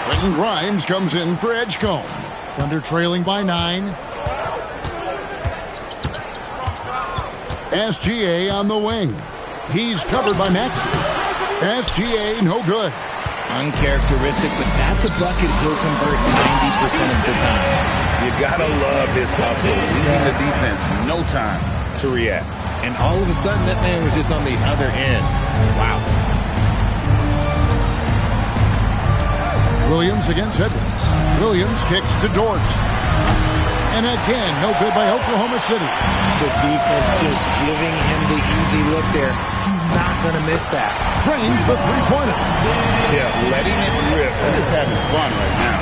Quentin Grimes comes in for Edgecombe. Thunder trailing by 9. SGA on the wing. He's covered by Maxey. SGA no good. Uncharacteristic, but that's a bucket he'll convert 90% of the time. You gotta love his hustle, leaving the defense no time to react. And all of a sudden, that man was just on the other end. Wow. Williams against Edwards. Williams kicks to Dort. And again, no good by Oklahoma City. The defense just giving him the easy look there. He's not going to miss that. Trains the 3-pointer. Yeah, letting it rip. They're just having fun right now.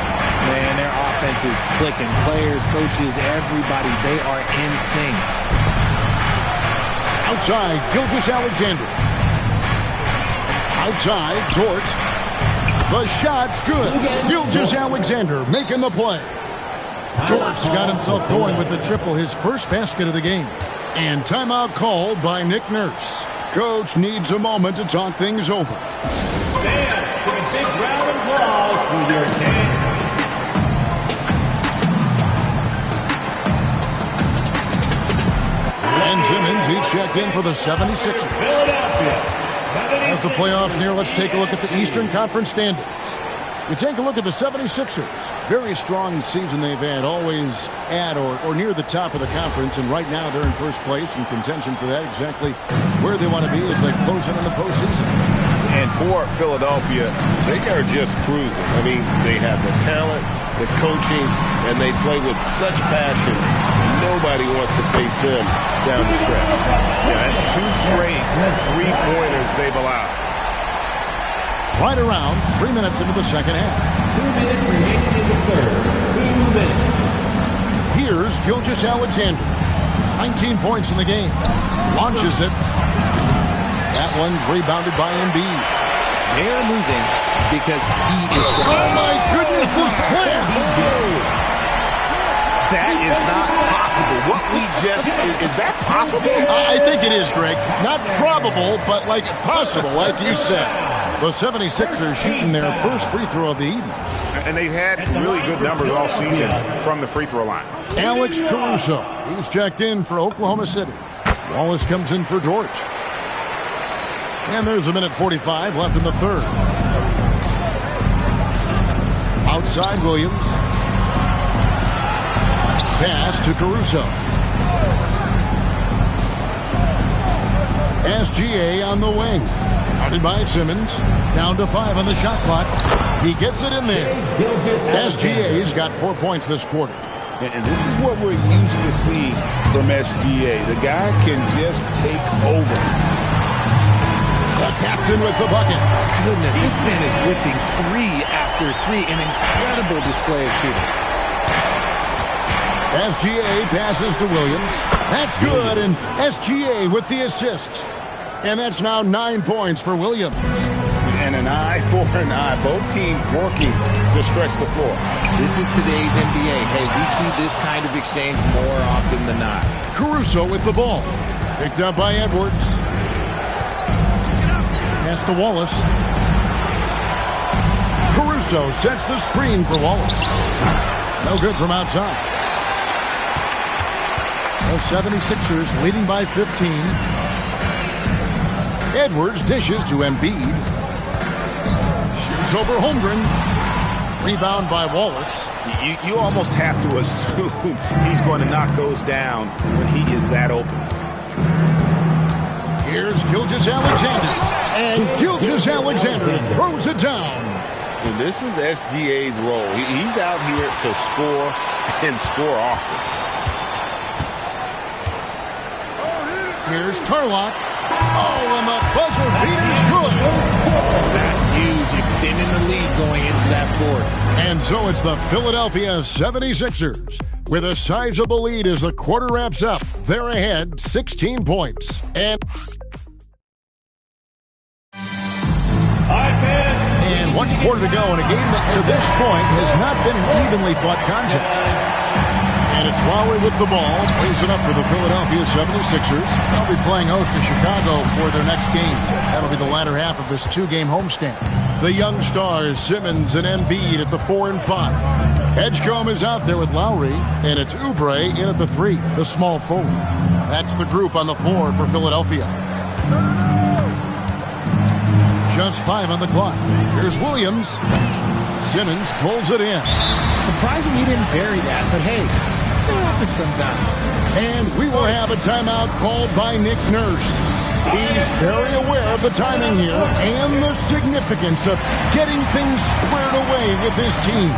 Man, their offense is clicking. Players, coaches, everybody, they are in sync. Outside, Gilgeous-Alexander. Outside, Dort. The shot's good. Gilgeous-Alexander making the play. Dort's got himself going with the triple, his first basket of the game. And timeout called by Nick Nurse. Coach needs a moment to talk things over. Stand for a big round of applause for your team. And Simmons, he's checked in for the 76ers. As the playoffs near, let's take a look at the Eastern Conference standings. You take a look at the 76ers. Very strong season they've had, always at or near the top of the conference, and right now they're in first place in contention for that, exactly where they want to be as they close in on the postseason. And for Philadelphia, they are just cruising. I mean, they have the talent, the coaching, and they play with such passion. Nobody wants to face them down the stretch. Yeah, that's 2 straight 3-pointers they've allowed. Right around 3 minutes into the second half. 2 minutes remaining in the third. 2 minutes. Here's Gilgeous-Alexander. 19 points in the game. Launches it. That one's rebounded by Embiid. They're losing because he is strong. Oh, my goodness, the slam! That is not possible. What we just... Is that possible? I think it is, Greg. Not probable, but like possible, like you said. The 76ers shooting their first free throw of the evening. And they've had really good numbers all season from the free throw line. Alex Caruso, he's checked in for Oklahoma City. Wallace comes in for George. And there's a minute 45 left in the third. Outside Williams. Pass to Caruso. SGA on the wing. Guarded by Simmons. Down to 5 on the shot clock. He gets it in there. SGA's got 4 points this quarter. And this is what we're used to seeing from SGA. The guy can just take over. The captain with the bucket. Goodness, this man is whipping 3 after 3. An incredible display of shooting. SGA passes to Williams. That's good, and SGA with the assist. And that's now 9 points for Williams. And an eye for an eye. Both teams working to stretch the floor. This is today's NBA. Hey, we see this kind of exchange more often than not. Caruso with the ball. Picked up by Edwards. Pass to Wallace. Caruso sets the screen for Wallace. No good from outside. The 76ers leading by 15. Edwards dishes to Embiid. Shoots over Holmgren. Rebound by Wallace. You almost have to assume he's going to knock those down when he is that open. Here's Gilgeous-Alexander. And Gilgeous-Alexander throws it down. And this is SGA's role. He's out here to score and score often. Here's Tarlock. Oh, and the buzzer beater's good. That's huge, extending the lead going into that fourth. And so it's the Philadelphia 76ers with a sizable lead as the quarter wraps up. They're ahead 16 points. And 1 quarter to go in a game that to this point has not been an evenly fought contest. And it's Lowry with the ball, plays it up for the Philadelphia 76ers. They'll be playing host to Chicago for their next game. That'll be the latter half of this 2-game homestand. The young stars, Simmons and Embiid at the 4 and 5. Edgecombe is out there with Lowry, and it's Oubre in at the 3, the small forward. That's the group on the floor for Philadelphia. Just 5 on the clock. Here's Williams. Simmons pulls it in. Surprising he didn't bury that, but hey, it happens sometimes. And we will have a timeout called by Nick Nurse. He's very aware of the timing here and the significance of getting things squared away with his team.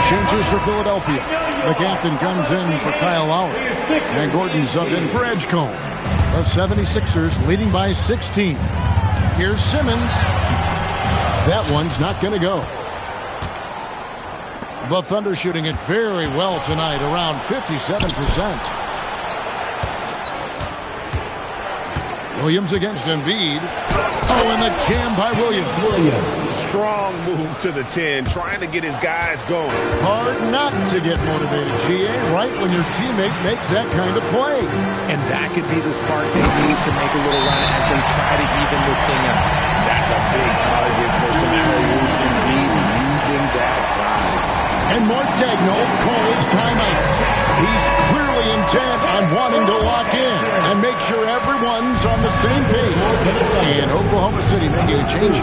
Changes for Philadelphia. The captain comes in for Kyle Lowry. And Gordon subbed in for Edgecombe. The 76ers leading by 16. Here's Simmons. That one's not going to go. The Thunder shooting it very well tonight, around 57%. Williams against Embiid. Oh, and the jam by Williams. Strong move to the 10, trying to get his guys going. Hard not to get motivated, GA, right when your teammate makes that kind of play. And that could be the spark they need to make a little run as they try to even this thing up. That's a big target for some alley-oops. Embiid using that size. And Mark Daigneault calls timeout. He's clearly intent on wanting to lock in and make sure everyone's on the same page. And Oklahoma City making a change.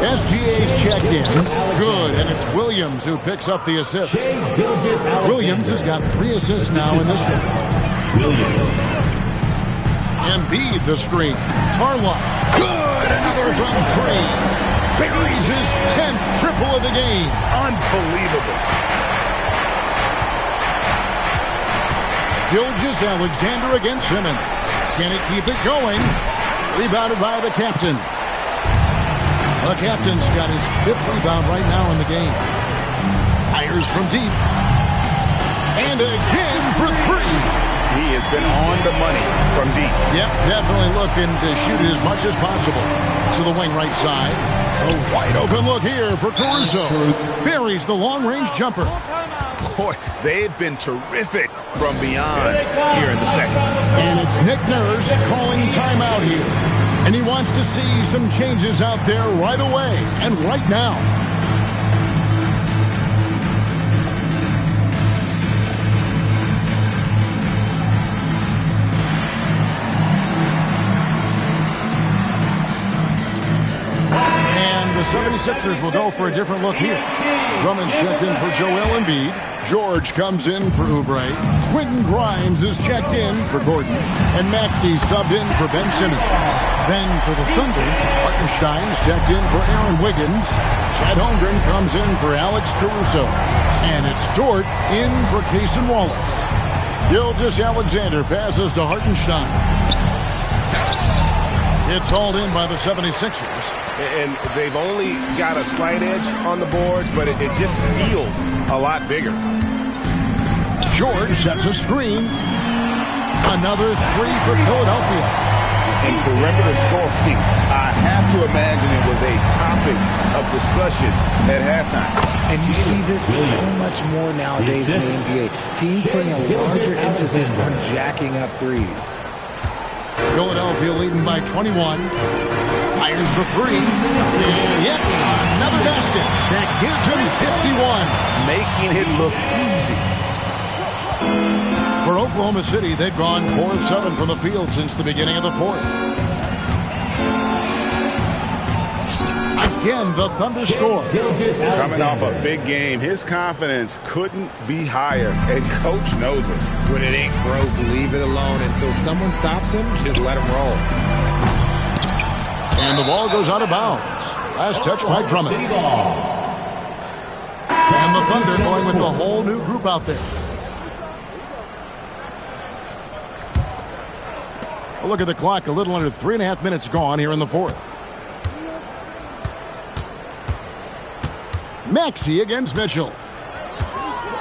SGA's checked in. Good, and it's Williams who picks up the assist. Williams has got 3 assists now in this one. Embiid the screen. Tarlock. Good, another from 3. Buries his 10th triple of the game. Unbelievable. Gilgeous-Alexander against Simmons. Can he keep it going? Rebounded by the captain. The captain's got his 5th rebound right now in the game. Fires from deep. And again for 3. He has been on the money from deep. Yep, definitely looking to shoot it as much as possible. To the wing right side. A wide open look here for Caruso. Buries the long-range jumper. Boy, they've been terrific from beyond here in the second. And it's Nick Nurse calling timeout here. And he wants to see some changes out there right away and right now. And the 76ers will go for a different look here. Drummond's checked in for Joel Embiid. George comes in for Oubre. Quentin Grimes is checked in for Gordon. And Maxey subbed in for Ben Simmons. Then for the Thunder, Hartenstein's checked in for Aaron Wiggins. Chad Holmgren comes in for Alex Caruso. And it's Dort in for Cason Wallace. Gilgeous-Alexander passes to Hartenstein. It's hauled in by the 76ers. And they've only got a slight edge on the boards, but it just feels a lot bigger. George sets a screen. Another three for Philadelphia. And perimeter scoring, I have to imagine it was a topic of discussion at halftime. And you see this so much more nowadays in the NBA. Teams putting a larger emphasis on jacking up threes. Philadelphia leading by 21. Fires the three. And yet another basket. That gives him 51. Making it look easy. For Oklahoma City, they've gone 4 of 7 from the field since the beginning of the fourth. Again, the Thunder score. Coming off a big game, his confidence couldn't be higher, and Coach knows it. When it ain't broke, leave it alone. Until someone stops him, just let him roll. And the ball goes out of bounds. Last touch by Drummond. And the Thunder going with a whole new group out there. A look at the clock, a little under 3.5 minutes gone here in the fourth. Maxey against Mitchell.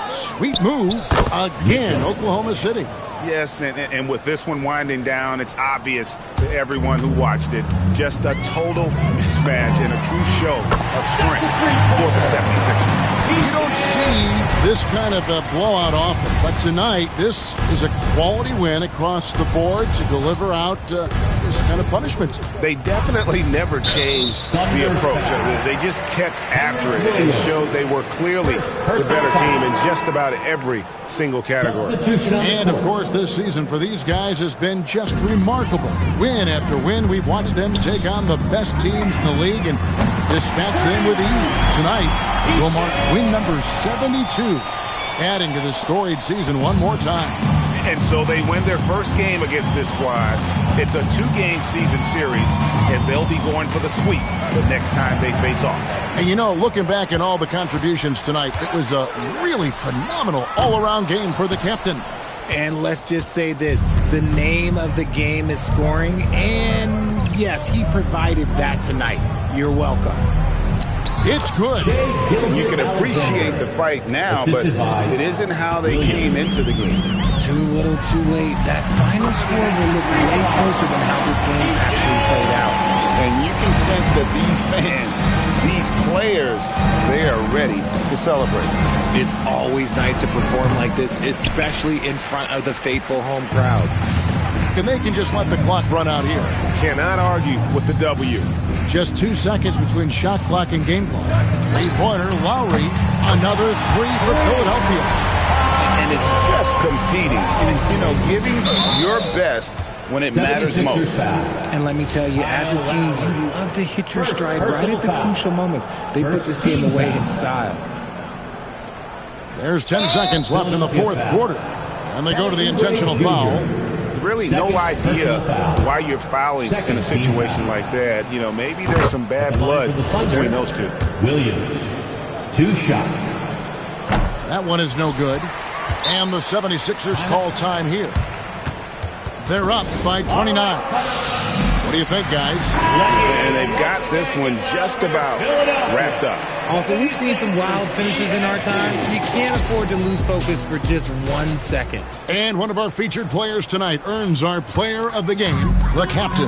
Sweet move again, Oklahoma City. Yes, and with this one winding down, it's obvious to everyone who watched it. Just a total mismatch and a true show of strength for the 76ers. You don't see this kind of a blowout often, but tonight this is a quality win across the board to deliver out this kind of punishment. They definitely never changed the approach. They just kept after it and showed they were clearly the better team in just about every single category. And, of course, this season for these guys has been just remarkable. Win after win, we've watched them take on the best teams in the league and dispatch them with ease. Tonight will mark win number 72, adding to the storied season one more time. And so they win their first game against this squad. It's a 2-game season series, and they'll be going for the sweep the next time they face off. And you know, looking back at all the contributions tonight, it was a really phenomenal all-around game for the captain. And let's just say this, the name of the game is scoring, and yes, he provided that tonight. You're welcome. It's good. You can appreciate the fight now, but it isn't how they came into the game. Too little, too late. That final score will look way closer than how this game actually played out. And you can sense that these fans, these players, they are ready to celebrate. It's always nice to perform like this, especially in front of the faithful home crowd. And they can just let the clock run out here. Cannot argue with the W. Just 2 seconds between shot clock and game clock. Three-pointer, Lowry. Another three for Philadelphia. And it's just competing. Giving your best when it matters most. And let me tell you, as a team, you love to hit your stride right at the crucial moments. They put this game away in style. There's 10 seconds left in the fourth quarter. And they go to the intentional foul. Really no idea why you're fouling in a situation like that. Maybe there's some bad blood between those two. Williams, 2 shots. That one is no good. And the 76ers call time here. They're up by 29. What do you think, guys? And they've got this one just about wrapped up. Also, we've seen some wild finishes in our time. You can't afford to lose focus for just 1 second. And one of our featured players tonight earns our player of the game, the captain.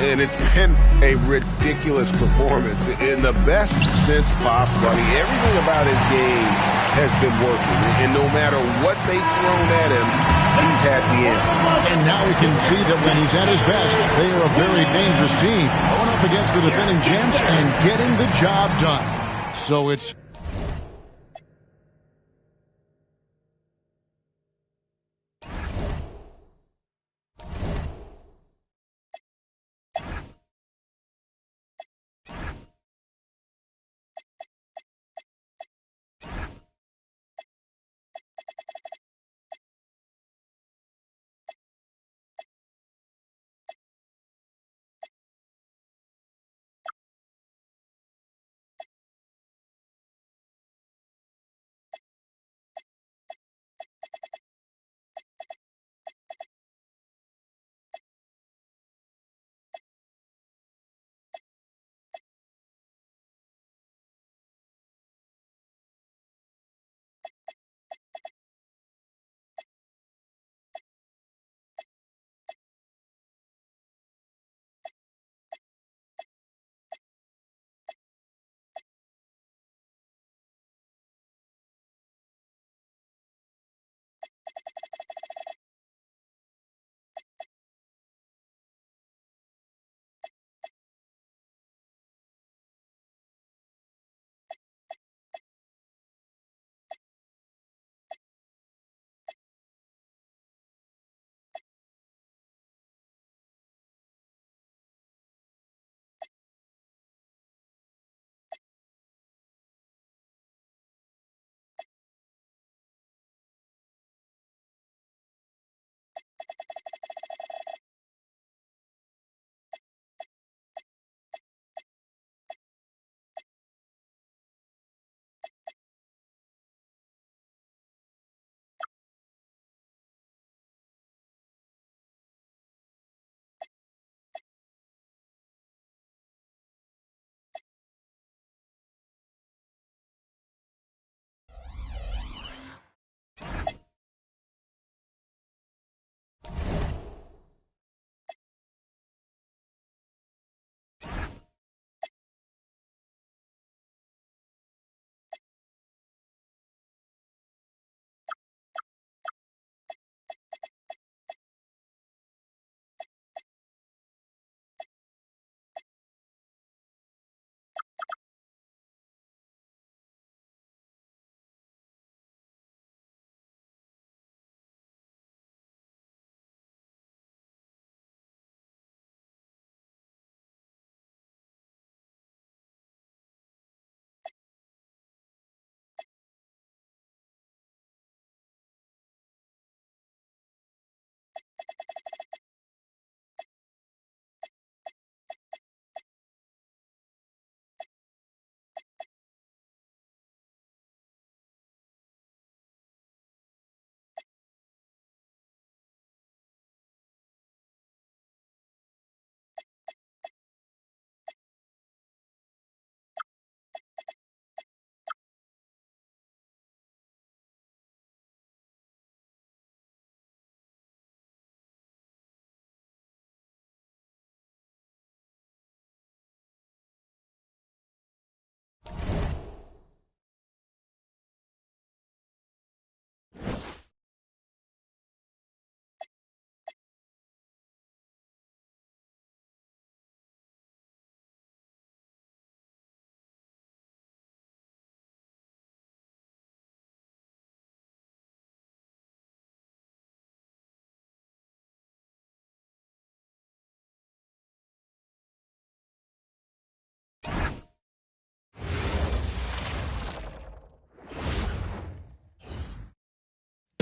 And it's been a ridiculous performance in the best sense possible. I mean, everything about his game has been working. And no matter what they've thrown at him, he's had the answer. And now we can see that when he's at his best, they are a very dangerous team. Going up against the defending champs and getting the job done. So it's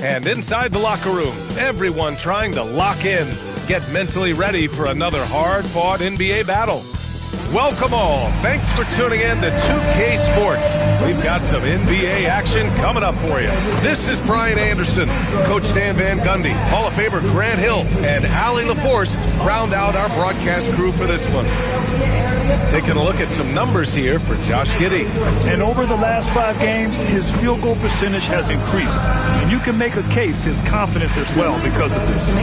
And inside the locker room, everyone trying to lock in, get mentally ready for another hard-fought NBA battle. Welcome all. Thanks for tuning in to 2K Sports. We've got some NBA action coming up for you. This is Brian Anderson, Coach Dan Van Gundy, Hall of Famer Grant Hill, and Allie LaForce round out our broadcast crew for this one. Taking a look at some numbers here for Josh Giddey. And over the last 5 games, his field goal percentage has increased. And you can make a case his confidence as well because of this.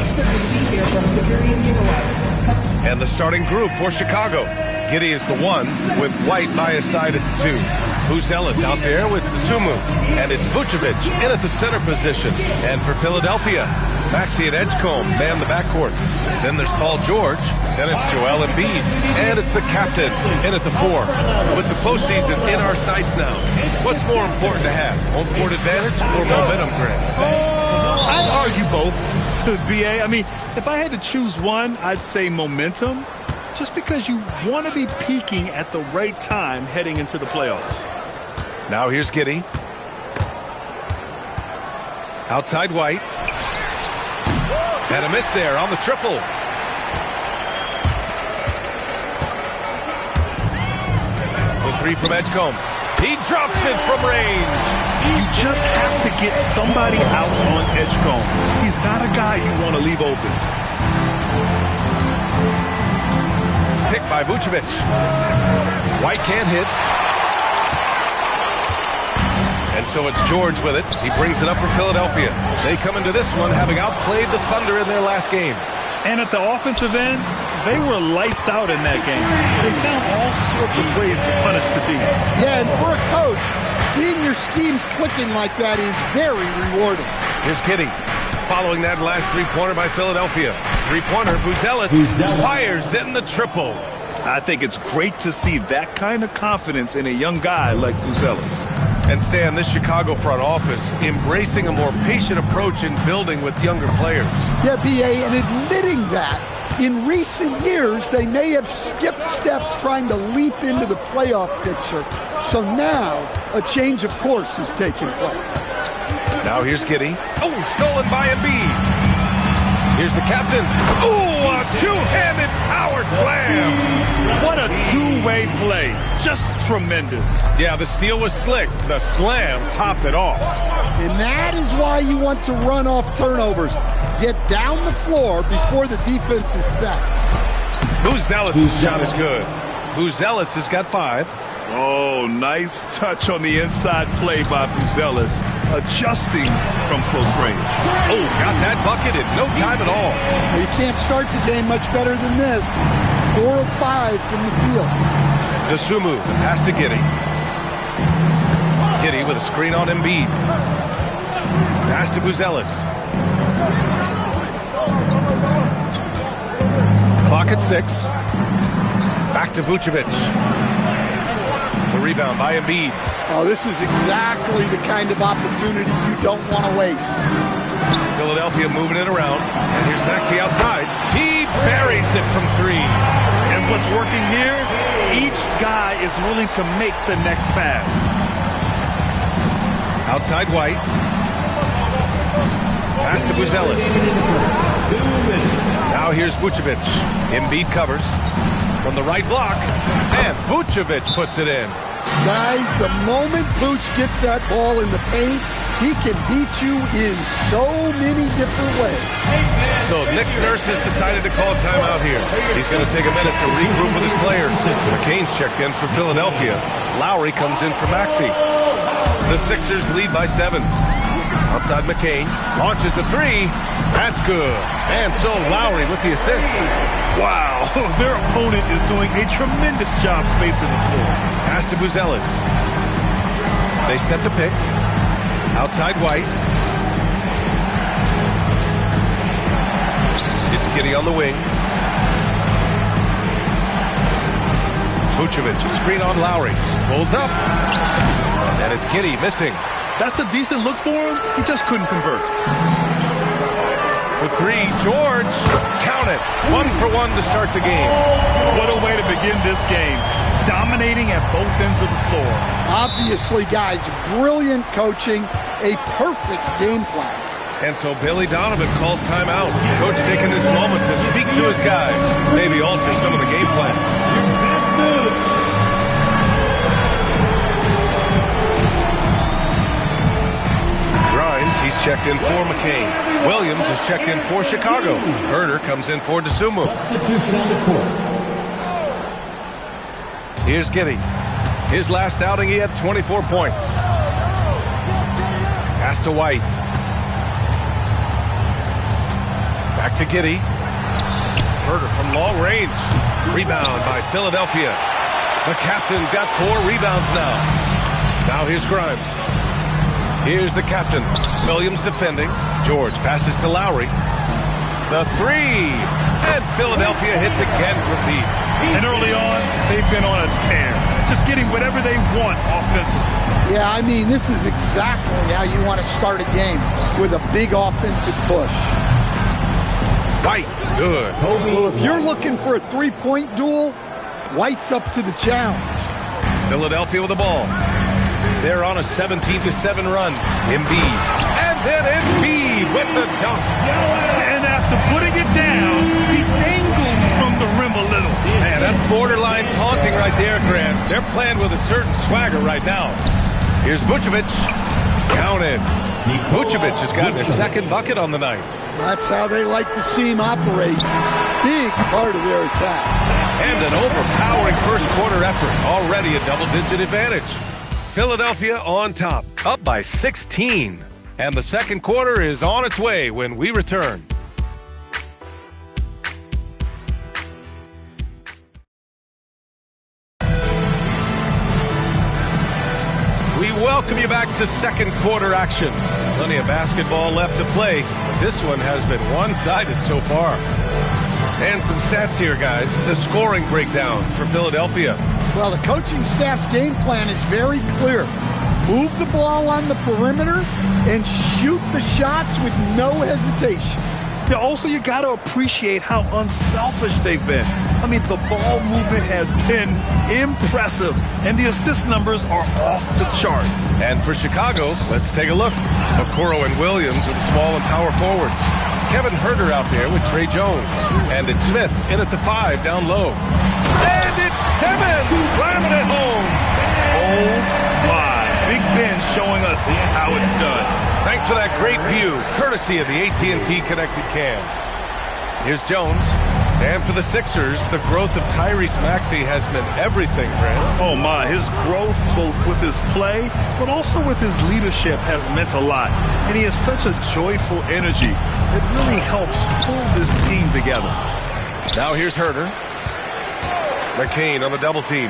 And the starting group for Chicago. Giddey is the 1 with White by his side at the 2. Buzelis out there with Sumu. And it's Vucevic in at the center position. And for Philadelphia, Maxey and Edgecombe man the backcourt. Then there's Paul George. Then it's Joel Embiid. And it's the captain in at the 4. With the postseason in our sights now, what's more important to have? Home court advantage or momentum, Grant? I'd argue both, BA. I mean, if I had to choose one, I'd say momentum. Just because you want to be peaking at the right time heading into the playoffs. Now here's Giddey. Outside White. And a miss there on the triple. The 3 from Edgecombe. He drops it from range. You just have to get somebody out on Edgecombe. He's not a guy you want to leave open. Pick by Vucevic. White can't hit. And so it's George with it. He brings it up for Philadelphia. They come into this one having outplayed the Thunder in their last game. And at the offensive end, they were lights out in that game. They found all sorts of ways to punish the team. Yeah, and for a coach, seeing your schemes clicking like that is very rewarding. Here's Giddey. Following that last three-pointer by Philadelphia. Three-pointer, Buzelis fires in the triple. I think it's great to see that kind of confidence in a young guy like Buzelis. And Stan, this Chicago front office embracing a more patient approach in building with younger players. Yeah, BA, and admitting that in recent years they may have skipped steps trying to leap into the playoff picture. So now a change of course is taking place. Now here's Giddey. Oh, stolen by Embiid. Here's the captain. Oh, a two-handed power slam. What a two-way play. Just tremendous. Yeah, the steal was slick. The slam topped it off. And that is why you want to run off turnovers. Get down the floor before the defense is set. Buzelis' shot is good. Buzelis has got 5. Oh, nice touch on the inside play by Buzelis, adjusting from close range. Oh, got that bucket in no time at all. Well, you can't start the game much better than this. 4 of 5 from the field. Sumu, the pass to Giddey. Giddey with a screen on Embiid. Pass to Buzelis. Clock at 6. Back to Vucevic. The rebound by Embiid. Oh, this is exactly the kind of opportunity you don't want to waste. Philadelphia moving it around. And here's Maxey outside. He buries it from 3. And what's working here? Each guy is willing to make the next pass. Outside White. Pass to Buzelis. Now here's Vucevic. Embiid covers from the right block. And Vucevic puts it in. Guys, the moment Vooch gets that ball in the paint, he can beat you in so many different ways. So Nick Nurse has decided to call timeout here. He's going to take a minute to regroup with his players. McCain's checked in for Philadelphia. Lowry comes in for Maxey. The Sixers lead by 7. Outside McCain, launches a 3. That's good. And so Lowry with the assist. Wow, their opponent is doing a tremendous job spacing the floor. Pass to Buzelis. They set the pick. Outside White. It's Giddey on the wing. Vucevic, a screen on Lowry. Pulls up. And it's Giddey missing. That's a decent look for him. He just couldn't convert. For 3, George. Count it. 1 for 1 to start the game. What a way to begin this game. Dominating at both ends of the floor. Obviously, guys, brilliant coaching. A perfect game plan. And so Billy Donovan calls timeout. Coach taking this moment to speak to his guys, maybe alter some of the game plan. Grimes, he's checked in for McCain. Williams is checked in for Chicago. Herder comes in for DeSumo. Here's Giddey. His last outing, he had 24 points. Pass to White. Back to Giddey. Herder from long range. Rebound by Philadelphia. The captain's got 4 rebounds now. Now here's Grimes. Here's the captain. Williams defending. George passes to Lowry. The 3. And Philadelphia hits again for Pete. And early on, they've been on a tear. Just getting whatever they want offensively. Yeah, I mean, this is exactly how you want to start a game, with a big offensive push. White, good. Well, if you're looking for a three-point duel, White's up to the challenge. Philadelphia with the ball. They're on a 17-7 run. Embiid. And then Embiid with the dunk. And after putting it down, he dangles from the rim a little. Man, that's borderline taunting right there, Grant. They're playing with a certain swagger right now. Here's Vucevic. Counted. Vucevic has gotten his second bucket on the night. That's how they like to see him operate. Big part of their attack. And an overpowering first quarter effort. Already a double-digit advantage. Philadelphia on top, up by 16. And the second quarter is on its way when we return. We welcome you back to second quarter action. Plenty of basketball left to play, but this one has been one-sided so far. And some stats here, guys. The scoring breakdown for Philadelphia. Well, the coaching staff's game plan is very clear. Move the ball on the perimeter and shoot the shots with no hesitation. Yeah, also, you got to appreciate how unselfish they've been. I mean, the ball movement has been impressive, and the assist numbers are off the chart. And for Chicago, let's take a look. Okoro and Williams are the small and power forwards. Kevin Herder out there with Trey Jones. And it's Smith in at the 5 down low. And it's Simmons slamming it home. Oh, my. Big Ben showing us how it's done. Thanks for that great view, courtesy of the AT&T Connected Cam. Here's Jones. And for the Sixers, the growth of Tyrese Maxey has been everything, Grant. Oh, my. His growth, both with his play, but also with his leadership, has meant a lot. And he has such a joyful energy that really helps pull this team together. Now here's Herder. McCain on the double team.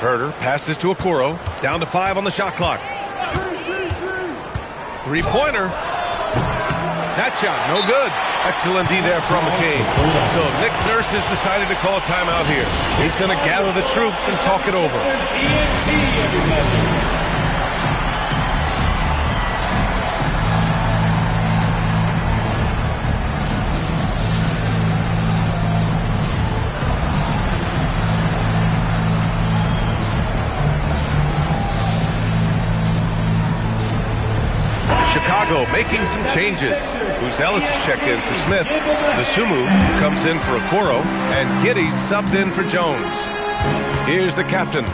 Herder passes to Okoro. Down to 5 on the shot clock. Three-pointer. That shot, no good. Excellent D there from McCain. So Nick Nurse has decided to call a timeout here. He's going to gather the troops and talk it over. Chicago making some changes. Uzelis is checked in for Smith. DeSumo comes in for Okoro. And Giddey subbed in for Jones. Here's the captain.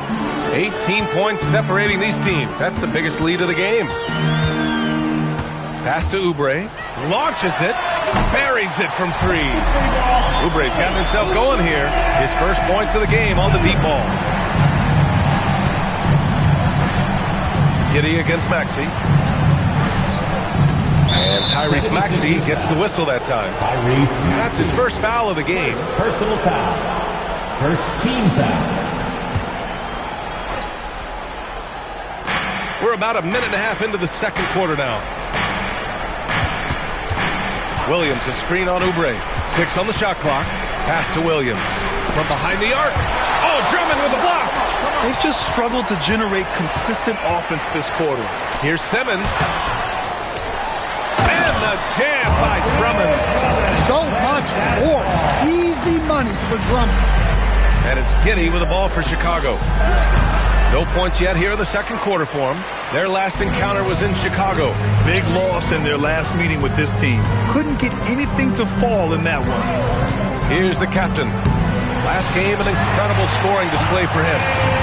18 points separating these teams. That's the biggest lead of the game. Pass to Oubre. Launches it. Buries it from 3. Oubre's gotten himself going here. His first points of the game on the deep ball. Giddey against Maxey. And Tyrese Maxey gets the whistle that time. That's his first foul of the game. Personal foul. First team foul. We're about a minute and a half into the second quarter now. Williams, a screen on Oubre. 6 on the shot clock. Pass to Williams. From behind the arc. Oh, Drummond with a block. They've just struggled to generate consistent offense this quarter. Here's Simmons. The jam by Drummond. So much force. Easy money for Drummond. And it's Giddey with the ball for Chicago. No points yet here in the second quarter for him. Their last encounter was in Chicago. Big loss in their last meeting with this team. Couldn't get anything to fall in that one. Here's the captain. Last game, an incredible scoring display for him.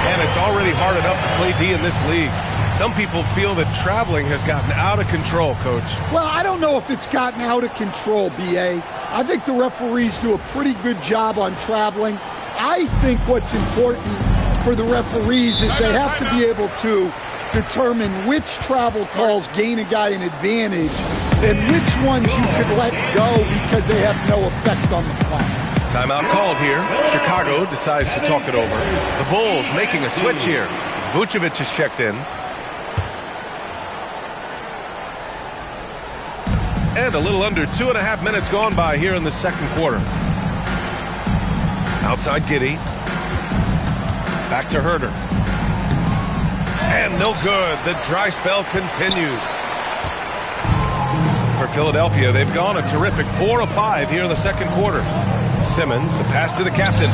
And it's already hard enough to play D in this league. Some people feel that traveling has gotten out of control, Coach. Well, I don't know if it's gotten out of control, B.A. I think the referees do a pretty good job on traveling. I think what's important for the referees is they have to be able to determine which travel calls gain a guy an advantage and which ones you could let go because they have no effect on the play. Timeout called here. Chicago decides to talk it over. The Bulls making a switch here. Vucevic is checked in. And a little under 2.5 minutes gone by here in the second quarter. Outside Giddey. Back to Herter. And no good. The dry spell continues. For Philadelphia, they've gone a terrific 4 of 5 here in the second quarter. Simmons, the pass to the captain.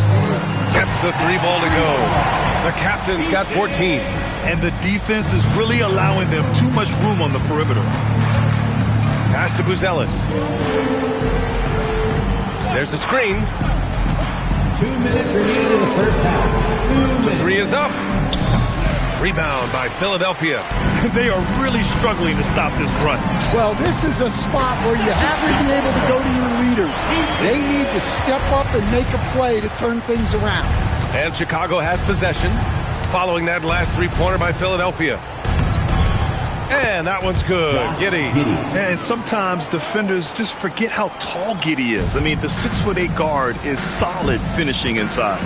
Gets the 3-ball to go. The captain's got 14. And the defense is really allowing them too much room on the perimeter. Pass to Buzelis. There's the screen. 2 minutes remaining in the first half. The three is up. Rebound by Philadelphia. They are really struggling to stop this run. Well, this is a spot where you have to be able to go to your leaders. They need to step up and make a play to turn things around. And Chicago has possession following that last three-pointer by Philadelphia. And that one's good. Giddey. And sometimes defenders just forget how tall Giddey is. I mean, the 6'8" guard is solid finishing inside.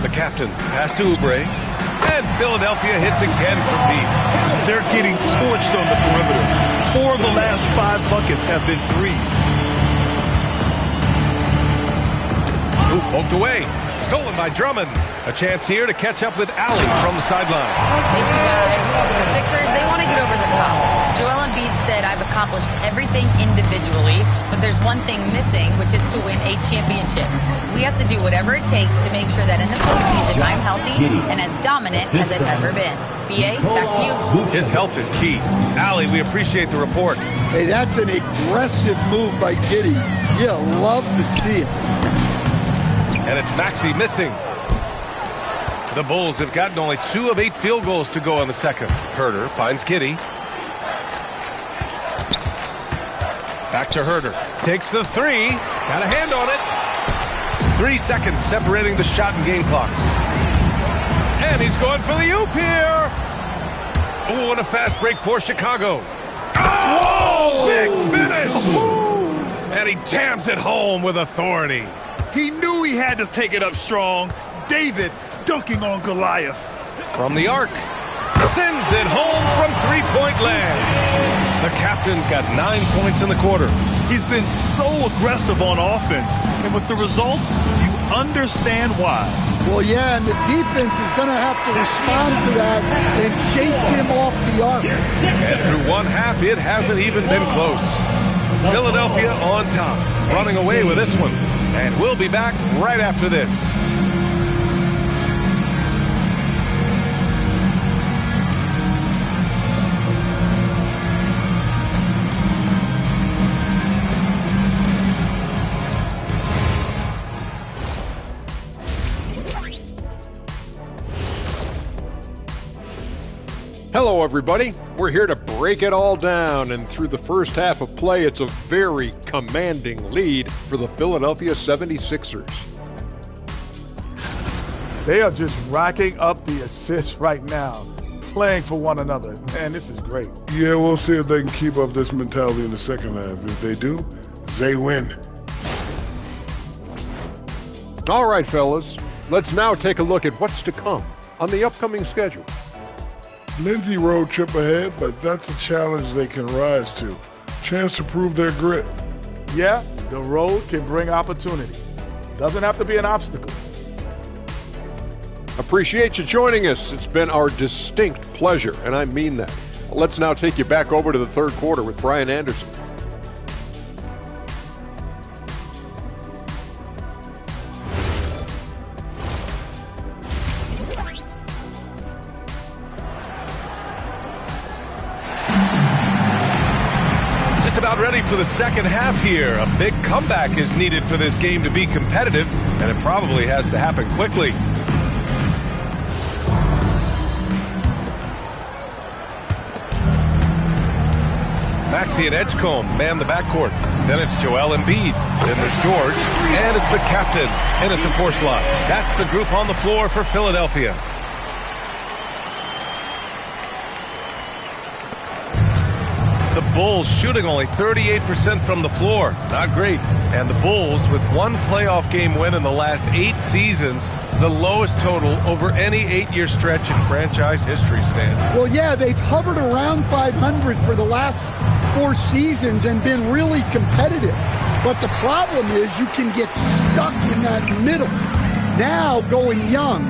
The captain, pass to Oubre. And Philadelphia hits again from deep. They're getting torched on the perimeter. 4 of the last 5 buckets have been threes. Ooh, poked away. Stolen by Drummond. A chance here to catch up with Allen from the sideline. Thank you, guys. The Sixers, they want to get over the top. Joel Embiid said, I've accomplished everything individually, but there's one thing missing, which is to win a championship. We have to do whatever it takes to make sure that in the postseason I'm healthy and as dominant as I've ever been. B.A., back to you. His health is key. Allie, we appreciate the report. Hey, that's an aggressive move by Giddey. You love to see it. And it's Maxey missing. The Bulls have gotten only 2 of 8 field goals to go in the second. Herter finds Giddey. Back to Herter. Takes the 3. Got a hand on it. 3 seconds separating the shot and game clocks. And he's going for the oop here. Oh, and a fast break for Chicago. Oh, big finish. And he jams it home with authority. He knew he had to take it up strong. David dunking on Goliath. From the arc. Sends it home from three-point land. The captain's got 9 points in the quarter. He's been so aggressive on offense. And with the results, you understand why. Well, yeah, and the defense is going to have to respond to that and chase him off the arc. And through one half, it hasn't even been close. Philadelphia on top, running away with this one. And we'll be back right after this. Hello, everybody. We're here to break it all down, and through the first half of play, it's a very commanding lead for the Philadelphia 76ers. They are just racking up the assists right now, playing for one another. Man, this is great. Yeah, we'll see if they can keep up this mentality in the second half. If they do, they win. All right, fellas. Let's now take a look at what's to come on the upcoming schedule. Lindsay road trip ahead, but that's a challenge they can rise to. Chance to prove their grit. Yeah, the road can bring opportunity. Doesn't have to be an obstacle. Appreciate you joining us. It's been our distinct pleasure, and I mean that. Let's now take you back over to the third quarter with Brian Anderson. ready for the second half here. A big comeback is needed for this game to be competitive, and it probably has to happen quickly. Maxey and Edgecombe man the backcourt. Then it's Joel Embiid. Then there's George. And it's the captain in at the 4 slot. That's the group on the floor for Philadelphia. The Bulls shooting only 38% from the floor. Not great. And the Bulls with one playoff game win in the last 8 seasons, the lowest total over any 8-year stretch in franchise history, Stan. Well, yeah, they've hovered around 500 for the last 4 seasons and been really competitive. But the problem is you can get stuck in that middle. Now, going young,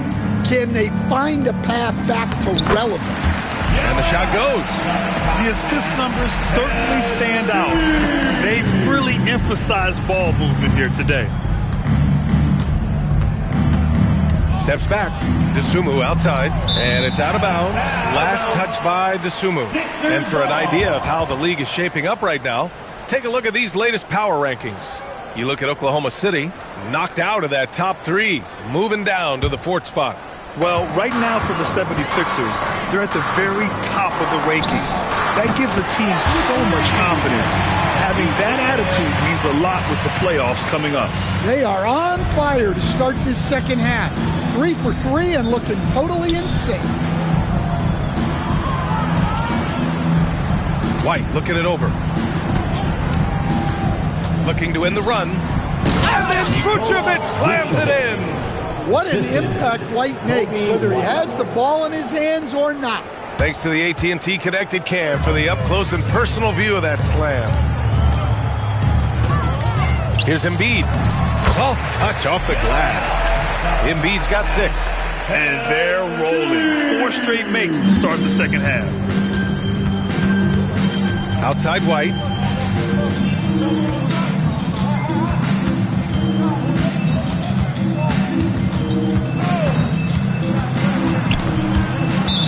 can they find a path back to relevance? And the shot goes. The assist numbers certainly stand out. They've really emphasized ball movement here today. Steps back. Dosunmu outside. And it's out of bounds. Last touch by Dosunmu. And for an idea of how the league is shaping up right now, take a look at these latest power rankings. You look at Oklahoma City, knocked out of that top 3, moving down to the 4th spot. Well, right now for the 76ers, they're at the very top of the rankings. That gives a team so much confidence. Having that attitude means a lot with the playoffs coming up. They are on fire to start this second half. 3 for 3 and looking totally insane. White looking it over. Looking to end the run. And then Vucevic slams it in. What an impact White makes, whether he has the ball in his hands or not. Thanks to the AT&T Connected Cam for the up-close and personal view of that slam. Here's Embiid. Soft touch off the glass. Embiid's got 6. And they're rolling. 4 straight makes to start the second half. Outside White.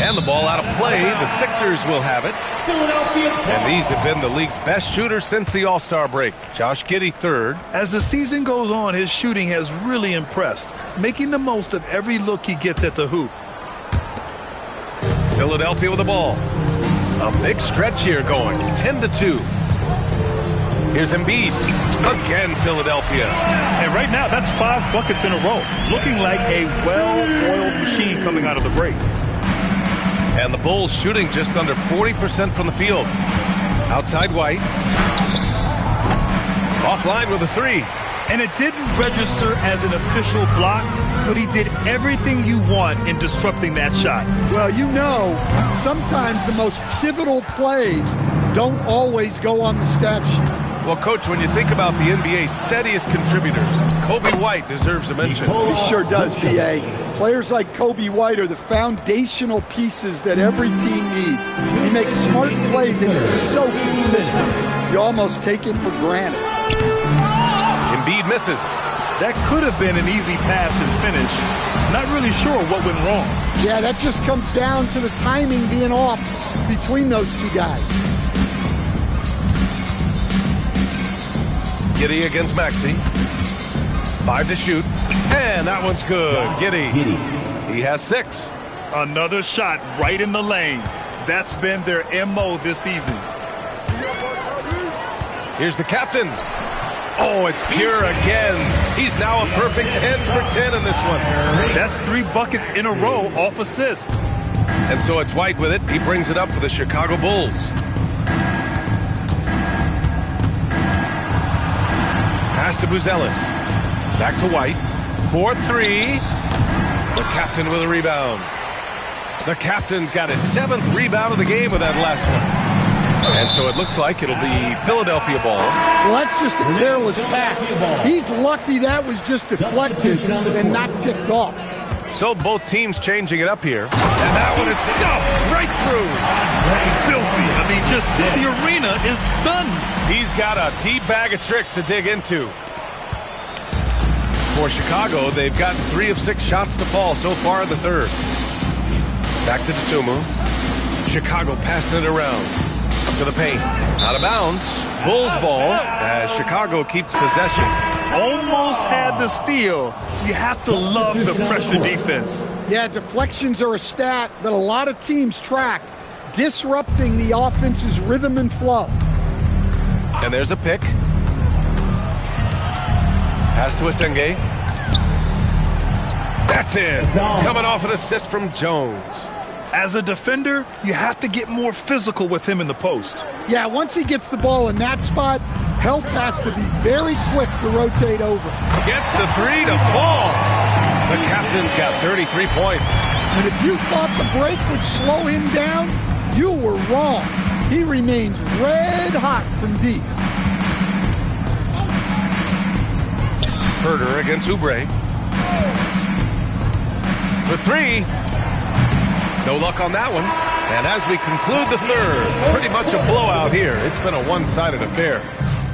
And the ball out of play. The Sixers will have it. And these have been the league's best shooters since the All-Star break. Josh Giddey 3rd. As the season goes on, his shooting has really impressed, making the most of every look he gets at the hoop. Philadelphia with the ball. A big stretch here going. 10-2. Here's Embiid. Again, Philadelphia. And right now, that's 5 buckets in a row. Looking like a well-oiled machine coming out of the break. And the Bulls shooting just under 40% from the field. Outside White. Offline with a 3. And it didn't register as an official block, but he did everything you want in disrupting that shot. Well, you know, sometimes the most pivotal plays don't always go on the stat sheet. Well, Coach, when you think about the NBA's steadiest contributors, Kobe White deserves a mention. He sure does, B.A. Players like Kobe White are the foundational pieces that every team needs. He makes smart plays and he's so consistent. You almost take him for granted. Embiid misses. That could have been an easy pass and finish. Not really sure what went wrong. Yeah, that just comes down to the timing being off between those 2 guys. Giddey against Maxey. 5 to shoot. And that one's good. Giddey. He has 6. Another shot right in the lane. That's been their MO this evening. Here's the captain. Oh, it's pure again. He's now a perfect 10 for 10 in this one. That's 3 buckets in a row off assist. And so it's White with it. He brings it up for the Chicago Bulls. Pass to Buzelis. Back to White. 4-3. The captain with a rebound. The captain's got his 7th rebound of the game with that last one. And so it looks like it'll be Philadelphia ball. Well, that's just a careless pass. He's lucky that was just deflected and not picked off. So both teams changing it up here. And that one is stuffed right through. Filthy. I mean, just the arena is stunned. He's got a deep bag of tricks to dig into. For Chicago, they've gotten 3 of 6 shots to fall so far in the 3rd. Back to Dosunmu. Chicago passing it around. Up to the paint. Out of bounds. Bulls ball as Chicago keeps possession. Almost had the steal. You have to love the pressure defense. Yeah, deflections are a stat that a lot of teams track, disrupting the offense's rhythm and flow. And there's a pick. Pass to Asenge. That's in. Coming off an assist from Jones. As a defender, you have to get more physical with him in the post. Yeah, once he gets the ball in that spot, help has to be very quick to rotate over. Gets the three to fall. The captain's got 33 points. And if you thought the break would slow him down, you were wrong. He remains red hot from deep. Herder against Oubre. For three. No luck on that one. And as we conclude the third, pretty much a blowout here. It's been a one-sided affair.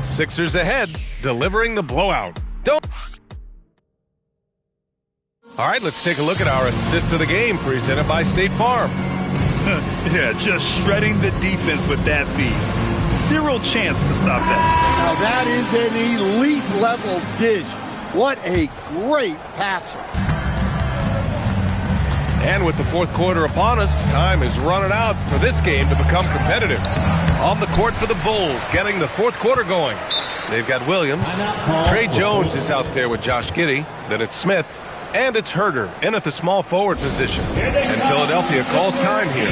Sixers ahead, delivering the blowout. All right, let's take a look at our assist of the game presented by State Farm. Yeah, just shredding the defense with that feed. Zero chance to stop that. Now that is an elite level dish. What a great passer. And with the fourth quarter upon us, time is running out for this game to become competitive. On the court for the Bulls, getting the fourth quarter going. They've got Williams. Trey Jones is out there with Josh Giddey. Then it's Smith. And it's Herder in at the small forward position. And Philadelphia calls time here.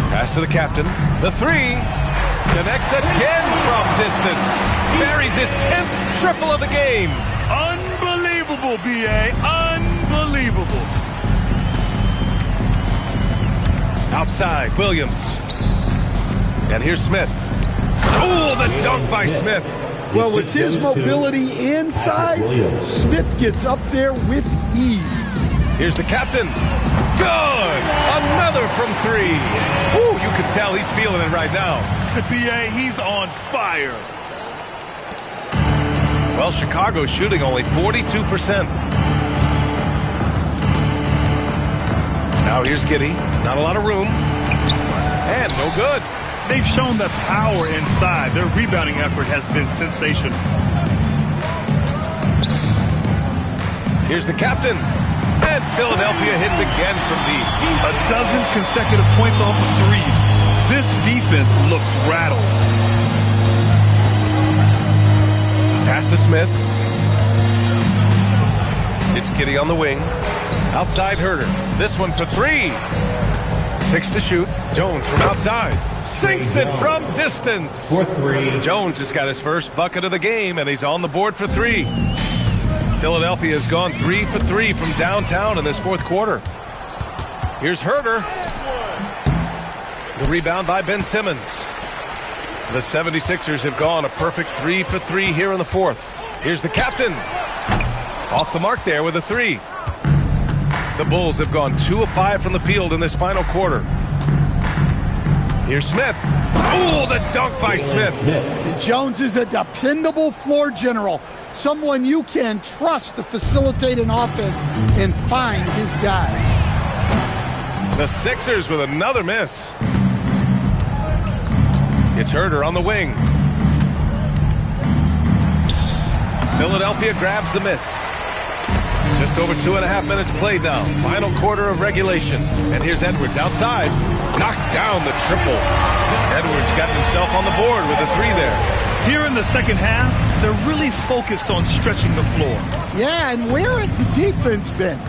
Pass to the captain. The three. Connects again from distance. Buries his 10th triple of the game. Unbelievable, B.A. Unbelievable. Outside, Williams. And here's Smith. Oh, the dunk by Smith. Well, with his mobility and size, Smith gets up there with ease. Here's the captain. Good! Another from three. Ooh, you can tell he's feeling it right now. The BA, he's on fire. Well, Chicago's shooting only 42%. Now here's Giddey. Not a lot of room. And no good. They've shown the power inside. Their rebounding effort has been sensational. Here's the captain. And Philadelphia hits again from deep. A dozen consecutive points off of threes. This defense looks rattled. Pass to Smith. It's Giddey on the wing. Outside Herder. This one for three. 6 to shoot. Jones from outside. Sinks it from distance. For three. Jones has got his first bucket of the game, and he's on the board for three. Philadelphia has gone 3 for 3 from downtown in this fourth quarter. Here's Herder. The rebound by Ben Simmons. The 76ers have gone a perfect 3 for 3 here in the fourth. Here's the captain. Off the mark there with a three. The Bulls have gone 2 of 5 from the field in this final quarter. Here's Smith. Oh, the dunk by Smith. And Jones is a dependable floor general, someone you can trust to facilitate an offense and find his guy. The Sixers with another miss. It's Herder on the wing. Philadelphia grabs the miss. Just over 2.5 minutes played now. Final quarter of regulation. And here's Edwards outside. Knocks down the triple. Edwards got himself on the board with a three there. Here in the second half, they're really focused on stretching the floor. Yeah, and where has the defense been?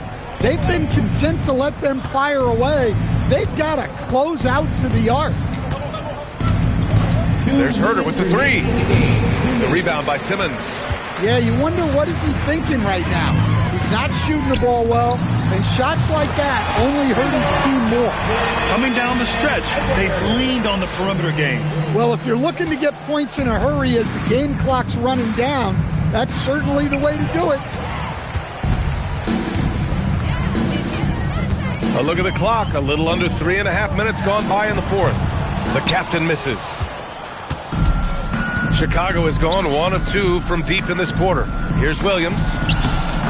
They've been content to let them fire away. They've got to close out to the arc. There's Herder with the three. The rebound by Simmons. Yeah, you wonder what is he thinking right now. He's not shooting the ball well, and shots like that only hurt his team more. Coming down the stretch, they've leaned on the perimeter game. Well, if you're looking to get points in a hurry as the game clock's running down, that's certainly the way to do it. A look at the clock. A little under 3.5 minutes gone by in the fourth. The captain misses. Chicago has gone 1 of 2 from deep in this quarter. Here's Williams.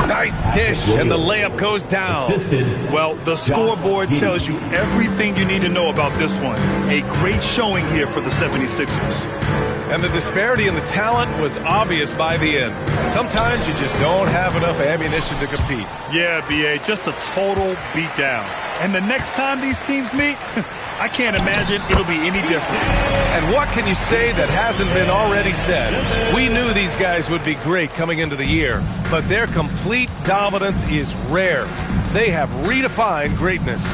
Nice dish, and the layup goes down. Well, the scoreboard tells you everything you need to know about this one. A great showing here for the 76ers. And the disparity in the talent was obvious by the end. Sometimes you just don't have enough ammunition to compete. Yeah, B.A., just a total beatdown. And the next time these teams meet, I can't imagine it'll be any different. And what can you say that hasn't been already said? We knew these guys would be great coming into the year, but their complete dominance is rare. They have redefined greatness.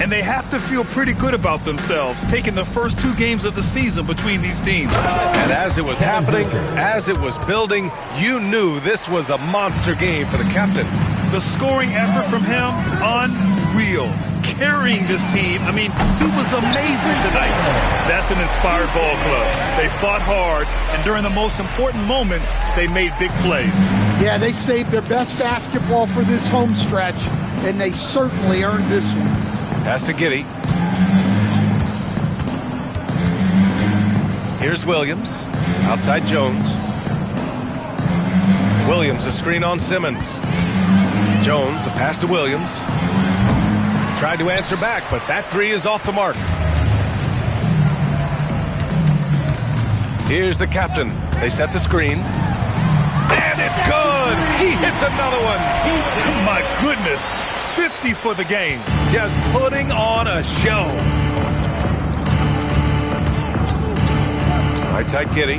And they have to feel pretty good about themselves, taking the first 2 games of the season between these teams. And as it was happening, as it was building, you knew this was a monster game for the captain. The scoring effort from him, unreal. Carrying this team, I mean, he was amazing tonight. That's an inspired ball club. They fought hard, and during the most important moments, they made big plays. Yeah, they saved their best basketball for this home stretch, and they certainly earned this one. Pass to Giddey. Here's Williams. Outside Jones. Williams, a screen on Simmons. Jones, the pass to Williams. Tried to answer back, but that 3 is off the mark. Here's the captain. They set the screen. And it's good! He hits another one! My goodness! 50 for the game. Just putting on a show. Right side Giddey.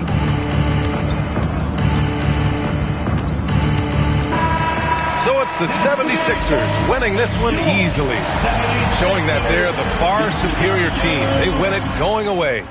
So it's the 76ers winning this one easily, showing that they're the far superior team. They win it going away.